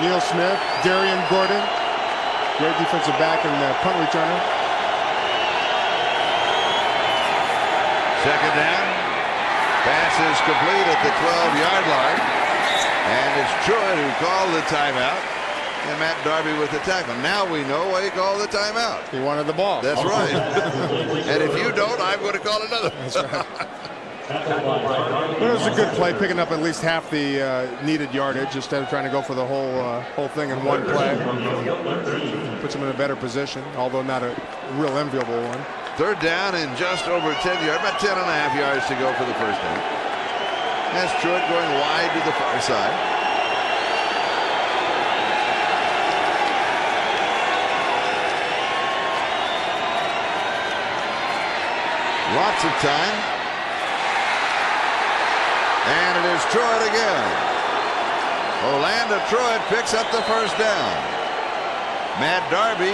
Neil Smith, Darian Gordon. Great defensive back and punt returner. Second down. Pass is complete at the 12-yard line. And it's Truitt who called the timeout. And Matt Darby with the tackle. Now we know why he called the timeout. He wanted the ball. That's right. And if you don't, I'm going to call another. That's right. But it was a good play, picking up at least half the needed yardage instead of trying to go for the whole thing in one play. Puts him in a better position, although not a real enviable one. Third down and just over 10 yards, about 10 and a half yards to go for the first down. That's Truitt going wide to the far side. Lots of time. And it is Truitt again. Orlando Truitt picks up the first down. Matt Darby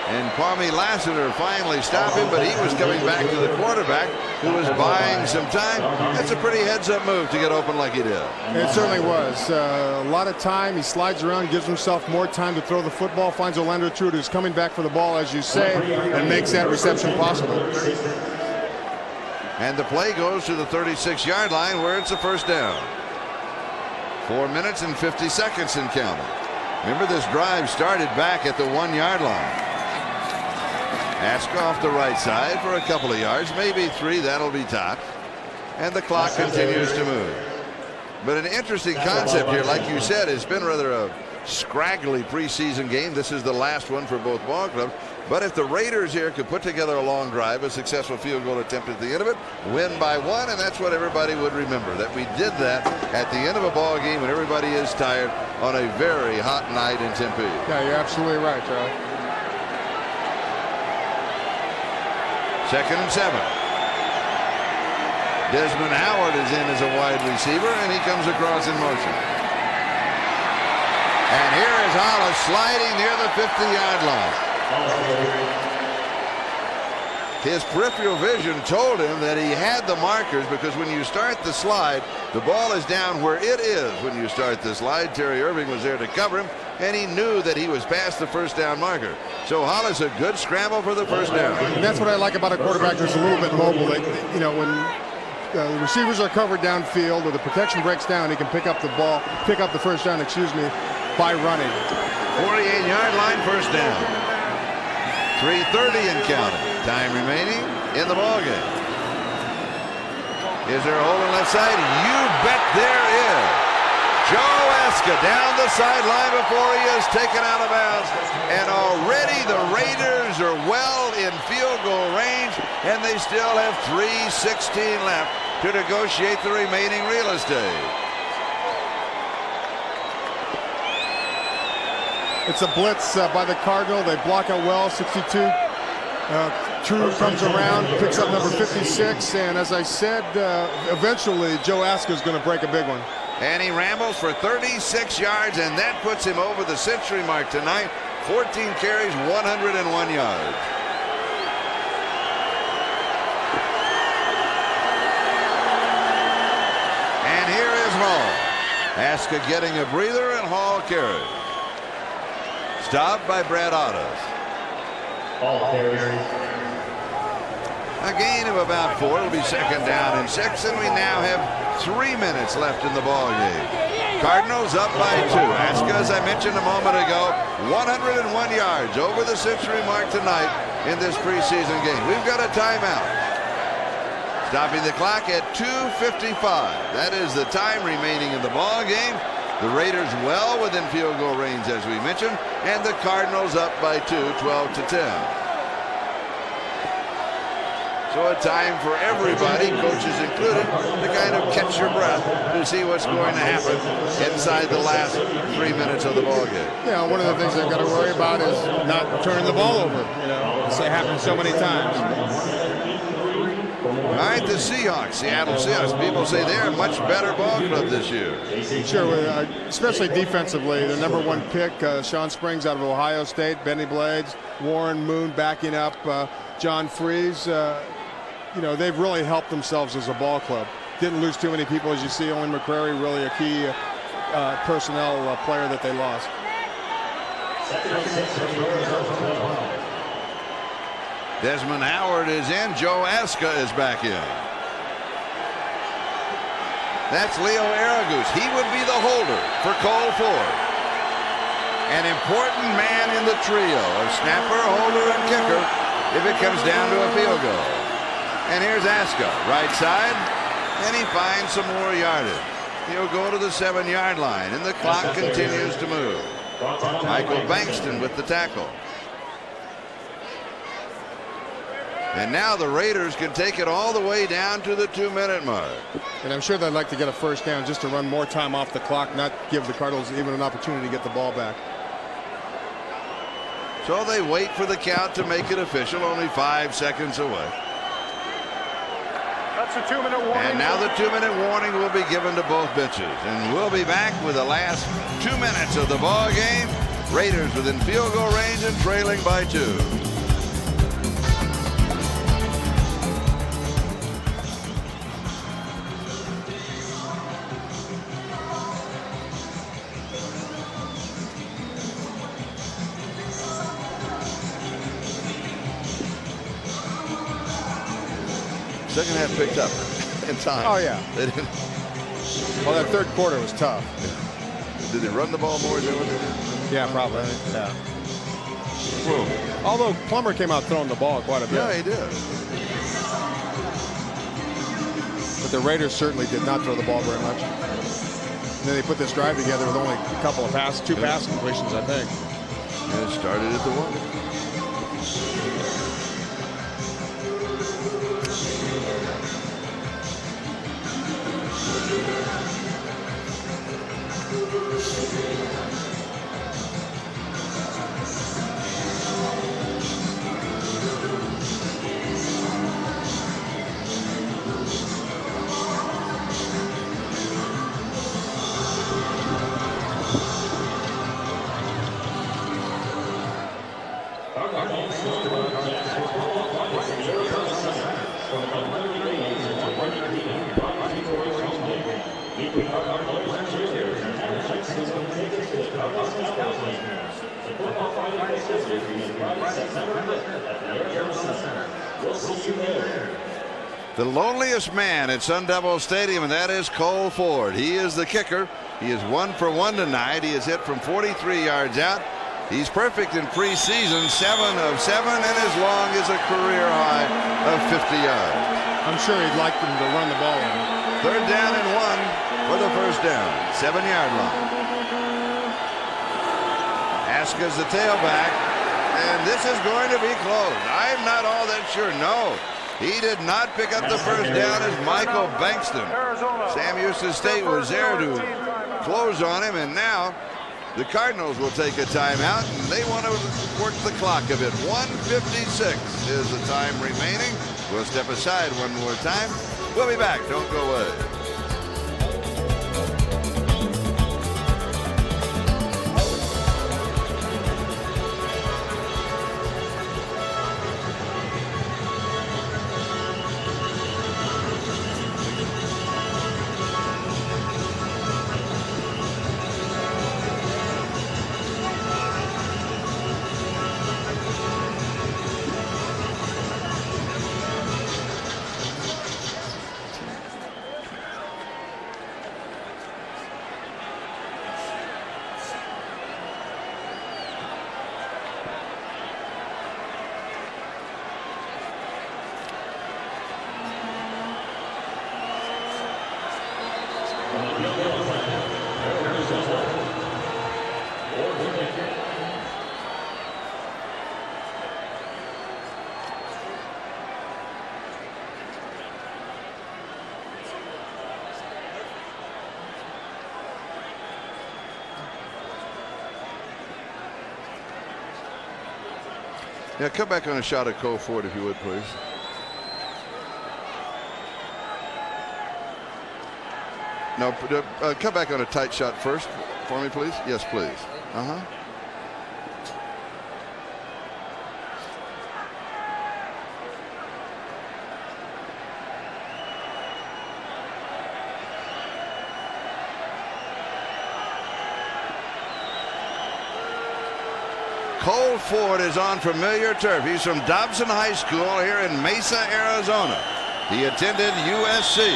and Kwame Lassiter finally stop him, but he was coming back to the quarterback who was buying some time. That's a pretty heads-up move to get open like he did. It certainly was. A lot of time. He slides around, gives himself more time to throw the football, finds Orlando Truitt, who's coming back for the ball, as you say, and makes that reception possible. And the play goes to the 36-yard line where it's a first down. 4 minutes and 50 seconds and counting. Remember, this drive started back at the 1-yard line. Aska off the right side for a couple of yards, maybe 3. That'll be topped. And the clock continues to move. But an interesting concept here, like you said, it's been rather a scraggly preseason game. This is the last one for both ball clubs. But if the Raiders here could put together a long drive, a successful field goal attempt at the end of it, win by 1, and that's what everybody would remember, that we did that at the end of a ball game when everybody is tired on a very hot night in Tempe. Yeah, you're absolutely right, Charlie. 2nd and 7. Desmond Howard is in as a wide receiver, and he comes across in motion. And here is Hollis sliding near the 50-yard line. His peripheral vision told him that he had the markers, because when you start the slide, the ball is down where it is when you start the slide. Terry Irving was there to cover him, and he knew that he was past the first down marker. So Hollis, a good scramble for the first down. And that's what I like about a quarterback that's a little bit mobile. You know, when the receivers are covered downfield or the protection breaks down, he can pick up the ball, pick up the first down, by running. 48-yard line, first down. 3:30 and counting. Time remaining in the ball game. Is there a hole on left side? You bet there is. Joe Aska down the sideline before he is taken out of bounds. And already the Raiders are well in field goal range, and they still have 3:16 left to negotiate the remaining real estate. It's a blitz by the Cardinal. They block it well. 62. True comes around, picks up number 56, and as I said, eventually Joe Aska is going to break a big one. And he rambles for 36 yards, and that puts him over the century mark tonight. 14 carries, 101 yards. And here is Hall. Aska getting a breather, and Hall carries. Stopped by Brad Ottis. A gain of about 4. It'll be 2nd down and 6, and we now have 3 minutes left in the ball game. Cardinals up by 2. Aska, as I mentioned a moment ago, 101 yards over the century mark tonight in this preseason game. We've got a timeout. Stopping the clock at 2:55. That is the time remaining in the ball game. The Raiders well within field goal range, as we mentioned, and the Cardinals up by 2, 12-10. So a time for everybody, coaches included, to kind of catch your breath to see what's going to happen inside the last 3 minutes of the ball game. Yeah, one of the things they've got to worry about is not turning the ball over. You know, it's happened so many times. All right, the Seahawks, Seattle Seahawks. People say they're a much better ball club this year. Sure, especially defensively. The number 1 pick, Sean Springs out of Ohio State, Benny Blades, Warren Moon backing up John Freeze. You know, they've really helped themselves as a ball club. Didn't lose too many people, as you see. Only McCrary really a key personnel player that they lost. Desmond Howard is in. Joe Aska is back in. That's Leo Aragus. He would be the holder for Cole Ford. An important man in the trio of snapper, holder, and kicker if it comes down to a field goal. And here's Aska, right side, and he finds some more yardage. He'll go to the 7-yard line, and the clock continues to move. Michael Bankston with the tackle. And now the Raiders can take it all the way down to the 2-minute mark. And I'm sure they'd like to get a first down just to run more time off the clock, not give the Cardinals even an opportunity to get the ball back. So they wait for the count to make it official, only 5 seconds away. That's a 2-minute warning. And now the 2-minute warning will be given to both benches. And we'll be back with the last 2 minutes of the ball game. Raiders within field goal range and trailing by 2. Second half picked up in time. Oh, yeah. They didn't. Well, that third quarter was tough. Yeah. Did they run the ball more? Is that what they did? Yeah, probably. Yeah. Whoa. Although Plummer came out throwing the ball quite a bit. Yeah, he did. But the Raiders certainly did not throw the ball very much. And then they put this drive together with only a couple of two pass completions, I think. And it started at the 1. The loneliest man at Sun Devil Stadium, and that is Cole Ford. He is the kicker. He is 1 for 1 tonight. He has hit from 43 yards out. He's perfect in preseason, 7 of 7, and as long as a career high of 50 yards. I'm sure he'd like them to run the ball in. 3rd down and 1 for the first down, 7-yard line. Aska's the tailback, and this is going to be close. I'm not all that sure. No, he did not pick up the first down as Michael Bankston. Sam Houston State was there to close on him, and now the Cardinals will take a timeout, and they want to work the clock a bit. 1:56 is the time remaining. We'll step aside one more time. We'll be back. Don't go away. Yeah, come back on a shot of Cole Ford if you would, please. No, come back on a tight shot first for me, please. Yes, please. Cole Ford is on familiar turf. He's from Dobson High School here in Mesa, Arizona. He attended USC.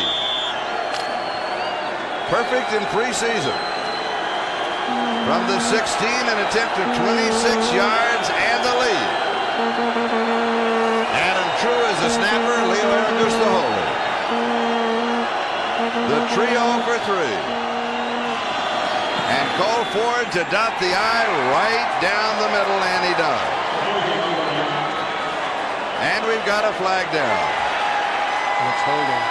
Perfect in preseason. From the 16, an attempt of 26 yards and the lead. Adam True is the snapper, Leo Ergus the holder. The trio for 3. And Cole Ford to dot the I right down the middle, and he does. And we've got a flag down. That's holding.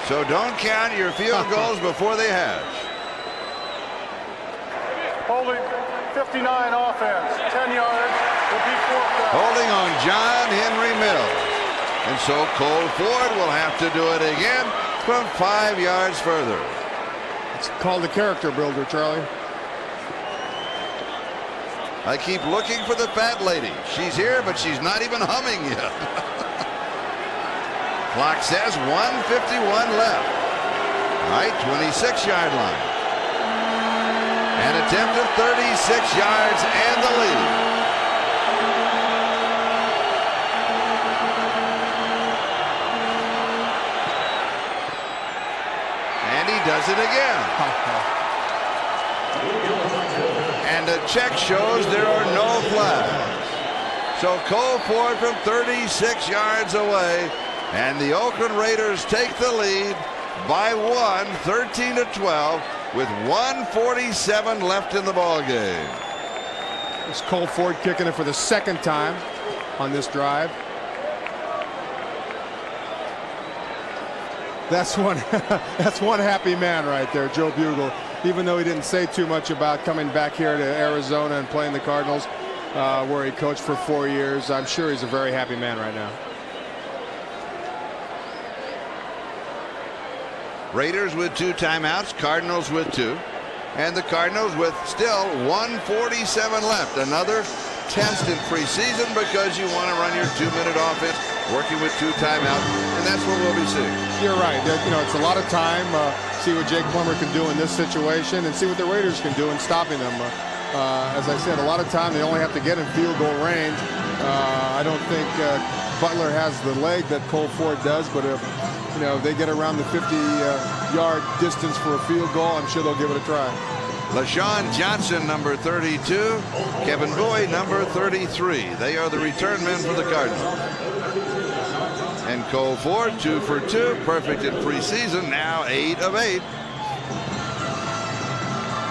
So don't count your field goals before they hatch. Holding 59 offense, 10 yards, will be 4th down. Holding on John Henry Mills. And so Cole Ford will have to do it again from 5 yards further. It's called a character builder, Charlie. I keep looking for the fat lady. She's here, but she's not even humming yet. Clock says 1:51 left. All right, 26-yard line. An attempt of 36 yards and the lead. Does it again. And the check shows there are no flags. So Cole Ford from 36 yards away, and the Oakland Raiders take the lead by 1, 13-12, with 1:47 left in the ball game. It's Cole Ford kicking it for the second time on this drive. That's one happy man right there, Joe Bugle. Even though he didn't say too much about coming back here to Arizona and playing the Cardinals, where he coached for 4 years, I'm sure he's a very happy man right now. Raiders with 2 timeouts, Cardinals with 2. And the Cardinals with still 1:47 left. Another test in preseason because you want to run your 2-minute offense working with 2 timeouts, and that's what we'll be seeing. You're right. You know, it's a lot of time. See what Jake Plummer can do in this situation and see what the Raiders can do in stopping them. As I said, a lot of time they only have to get in field goal range. I don't think Butler has the leg that Cole Ford does, but if you know they get around the 50-yard distance for a field goal, I'm sure they'll give it a try. LaShawn Johnson, number 32. Kevin Bowie, number 33. They are the return men for the Cardinals. And Cole Ford, 2 for 2, perfect in preseason, now 8 of 8.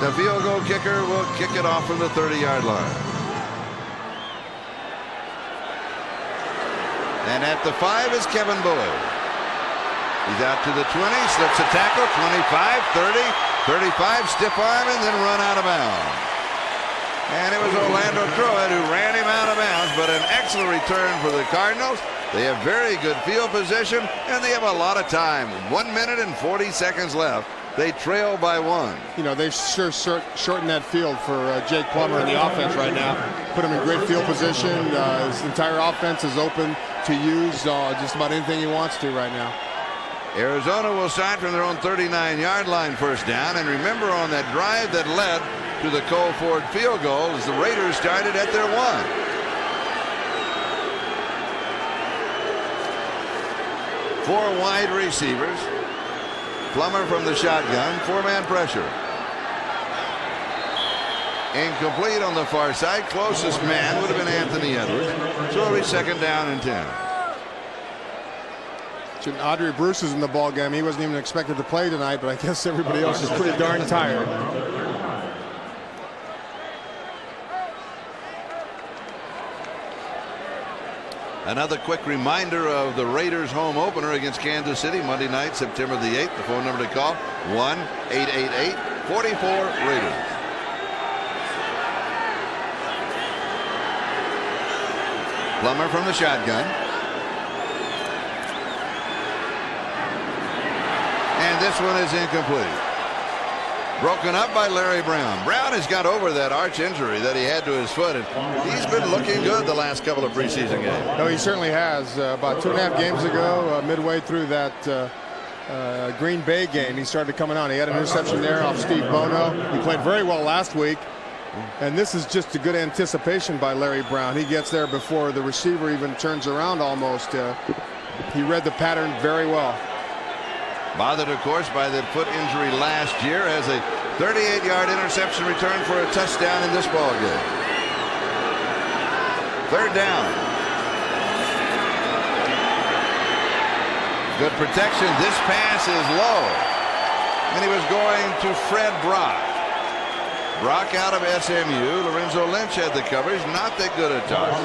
The field goal kicker will kick it off from the 30-yard line. And at the 5 is Kevin Bowie. He's out to the 20, slips a tackle, 25, 30, 35, stiff arm, and then run out of bounds. And it was Orlando Croyd who ran him out of bounds, but an excellent return for the Cardinals. They have very good field position, and they have a lot of time. 1 minute and 40 seconds left. They trail by 1. You know, they've sure shortened that field for Jake Plummer in the offense right now. Put him in great field position. His entire offense is open to use just about anything he wants to right now. Arizona will start from their own 39-yard line, first down. And remember, on that drive that led to the Cole Ford field goal, as the Raiders started at their 1. Four wide receivers. Plummer from the shotgun, 4-man pressure. Incomplete on the far side. Closest man would have been Anthony Edwards. So it'll be 2nd down and 10. Audrey Bruce is in the ball game. He wasn't even expected to play tonight, but I guess everybody else is pretty darn tired. Another quick reminder of the Raiders home opener against Kansas City Monday night, September the 8th. The phone number to call, 1-888-44-RAIDERS. Plummer from the shotgun. And this one is incomplete. Broken up by Larry Brown. Brown has got over that arch injury that he had to his foot, and he's been looking good the last couple of preseason games. No, he certainly has. About 2.5 games ago, midway through that Green Bay game, he started coming on. He had an interception there off Steve Bono. He played very well last week, and this is just a good anticipation by Larry Brown. He gets there before the receiver even turns around almost. He read the pattern very well. Bothered, of course, by the foot injury last year, as a 38-yard interception return for a touchdown in this ball game. 3rd down. Good protection. This pass is low. And he was going to Fred Brock. Brock out of SMU. Lorenzo Lynch had the coverage. Not that good a toss.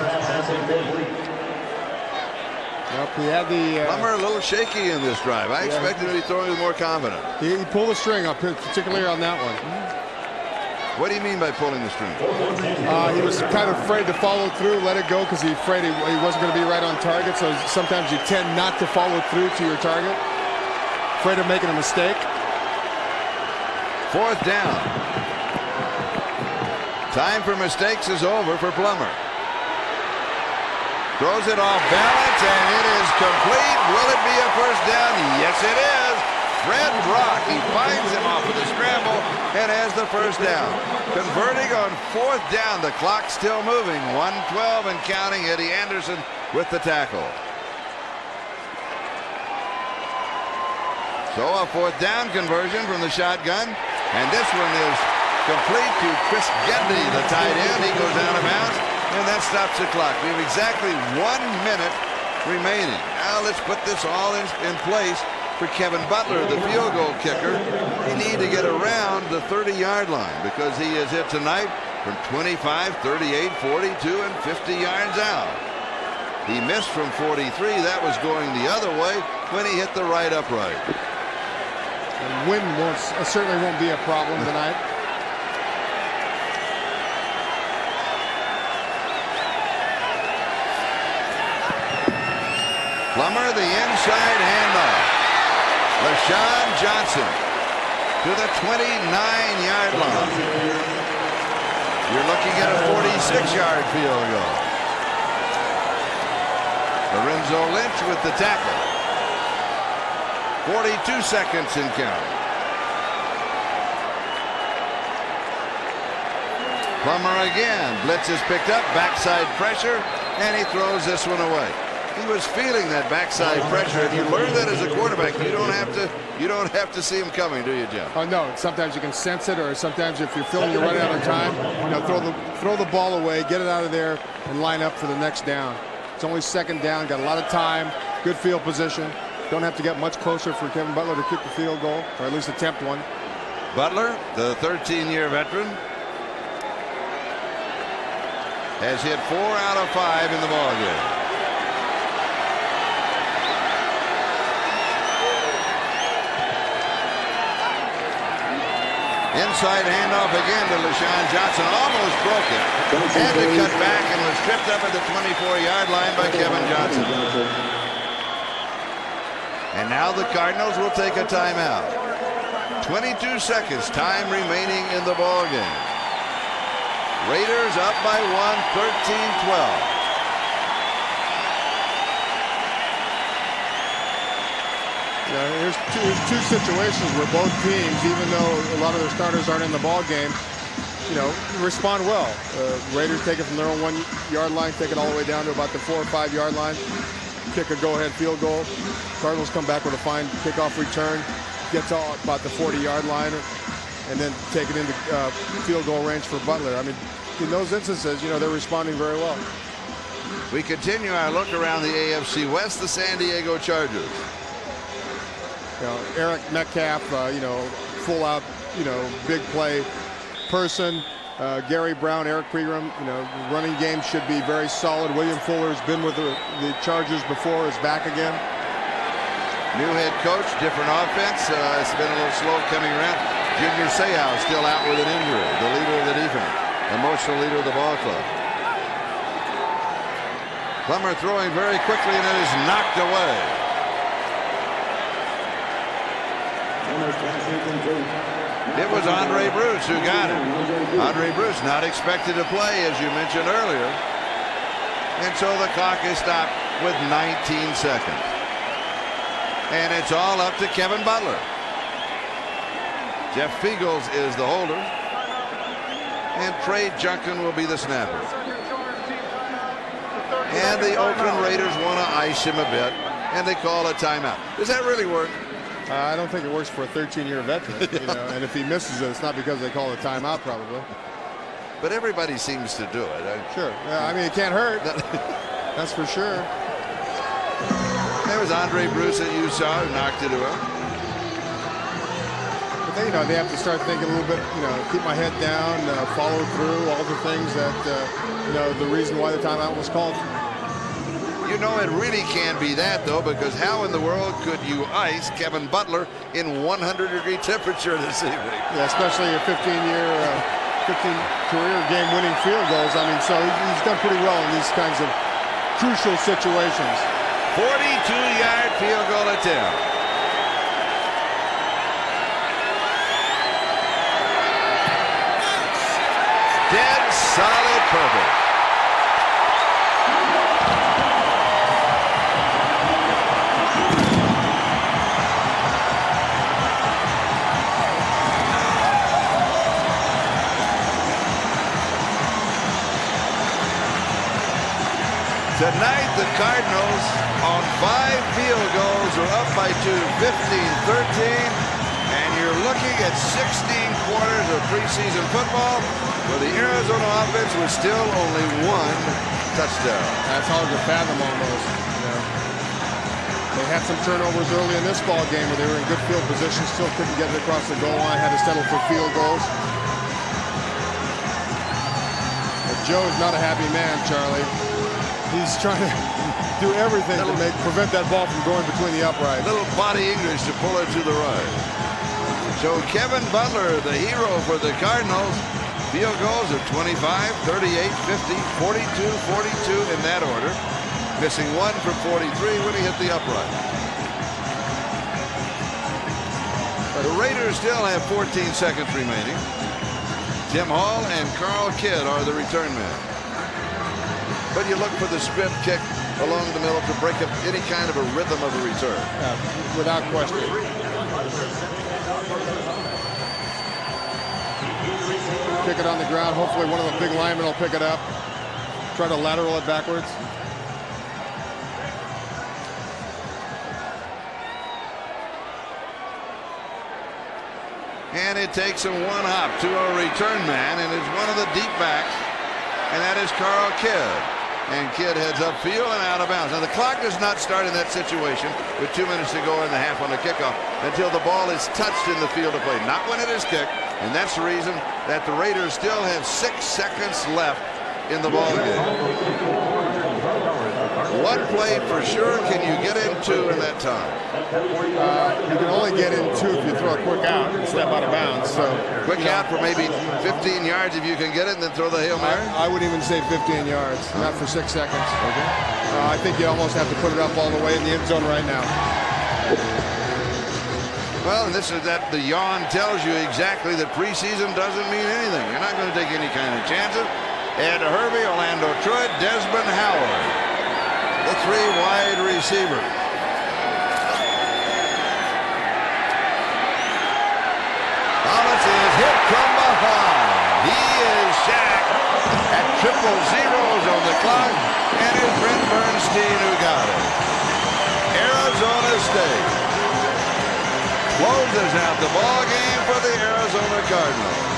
Yep, he had the Plummer a little shaky in this drive. I expected him to be throwing with more confidence. He pulled the string up, particularly on that one. What do you mean by pulling the string? He was kind of afraid to follow through, let it go, because he's afraid he wasn't going to be right on target. So sometimes you tend not to follow through to your target. Afraid of making a mistake. 4th down. Time for mistakes is over for Plummer. Throws it off balance, and it is complete. Will it be a first down? Yes, it is. Fred Brock, he finds him off of the scramble and has the first down. Converting on 4th down. The clock's still moving. 1:12 and counting. Eddie Anderson with the tackle. So a 4th down conversion from the shotgun. And this one is Complete to Chris Gendry, the tight end. He goes out of bounds, and that stops the clock. We have exactly 1 minute remaining. Now let's put this all in place for Kevin Butler, the field goal kicker. He need to get around the 30-yard line because he has hit tonight from 25, 38, 42, and 50 yards out. He missed from 43. That was going the other way when he hit the right upright. And wind certainly won't be a problem tonight. Plummer, the inside handoff. LaShawn Johnson to the 29-yard line. You're looking at a 46-yard field goal. Lorenzo Lynch with the tackle. 42 seconds in count. Plummer again. Blitz is picked up. Backside pressure. And he throws this one away. He was feeling that backside pressure. And you learn that as a quarterback. You don't have to see him coming, do you, Jeff? Oh no. Sometimes you can sense it, or sometimes if you're feeling you're running out of time, throw the ball away, get it out of there, and line up for the next down. It's only second down. Got a lot of time. Good field position. Don't have to get much closer for Kevin Butler to kick the field goal, or at least attempt one. Butler, the 13-year veteran, has hit 4 out of 5 in the ballgame. Inside handoff again to LaShawn Johnson. Almost broke it. Had to cut back and was tripped up at the 24-yard line by Kevin Johnson. And now the Cardinals will take a timeout. 22 seconds, time remaining in the ball game. Raiders up by 1, 13-12. Here's two situations where both teams, even though a lot of their starters aren't in the ball game, respond well. Raiders take it from their own 1-yard line, take it all the way down to about the 4 or 5 yard line, kick a go-ahead field goal. Cardinals come back with a fine kickoff return, gets all about the 40-yard line, and then take it into field goal range for Butler. I mean, in those instances, they're responding very well. We continue our look around the AFC West, the San Diego Chargers. Eric Metcalf, full out, big play person. Gary Brown, Eric Pegram, running game should be very solid. William Fuller's been with the Chargers before, is back again. New head coach, different offense. It's been a little slow coming around. Junior Seau still out with an injury. The leader of the defense, emotional leader of the ball club. Plummer throwing very quickly, and it is knocked away. It was Andre Bruce who got it. Andre Bruce not expected to play, as you mentioned earlier. And so the clock is stopped with 19 seconds. And it's all up to Kevin Butler. Jeff Fiegels is the holder. And Trey Junkin will be the snapper. And the Oakland Raiders want to ice him a bit. And they call a timeout. Does that really work? I don't think it works for a 13-year veteran, and if he misses it, it's not because they call a timeout, probably. But everybody seems to do it. Sure. I mean, it can't hurt. That's for sure. There was Andre Bruce that you saw who knocked it away. But then, they have to start thinking a little bit, keep my head down, follow through, all the things that, the reason why the timeout was called. It really can't be that, though, because how in the world could you ice Kevin Butler in 100-degree temperature this evening? Yeah, especially a 15 career game-winning field goals. I mean, so he's done pretty well in these kinds of crucial situations. 42-yard field goal attempt. Dead solid perfect. Tonight, the Cardinals on 5 field goals are up by 2, 15-13, and you're looking at 16 quarters of of preseason football, where the Arizona offense was still only one touchdown. That's hard to fathom almost. They had some turnovers early in this ball game where they were in good field position, still couldn't get it across the goal line, had to settle for field goals. But Joe is not a happy man, Charlie. He's trying to do everything to prevent that ball from going between the uprights. Little body English to pull it to the right. So Kevin Butler, the hero for the Cardinals, field goals of 25, 38, 50, 42, 42 in that order. Missing one from 43 when he hit the upright. The Raiders still have 14 seconds remaining. Tim Hall and Carl Kidd are the return men. But you look for the spin kick along the middle to break up any kind of a rhythm of a return. Without question. Kick it on the ground. Hopefully one of the big linemen will pick it up. Try to lateral it backwards. And it takes him one hop to a return man, and it's one of the deep backs, and that is Carl Kidd. And Kidd heads upfield and out of bounds. Now the clock does not start in that situation with 2 minutes to go in the half on the kickoff until the ball is touched in the field of play, not when it is kicked. And that's the reason that the Raiders still have 6 seconds left in the ball game. What play for sure can you get into in that time? You can only get into if you throw a quick out and step out of bounds. So quick out for maybe 15 yards if you can get it, and then throw the Hail Mary? I wouldn't even say 15 yards, not for 6 seconds. Okay. I think you almost have to put it up all the way in the end zone right now. Well, and this is that the yawn tells you exactly that preseason doesn't mean anything. You're not going to take any kind of chances. Ed Hervey, Orlando Troy, Desmond Howard, the 3 wide receivers. Robinson is hit from behind. He is sacked at 000 on the clock, and it's Brent Bernstein who got it. Arizona State closes out the ball game for the Arizona Cardinals.